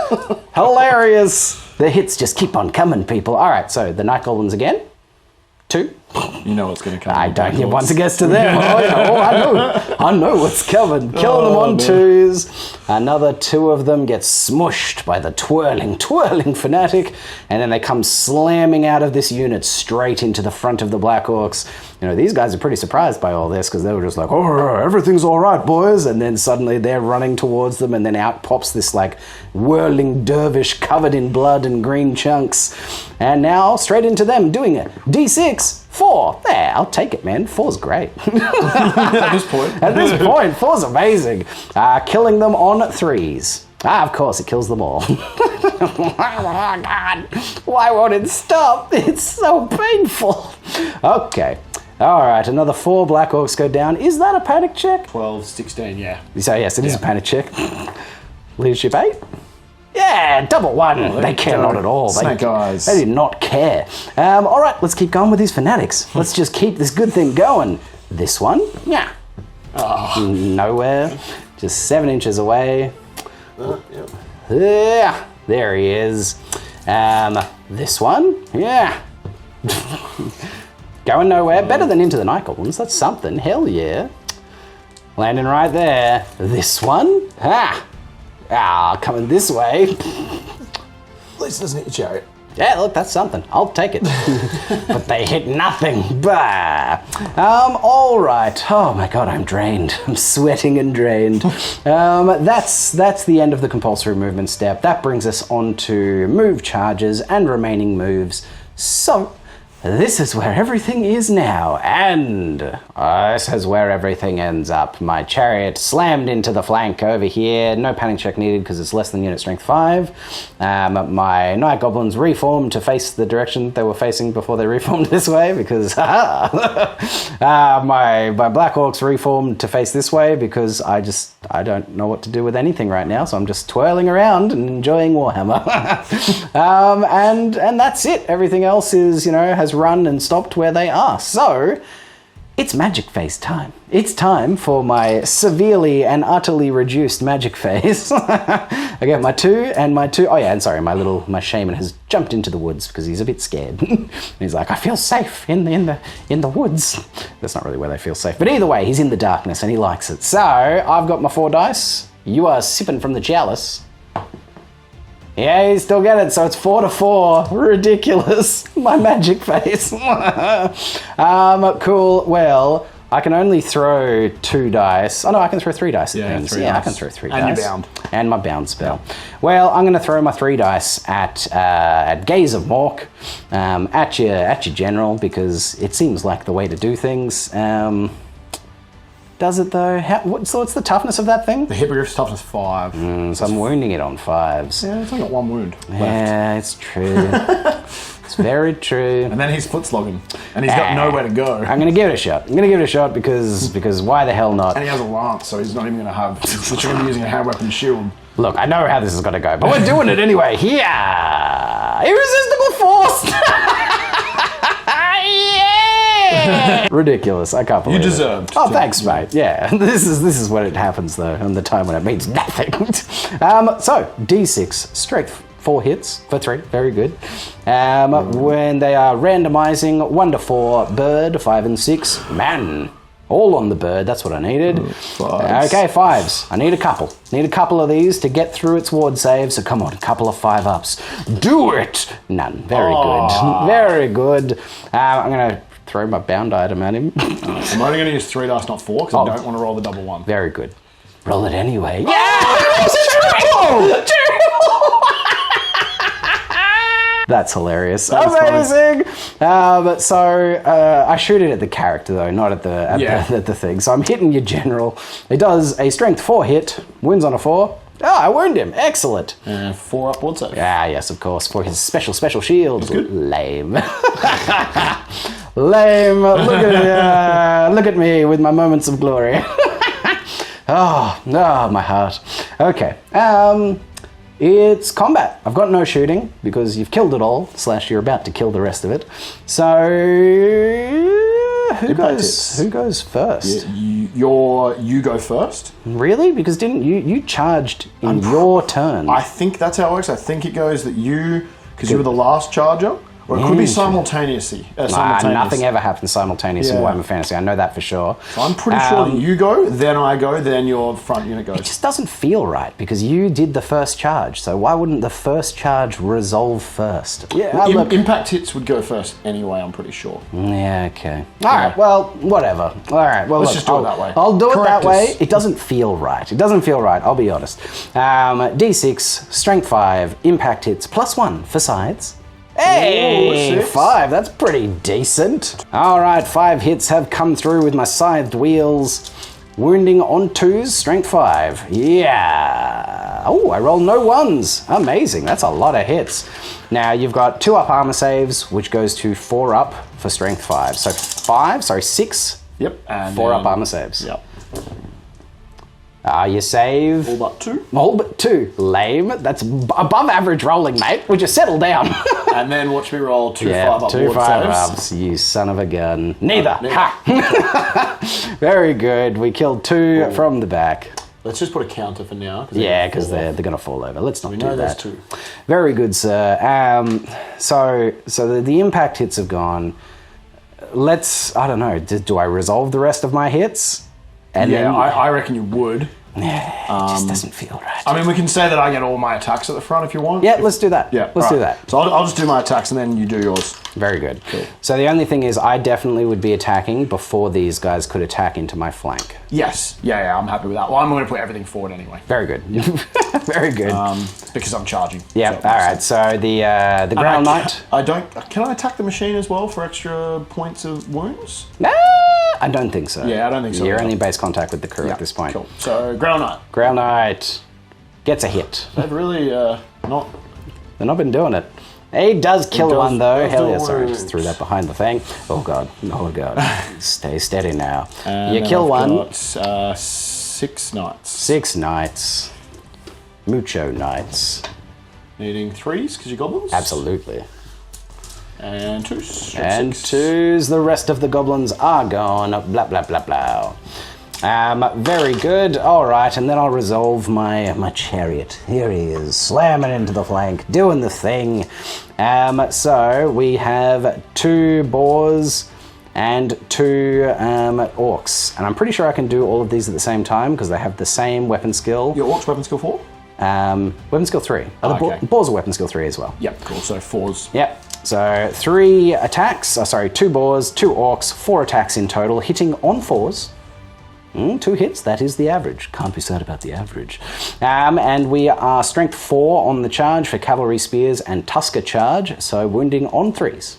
Hilarious. The hits just keep on coming, people. All right, so the Night Goblins again. 2. You know what's going to come. I don't give once it gets to them. I know what's coming. Killing them on 2s. Another 2 of them get smushed by the twirling fanatic, and then they come slamming out of this unit straight into the front of the Black Orcs. You know, these guys are pretty surprised by all this, because they were just like, oh, everything's all right, boys. And then suddenly they're running towards them, and then out pops this like whirling dervish covered in blood and green chunks. And now straight into them doing it. D6. 4. There, I'll take it, man. 4's great. At this point. At this point, 4's amazing. Killing them on 3s. Of course, it kills them all. Oh, God. Why won't it stop? It's so painful. Okay. All right, another 4 Black Orcs go down. Is that a panic check? 12, 16, yeah. So, yes, it is a panic check. Leadership 8. Yeah, double 1. Oh, they care not at all. Snake eyes. They did not care. All right, let's keep going with these fanatics. Let's just keep this good thing going. This one, yeah. Oh. Nowhere. Just 7 inches away. Yep. Yeah, there he is. This one, yeah. Going nowhere. Better than Into the Night Goblins. That's something. Hell yeah. Landing right there. This one, coming this way. At least it doesn't hit your chariot. Yeah, look, that's something. I'll take it. But they hit nothing. Bah. All right. Oh my God, I'm drained. I'm sweating and drained. That's the end of the compulsory movement step. That brings us on to move charges and remaining moves. So, this is where everything is now, and this is where everything ends up. My chariot slammed into the flank over here. No panic check needed because it's less than unit strength 5. My Night Goblins reformed to face the direction they were facing before they reformed this way because, my Black Orcs reformed to face this way because I don't know what to do with anything right now, so I'm just twirling around and enjoying Warhammer. And that's it. Everything else is, has run and stopped where they are. So, it's magic phase time. It's time for my severely and utterly reduced magic phase. I get my 2 and my 2. Oh yeah, and sorry, my shaman has jumped into the woods because he's a bit scared. He's like, I feel safe in the woods. That's not really where they feel safe, but either way, he's in the darkness and he likes it. So I've got my 4 dice. You are sipping from the chalice. Yeah, you still get it, so it's 4 to 4. Ridiculous. My magic face. Cool. Well, I can only throw 2 dice. Oh no, I can throw 3 dice at things. Yeah, I can throw 3 dice. And your bound. And my bound spell. Well, I'm going to throw my 3 dice at Gaze of Mork, at your general, because it seems like the way to do things. Does it though? So what's the toughness of that thing? The Hippogriff's toughness 5. So I'm wounding it on 5s. Yeah, it's only got 1 wound left. Yeah, it's true. It's very true. And then he's foot slogging, and he's got nowhere to go. I'm going to give it a shot. because why the hell not? And he has a lance, so he's not even going to have... He's literally going to be using a hand weapon shield. Look, I know how this is going to go, but we're doing it anyway. Here! Irresistible force! Yeah! Ridiculous. I can't believe You deserved. Oh, thanks, mate. Yeah. This is when it happens, though, and the time when it means nothing. So, D6, 4 hits for 3. Very good. When they are randomizing 1 to 4, bird, 5 and 6, man. All on the bird, that's what I needed. Fives. Okay, 5s. I need a couple. Need a couple of these to get through its ward save, so come on, a couple of 5-ups. Do it! None. Very good. Very good. I'm going to throw my bound item at him. I'm only going to use 3 dice, not 4, because I don't want to roll the double 1. Very good. Roll it anyway. Yeah! Triple! That's hilarious. That amazing. I shoot it at the character though, not at the thing. So I'm hitting your general. It does a strength 4 hit, wounds on a 4. I wound him. Excellent. 4 up ward save. Yes, of course, for his special shield. That's good. Lame. Lame. Look at me with my moments of glory. Oh, my heart. Okay. It's combat. I've got no shooting because you've killed it all, / you're about to kill the rest of it. So who goes first? Yeah, you go first. Really? Because didn't you charged in your turn? I think that's how it works. I think it goes that because you were the last charger. Or it could be simultaneously. Nothing ever happens simultaneously in Warhammer Fantasy. I know that for sure. So I'm pretty sure that you go, then I go, then your front unit goes. It just doesn't feel right because you did the first charge. So why wouldn't the first charge resolve first? Yeah, impact hits would go first anyway, I'm pretty sure. Yeah, okay. All right, well, whatever. All right, well, let's just do it that way. I'll do it that way. It doesn't feel right. It doesn't feel right, I'll be honest. D6, strength 5, impact hits, +1 for sides. Hey, Ooh, 5, that's pretty decent. All right, 5 hits have come through with my scythed wheels. Wounding on 2s, strength 5. Yeah. Oh, I roll no 1s. Amazing, that's a lot of hits. Now you've got 2 up armor saves, which goes to 4 up for strength 5. So 6. Yep. And 4 up armor saves. Yep. You save... All but 2. All but 2. Lame. That's above average rolling, mate. Would you settle down? And then watch me roll 2 5-up 2 ward 5-ups, saves. you son of a gun. Neither. Ha! Very good. We killed 2 from the back. Let's just put a counter for now. Because they're going to fall over. Let's not do that. There's 2. Very good, sir. So the impact hits have gone. I don't know, do I resolve the rest of my hits? And then, I reckon you would. It just doesn't feel right. I mean, we can say that I get all my attacks at the front if you want. Yeah, let's do that. Yeah, let's do that. So I'll just do my attacks and then you do yours. Very good. Cool. So the only thing is I definitely would be attacking before these guys could attack into my flank. Yes. Yeah, I'm happy with that. Well, I'm going to put everything forward anyway. Very good. Very good. Because I'm charging. Yeah, so all right. So the Ground Knight. Can I attack the machine as well for extra points of wounds? No, I don't think so. Yeah, I don't think so. You're only in base contact with the crew at this point. Cool. So Ground Knight. Ground Knight gets a hit. They've really not... They've not been doing it. He does kill one though. Hell yeah, sorry, wounds. just threw that behind the thing. Oh god, oh god. Stay steady now. And you kill I've one. Got, 6 knights. 6 knights. Mucho knights. Needing 3s because you're goblins? Absolutely. And 2s. And 6. 2s. The rest of the goblins are gone. Blah, blah, blah, blah. Very good. All right, and then I'll resolve my chariot. Here he is, slamming into the flank, doing the thing. So we have 2 boars and 2 orcs, and I'm pretty sure I can do all of these at the same time because they have the same weapon skill. Your orcs weapon skill 4? Weapon skill 3. Okay. Boars are weapon skill 3 as well. Yep, cool. So 4s. Yep. So 3 attacks. 2 boars, 2 orcs, 4 attacks in total, hitting on 4s. 2 hits, that is the average. Can't be sad about the average. And we are strength 4 on the charge for cavalry spears and tusker charge, so wounding on 3s.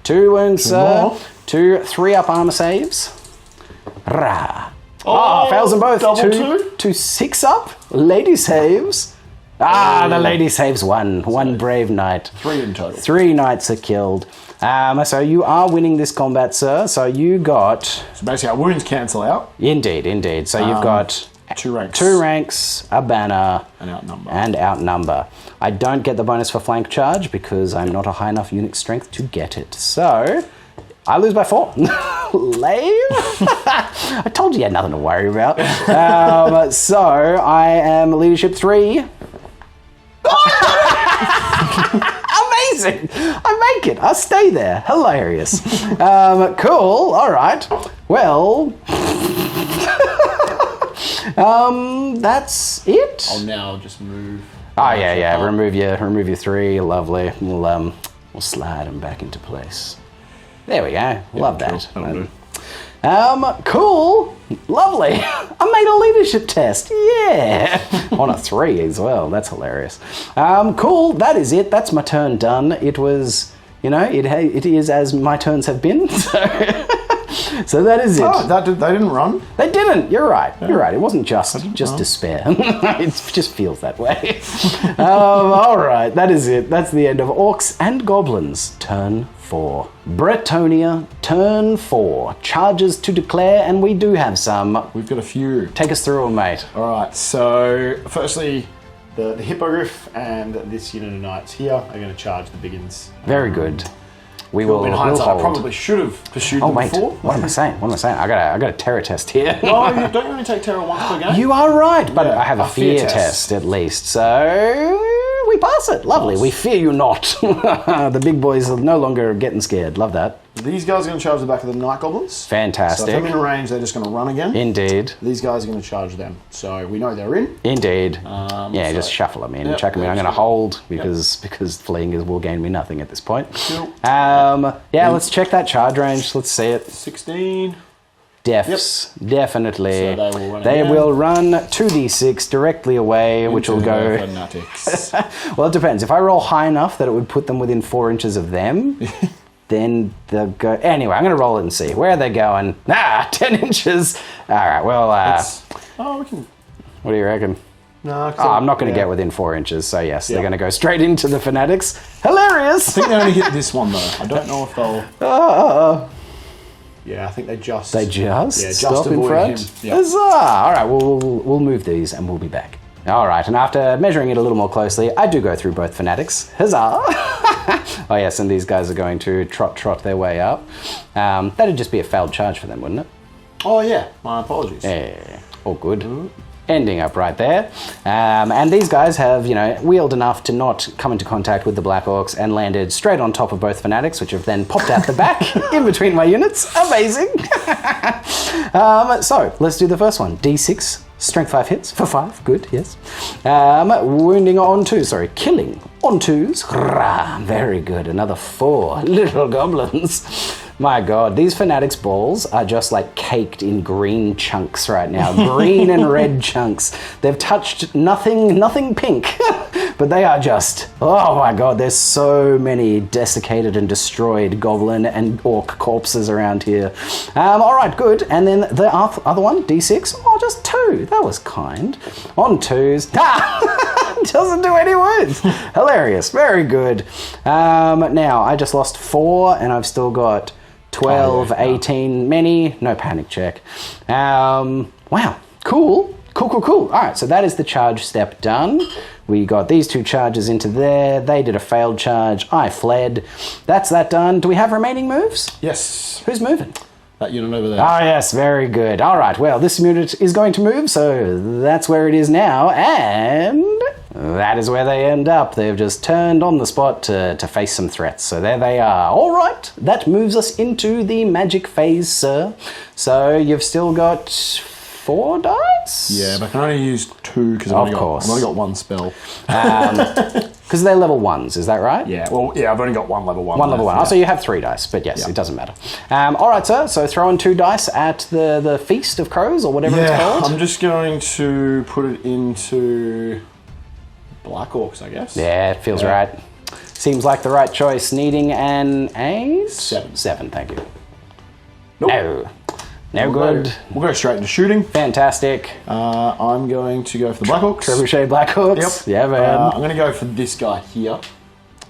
2 wounds, sir. 2 3-up armor saves. Rah. Fails them both. Double 2 6-up lady saves. The lady saves 1. 1 brave knight. 3 in total. 3 knights are killed. So you are winning this combat, sir. So you got... So basically our wounds cancel out. Indeed. So you've got... 2 ranks. 2 ranks, a banner... And outnumber. I don't get the bonus for flank charge because I'm not a high enough unit strength to get it. So... I lose by 4. Lame. I told you had nothing to worry about. So I am leadership 3. amazing. I make it. I stay there. Hilarious. Cool. All right. Well, that's it. I'll now just move. Oh yeah. Remove your 3. Lovely. We'll slide them back into place. There we go. Love that. Cool. Lovely. I made a leadership test. Yeah. On a 3 as well. That's hilarious. Cool. That is it. That's my turn done. It was, it is as my turns have been. So that is it. Oh, they didn't run? They didn't. You're right. You're right. It wasn't just despair. It just feels that way. All right. That is it. That's the end of Orcs and Goblins. Turn 4. Bretonnia, turn 4. Charges to declare, and we do have some. We've got a few. Take us through them, mate. All right. So, firstly, the Hippogriff and this unit of knights here are going to charge the biggins. Very good. We will. In hindsight, I probably should have pursued them before. What am I saying? I got a terror test here. No, you don't only take terror once per game. You are right, but Yeah, I have a fear test at least. So we pass it. Lovely. Nice. We fear you not. The big boys are no longer getting scared. Love that. These guys are going to charge the back of the Night Goblins. Fantastic. So if I'm in range, they're just going to run again. Indeed. These guys are going to charge them. So we know they're in. Indeed. So- Just shuffle them in. Yep, Chuck them in. I'm going to absolutely. hold because fleeing will gain me nothing at this point. Cool. Let's check that charge range. Let's see it. 16. Defs, definitely. So they will run They again. will run 2d6 directly away, which will Into go. the fanatics. Well, it depends. If I roll high enough that it would put them within 4 inches of them, then they'll go. Anyway, I'm going to roll it and see. Where are they going? 10 inches. All right, well, We can. what do you reckon? No, I'm not going to get within 4 inches, so yes, they're going to go straight into the fanatics. Hilarious! I think they only hit this one though. I don't know if they'll. Yeah, I think they just. Stop in avoid front. him. Yeah. Huzzah! All right, we'll move these and we'll be back. All right, and after measuring it a little more closely, I do go through both fanatics. Huzzah! Oh yes, and these guys are going to trot their way up. That'd just be a failed charge for them, wouldn't it? Oh yeah, my apologies. Yeah, all good. Ending up right there. And these guys have, wheeled enough to not come into contact with the Black Orcs and landed straight on top of both fanatics, which have then popped out the back in between my units. Amazing. So let's do the first one. D6, strength 5 hits for 5. Good, yes. Wounding on 2, killing on 2s. Rah, very good. Another 4 little goblins. My God, these fanatics balls are just like caked in green chunks right now. Green and red chunks. They've touched nothing pink, but they are just, oh my God, there's so many desiccated and destroyed goblin and orc corpses around here. All right, good. And then the other one, D6, just 2. That was kind. On 2s. Doesn't do any wounds. Hilarious. Very good. Now, I just lost 4 and I've still got 12, 18, many. No panic check. Wow. Cool. All right, so that is the charge step done. We got these 2 charges into there. They did a failed charge. I fled. That's that done. Do we have remaining moves? Yes. Who's moving? That unit over there. Ah, yes, very good. All right, well, this unit is going to move, so that's where it is now, and that is where they end up. They've just turned on the spot to face some threats, so there they are. All right, that moves us into the magic phase, sir. So you've still got 4 dice? Yeah, but I can only use 2 because I've only got 1 spell. Because they're level 1s, is that right? Yeah, I've only got 1 level 1. One level 1. Yeah. Oh, so you have 3 dice, but yes, it doesn't matter. All right, sir, so throw in 2 dice at the Feast of Crows, or whatever it's called. I'm just going to put it into Black Orcs, I guess. Yeah, it feels right. Seems like the right choice. Needing an A? 7. 7, thank you. Nope. No good. We'll go straight into shooting. Fantastic. I'm going to go for the Black Orcs. Trebuchet Black Hawks. Yep. Yeah, man. I'm going to go for this guy here.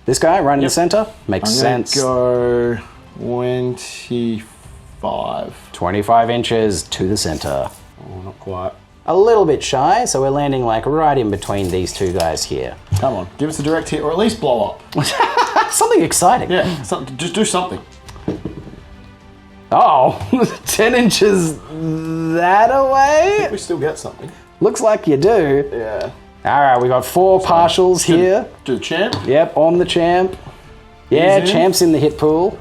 This guy right in the center? Makes sense. I'm going to go 25. 25 inches to the center. Oh, not quite. A little bit shy, so we're landing like right in between these 2 guys here. Come on, give us a direct hit, or at least blow up. Something exciting. Yeah, just do something. Oh, 10 inches that away? We still get something. Looks like you do. Yeah. All right, we got 4 partials here. Do the champ. Yep, on the champ. Yeah, He's in. Champ's in the hit pool.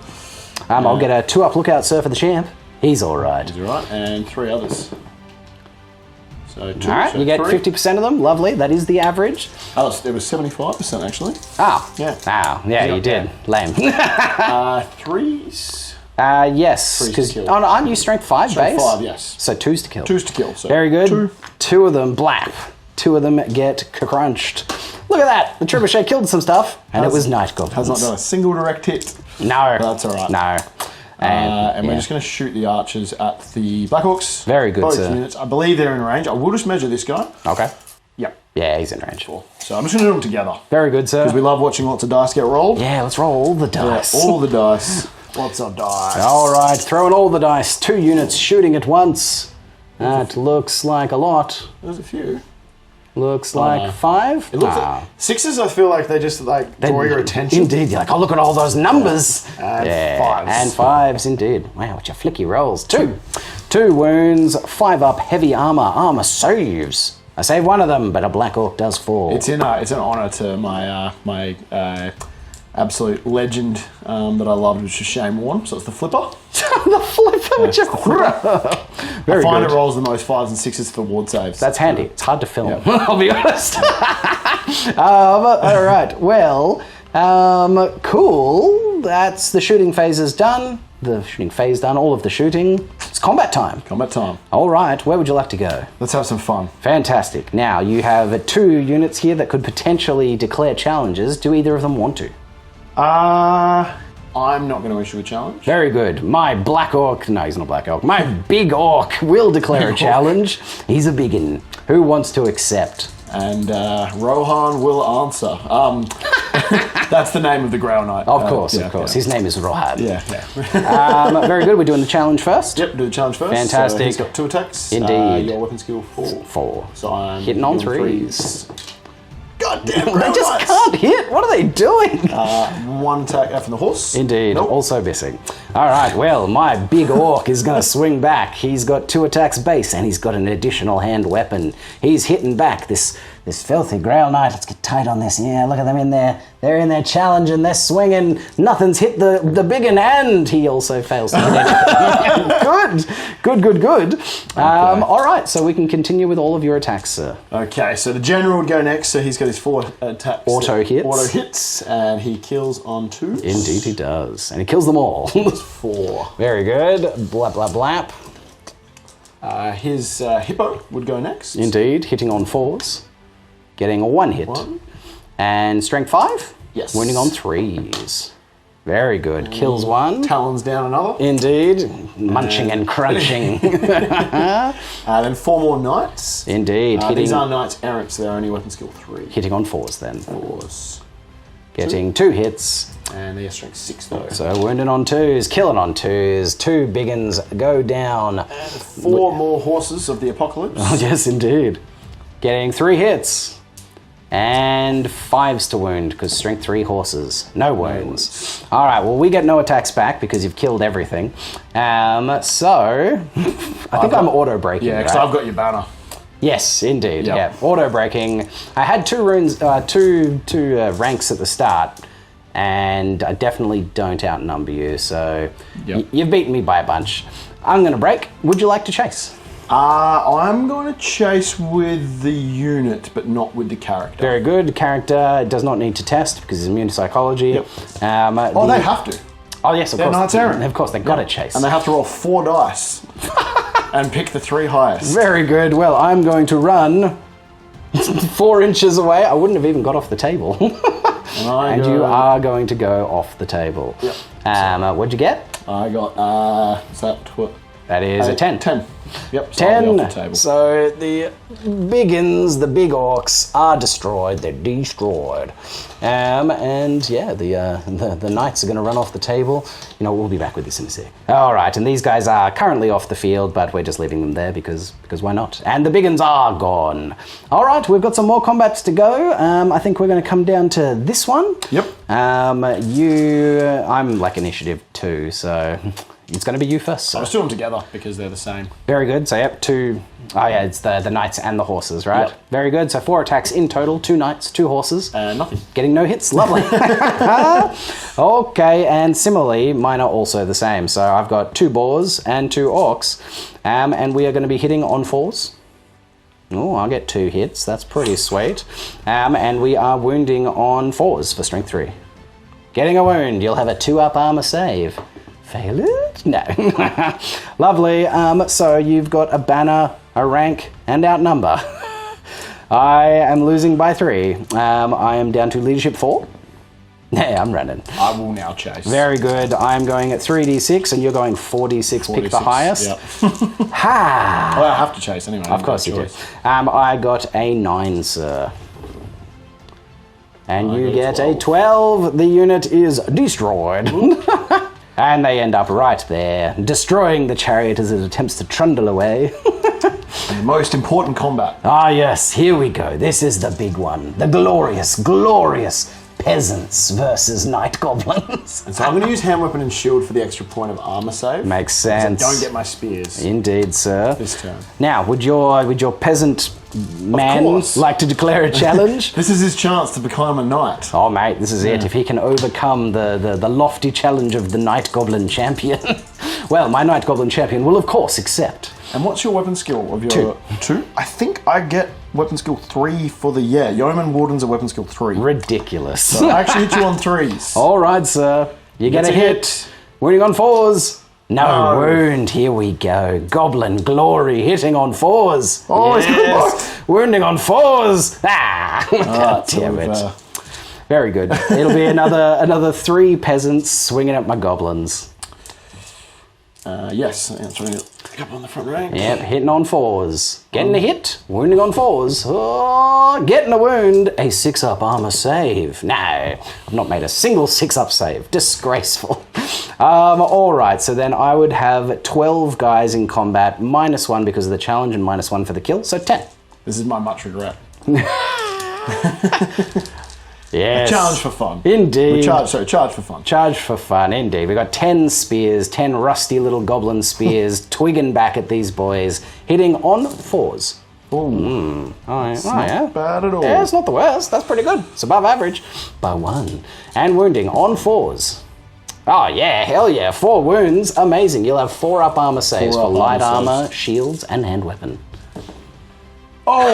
I'll get a 2-up lookout, sir, for the Champ. He's all right. He's all right, and 3 others. So 2. All right, so you get 3. 50% of them. Lovely. That is the average. Oh, it was 75% actually. Yeah. Yeah, you did. Lame. 3s. Yes, 3's to because kill. aren't you strength 5 Strength base? 5, yes. So 2's to kill. 2's to kill. So Very good. 2. 2 of them blap. 2 of them get crunched. Look at that. The trebuchet killed some stuff, and it was night goblins. Has not done a single direct hit. No. That's all right. No. And we're just going to shoot the archers at the Black Orcs. Very good, Both sir. units. I believe they're in range. I will just measure this guy. Okay. Yep. Yeah, he's in range. So I'm just going to do them together. Very good, sir. Because we love watching lots of dice get rolled. Yeah, let's roll all the dice. All the dice. Lots of dice. All right, throwing all the dice. 2 units shooting at once. That looks like a lot. There's a few. Looks like 5. It looks like 6s. I feel like they just like draw your attention. Indeed, you're like, oh, look at all those numbers. And Yeah, 5s. and 5s, indeed. Wow, what your flicky rolls. 2. 2 wounds, 5 up, heavy armor. Armor saves. I save one of them, but a Black Orc does fall. It's an honor to my absolute legend that I loved, which is Shaman. So it's the flipper. the flipper, which is very I find good. it rolls the most 5s and 6s for ward saves. That's handy. It's hard to film, I'll be honest. All right, well, cool. That's the shooting phases done. The shooting phase done, all of the shooting. It's combat time. combat time. All right, where would you like to go? Let's have some fun. Fantastic. Now, you have 2 units here that could potentially declare challenges. Do either of them want to? I'm not going to issue a challenge. Very good. My Black Orc, no, he's not a Black Orc. My Big Orc will declare a challenge. He's a biggin. Who wants to accept? And Rohan will answer. That's the name of the Grail Knight. Of course, yeah, of course. Yeah. His name is Rohan. Yeah. Very good. We're doing the challenge first. Yep, do the challenge first. Fantastic. So he's got 2 attacks. Indeed. Your weapon skill 4. 4. So I'm Hitting on doing 3s. God damn, They just can't hit. What are they doing? 1 attack from the horse. Indeed, Nope. also missing. All right, well, my Big Orc is going to swing back. He's got 2 attacks base, and he's got an additional hand weapon. He's hitting back. This filthy Grail Knight. Let's get tight on this. Yeah, look at them in there. They're in there challenging. They're swinging. Nothing's hit the biggin, and he also fails to hit. Good. All right, so we can continue with all of your attacks, sir. Okay, so the general would go next. So he's got his 4 attacks. Auto hits, and he kills on 2s. Indeed, he does, and he kills them all. 4. Very good. Blap blap blap. His hippo would go next. Indeed, hitting on 4s. Getting a 1 hit. 1. And strength 5? Yes. Winning on 3s. Very good. Kills 1. Talons down another. Indeed. Munching and crunching. Then 4 more knights. Indeed. These are knights errant, so they're only weapon skill 3. Hitting on 4s then. 4s. Getting 2 hits. And they're strength 6 though. So wounding on 2s, killing on 2s. 2 biggins go down. And 4 more horses of the apocalypse. Oh, yes, indeed. Getting 3 hits. And 5s to wound, because strength 3 horses. No wounds. All right, well, we get no attacks back because you've killed everything. So, I think I'm auto-breaking, Yeah, because right? I've got your banner. Yes, indeed, Yep. yeah. Auto-breaking. I had 2 runes, two ranks at the start, and I definitely don't outnumber you, so Yep. you've beaten me by a bunch. I'm going to break. Would you like to chase? I'm going to chase with the unit, but not with the character. Very good. Character does not need to test because he's immune to psychology. Yep. Oh, They have to. Oh, yes, of They're course. knights errant. Of course, they've got to chase. And they have to roll 4 dice and pick the 3 highest. Very good. Well, I'm going to run 4 inches away. I wouldn't have even got off the table. And you are going to go off the table. Yep. What'd you get? I got, is that what? That is a 10. 10. Yep, so I'll be 10. off the table. So the biggins, the big orcs, are destroyed. They're destroyed. And yeah, the knights are going to run off the table. You know, we'll be back with this in a sec. All right, and these guys are currently off the field, but we're just leaving them there because why not? And the biggins are gone. All right, we've got some more combats to go. I think we're going to come down to this one. Yep. I'm like initiative 2, so it's going to be you first, sir. Let's do them together because they're the same. Very good. So, yep, 2... Oh, yeah, it's the knights and the horses, right? Yep. Very good. So 4 attacks in total, 2 knights, 2 horses. Nothing. Getting no hits. Lovely. Okay, and similarly, mine are also the same. So I've got 2 boars and 2 orcs, and we are going to be hitting on 4s. Oh, I'll get 2 hits. That's pretty sweet. And we are wounding on 4s for strength 3. Getting a wound. You'll have a 2-up armor save. Fail it? No. Lovely. So you've got a banner, a rank, and outnumber. I am losing by 3. I am down to leadership 4. Yeah, I'm running. I will now chase. Very good. I'm going at 3d6 and you're going 4d6. Pick the highest. Yep. Ha! Well, I have to chase anyway. Of course you do. I got a 9, sir. And you get a 12. The unit is destroyed. And they end up right there, destroying the chariot as it attempts to trundle away. And the most important combat. Ah, yes, here we go. This is the big one. The glorious, glorious peasants versus night goblins. And so I'm going to use hand weapon and shield for the extra point of armor save. Makes sense. I don't get my spears Indeed, sir. this turn. Now, would your peasant man course. like to declare a challenge? This is his chance to become a knight. Oh, mate, this is it. If he can overcome the lofty challenge of the night goblin champion, well, my night goblin champion will, of course, accept. And what's your weapon skill of your... 2? I think I get weapon skill 3 for the... Yeah, Yeoman Warden's a weapon skill 3. Ridiculous. So I actually hit you on 3s. All right, sir. You get a hit. Wounding on 4s. No wound. Here we go. Goblin glory hitting on 4s. Oh, yes. Wounding on 4s. Ah, God damn it. Very good. It'll be another 3 peasants swinging at my goblins. Yes, that's right. Pick up on the front rank. Yep, hitting on 4s. Getting a hit, wounding on 4s. Oh, getting a wound, a 6-up armor save. No, I've not made a single 6-up save. Disgraceful. All right, so then I would have 12 guys in combat, -1 because of the challenge and -1 for the kill, so 10. This is my much regret. Yes. Challenge for fun. Indeed. Charge for fun. Charge for fun, indeed. We've got 10 spears, 10 rusty little goblin spears, twigging back at these boys, hitting on 4s. Ooh. Not bad at all. Yeah, it's not the worst. That's pretty good. It's above average by 1. And wounding on 4s. Oh, yeah, hell yeah. 4 wounds. Amazing. You'll have 4-up armor saves for light armor, shields, and hand weapon. Oh!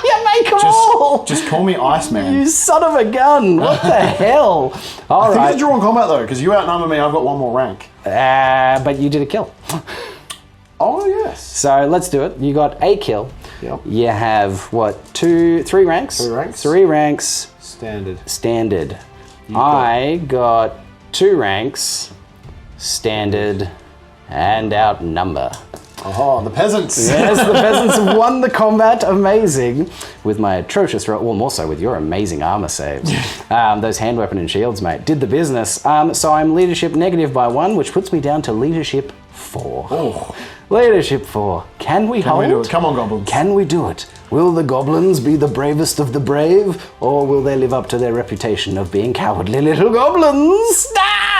You make them all! Just call me Iceman. You son of a gun! What the hell? All I think right. it's a draw in combat though, because you outnumber me. I've got 1 more rank. But you did a kill. Oh yes. So let's do it. You got a kill. Yep. You have what? 3 ranks? 3 ranks. 3 ranks. Standard. I got 2 ranks. Standard. And outnumber. Oh, the peasants. Yes, the peasants have won the combat. Amazing. With my atrocious, well, more so with your amazing armor saves. Those hand weapon and shields, mate, did the business. So I'm leadership negative by 1, which puts me down to leadership 4. Oh. Leadership 4. Can we hold? Can we do it? Come on, goblins. Can we do it? Will the goblins be the bravest of the brave, or will they live up to their reputation of being cowardly little goblins?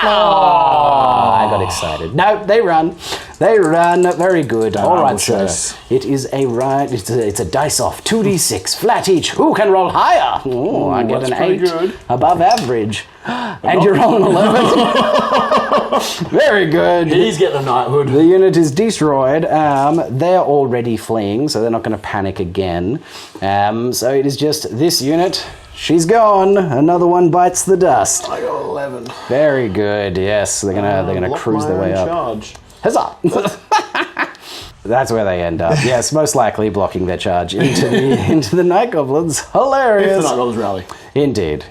I got excited. No, they run. They run. Very good. All right, sir. It is a right. It's a dice off. 2d6 flat each. Who can roll higher? Oh, I get an 8. Good. Above average. And you're rolling 11. Very good. He's getting a knighthood. The unit is destroyed. They're already fleeing, so they're not going to panic again. So it is just this unit. She's gone. Another one bites the dust. I got 11. Very good. Yes, they're gonna cruise their way up. Charge. Huzzah! That's where they end up. Yes, most likely blocking their charge into the night goblins. Hilarious. If the night goblins rally. Indeed.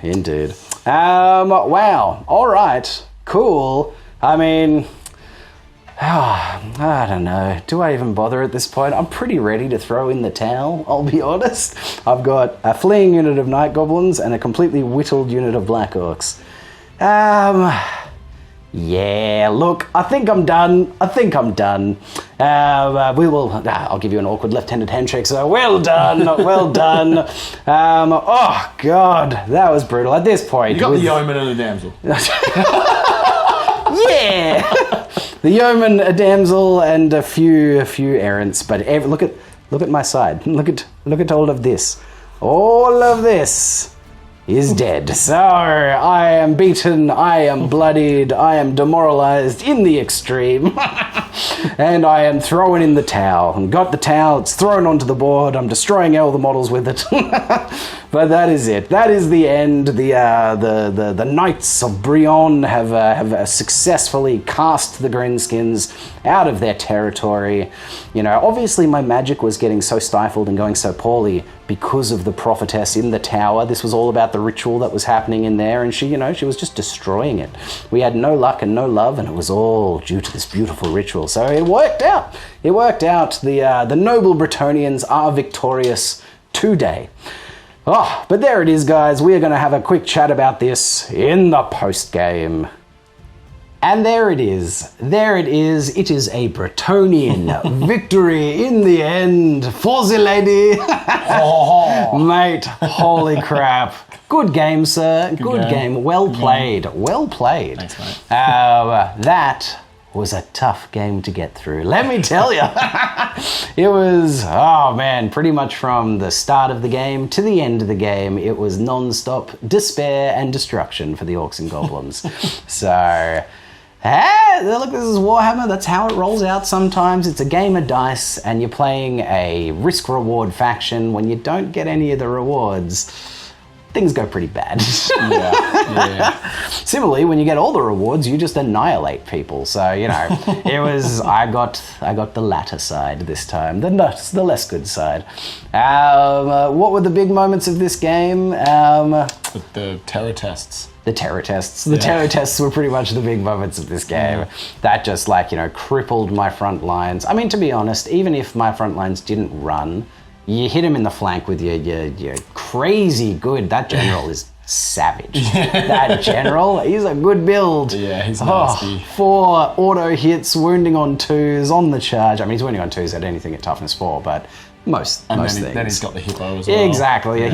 Wow. All right. Cool. I mean, I don't know. Do I even bother at this point? I'm pretty ready to throw in the towel, I'll be honest. I've got a fleeing unit of night goblins and a completely whittled unit of black orcs. Yeah, look, I think I'm done. I'll give you an awkward left-handed handshake, so well done. Oh, God, that was brutal. At this point... You got the yeoman and the damsel. Yeah! the yeoman, a damsel, and a few errants. But look at my side. Look at all of this. All of this is dead. So I am beaten, I am bloodied, I am demoralized in the extreme. And I am thrown in the towel. And got the towel, it's thrown onto the board, I'm destroying all the models with it. But that is it. That is the end. The Knights of Brionne have successfully cast the Greenskins out of their territory. You know, obviously my magic was getting so stifled and going so poorly because of the prophetess in the tower. This was all about the ritual that was happening in there, and she was just destroying it. We had no luck and no love, and it was all due to this beautiful ritual. So it worked out. It worked out. The noble Bretonnians are victorious today. Oh, but there it is, guys. We are going to have a quick chat about this in the post-game. And there it is. There it is. It is a Bretonnian victory in the end. For the lady. Mate, holy crap. Good game, sir. Good game. Well played. Well played. Thanks, mate. That was a tough game to get through. Let me tell you. It was, oh man, pretty much from the start of the game to the end of the game, it was non-stop despair and destruction for the Orcs and Goblins. So, hey, look, this is Warhammer. That's how it rolls out sometimes. It's a game of dice, and you're playing a risk-reward faction. When you don't get any of the rewards, things go pretty bad. Yeah. Similarly, when you get all the rewards, you just annihilate people. So, it was, I got the latter side this time, the less good side. What were the big moments of this game? The terror tests. The terror tests. The terror tests were pretty much the big moments of this game. That just crippled my front lines. I mean, to be honest, even if my front lines didn't run, you hit him in the flank with your crazy good. That general is savage. That general, he's a good build. Yeah, he's nasty. 4 auto hits, wounding on 2s on the charge. I mean, he's wounding on 2s at anything at toughness 4, but most things. Then he's got the hippo as well. Exactly. Yeah.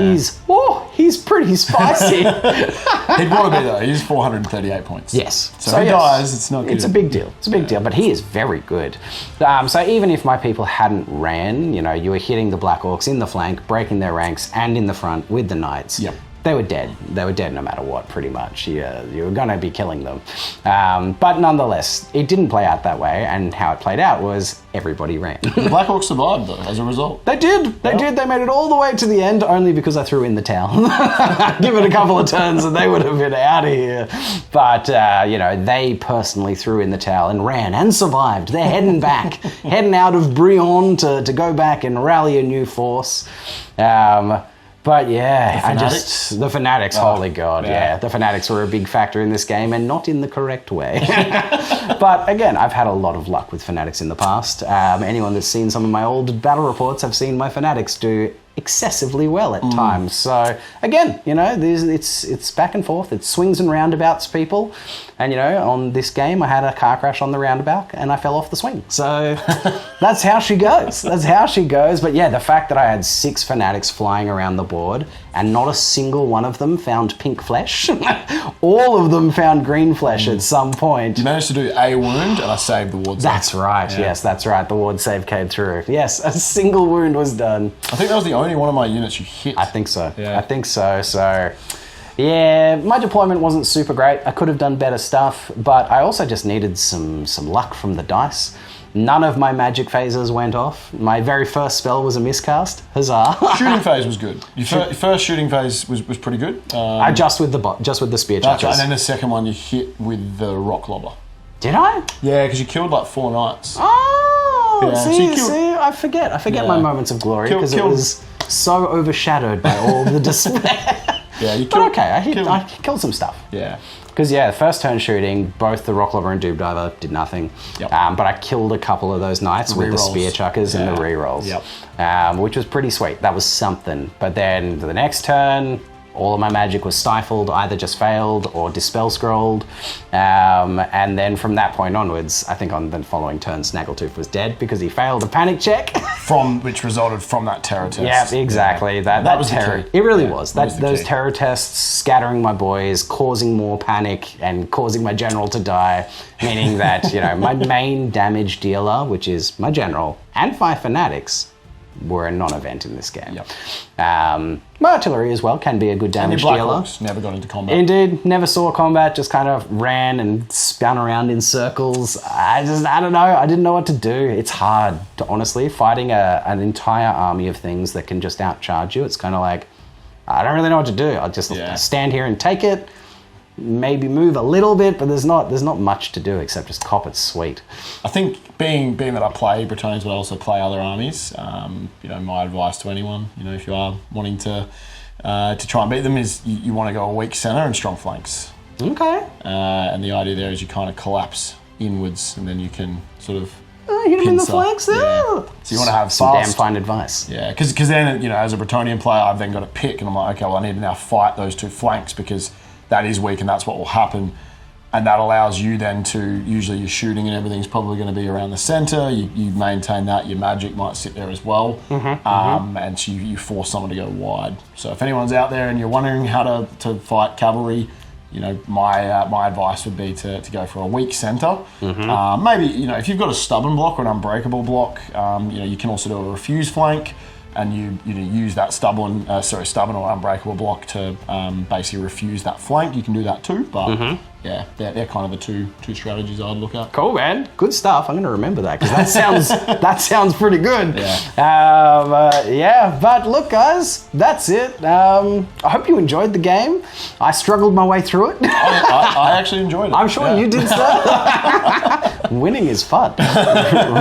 He's pretty spicy. He'd want to be though. He's 438 points. Yes. So if he dies, it's not good. It's a big deal. It's a big deal, but he is very good. So even if my people hadn't ran, you were hitting the Black Orcs in the flank, breaking their ranks, and in the front with the Knights. Yep. They were dead. They were dead no matter what, pretty much. You were going to be killing them. But nonetheless, it didn't play out that way, and how it played out was everybody ran. The Black Orcs survived, though, as a result. They did. They did. They made it all the way to the end, only because I threw in the towel. Give it a couple of turns and they would have been out of here. But, they personally threw in the towel and ran and survived. They're heading back, heading out of Brionne to go back and rally a new force. But yeah, the Fanatics, holy God, yeah. The Fanatics were a big factor in this game, and not in the correct way. But again, I've had a lot of luck with Fanatics in the past. Anyone that's seen some of my old battle reports have seen my Fanatics do excessively well at times. So again, it's back and forth. It swings and roundabouts, people. And on this game, I had a car crash on the roundabout and I fell off the swing. So that's how she goes. That's how she goes. But yeah, the fact that I had 6 Fanatics flying around the board and not a single one of them found pink flesh. All of them found green flesh at some point. You managed to do a wound and I saved the ward save. That's right. Yeah. Yes, that's right. The ward save came through. Yes, a single wound was done. I think that was the only one of my units you hit. I think so. Yeah. I think so. So, yeah, my deployment wasn't super great. I could have done better stuff, but I also just needed some luck from the dice. None of my magic phases went off. My very first spell was a miscast. Huzzah! Shooting phase was good. Your first shooting phase was pretty good. Just with the spear chuckers. And then the second one you hit with the rock lobber. Did I? Yeah, because you killed like 4 knights. Oh, yeah. See, I forget my moments of glory because it was so overshadowed by all the despair. Yeah, you killed. But okay, I killed some stuff. Yeah. Because the first turn shooting, both the rock lobber and doob diver did nothing. Yep. But I killed a couple of those knights with the spear chuckers and the rerolls. Yep. Which was pretty sweet. That was something. But then the next turn, all of my magic was stifled, either just failed or dispel scrolled. And then from that point onwards, I think on the following turn, Snaggle Toof was dead because he failed a panic check. Which resulted from that terror test. Yeah, exactly. Yeah. That was terror. the key. It really Yeah, was. that was the Those key. terror tests scattering my boys, causing more panic and causing my general to die, meaning that, you know, my main damage dealer, which is my general, and 5 fanatics, were a non-event in this game. Yep. My artillery as well can be a good And damage your Black dealer. Hawks never got into combat. Indeed, never saw combat, just kind of ran and spun around in circles. I don't know, I didn't know what to do. It's hard, to honestly, fighting an entire army of things that can just outcharge you. It's kind of like, I don't really know what to do. I'll just stand here and take it, maybe move a little bit, but there's not much to do except just cop it sweet. I think being that I play Bretonnians, but I also play other armies, you know, my advice to anyone, you know, if you are wanting to try and beat them is you want to go a weak centre and strong flanks. Okay. And the idea there is you kind of collapse inwards and then you can sort of Hit him in the pincer. flanks there. Yeah. So you want to have Some damn fast. fine advice. Yeah, because then, you know, as a Bretonnian player, I've then got to pick, and I'm like, okay, well, I need to now fight those 2 flanks because that is weak and that's what will happen. And that allows you then to, usually your shooting and everything's probably going to be around the centre. You maintain that, your magic might sit there as well. And so you force someone to go wide. So if anyone's out there and you're wondering how to fight cavalry, you know, my advice would be to go for a weak centre. Maybe, you know, if you've got a stubborn block or an unbreakable block, you know, you can also do a refuse flank, and you use that stubborn or unbreakable block to basically refuse that flank. You can do that too, but yeah, they're kind of the two strategies I'd look at. Cool, man. Good stuff. I'm going to remember that because that sounds pretty good. Yeah. But look, guys, that's it. I hope you enjoyed the game. I struggled my way through it. I actually enjoyed it. I'm sure you did, sir. Winning is fun.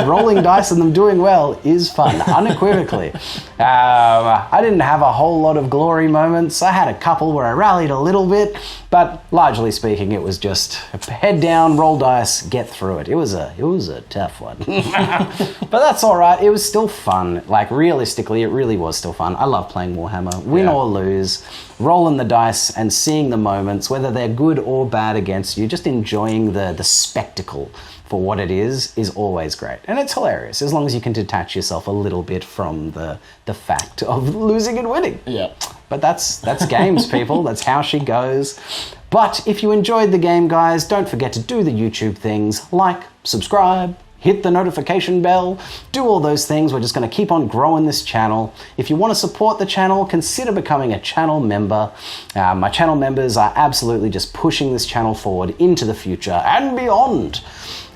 Rolling dice and them doing well is fun, unequivocally. I didn't have a whole lot of glory moments. I had a couple where I rallied a little bit, but largely speaking, it was just head down, roll dice, get through it. It was a tough one. But that's all right. It was still fun. Like, realistically, it really was still fun. I love playing Warhammer. Win or lose, rolling the dice and seeing the moments, whether they're good or bad against you, just enjoying the spectacle for what it is always great. And it's hilarious, as long as you can detach yourself a little bit from the fact of losing and winning. Yeah. But that's games, people. That's how she goes. But if you enjoyed the game, guys, don't forget to do the YouTube things, like, subscribe, hit the notification bell, do all those things. We're just going to keep on growing this channel. If you want to support the channel, consider becoming a channel member. My channel members are absolutely just pushing this channel forward into the future and beyond.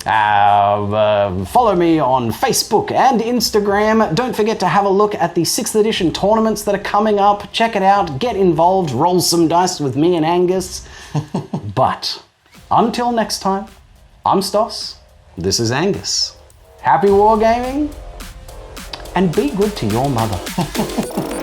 Follow me on Facebook and Instagram. Don't forget to have a look at the 6th edition tournaments that are coming up. Check it out, get involved, roll some dice with me and Angus. But until next time, I'm Stoss, this is Angus. Happy wargaming, and be good to your mother.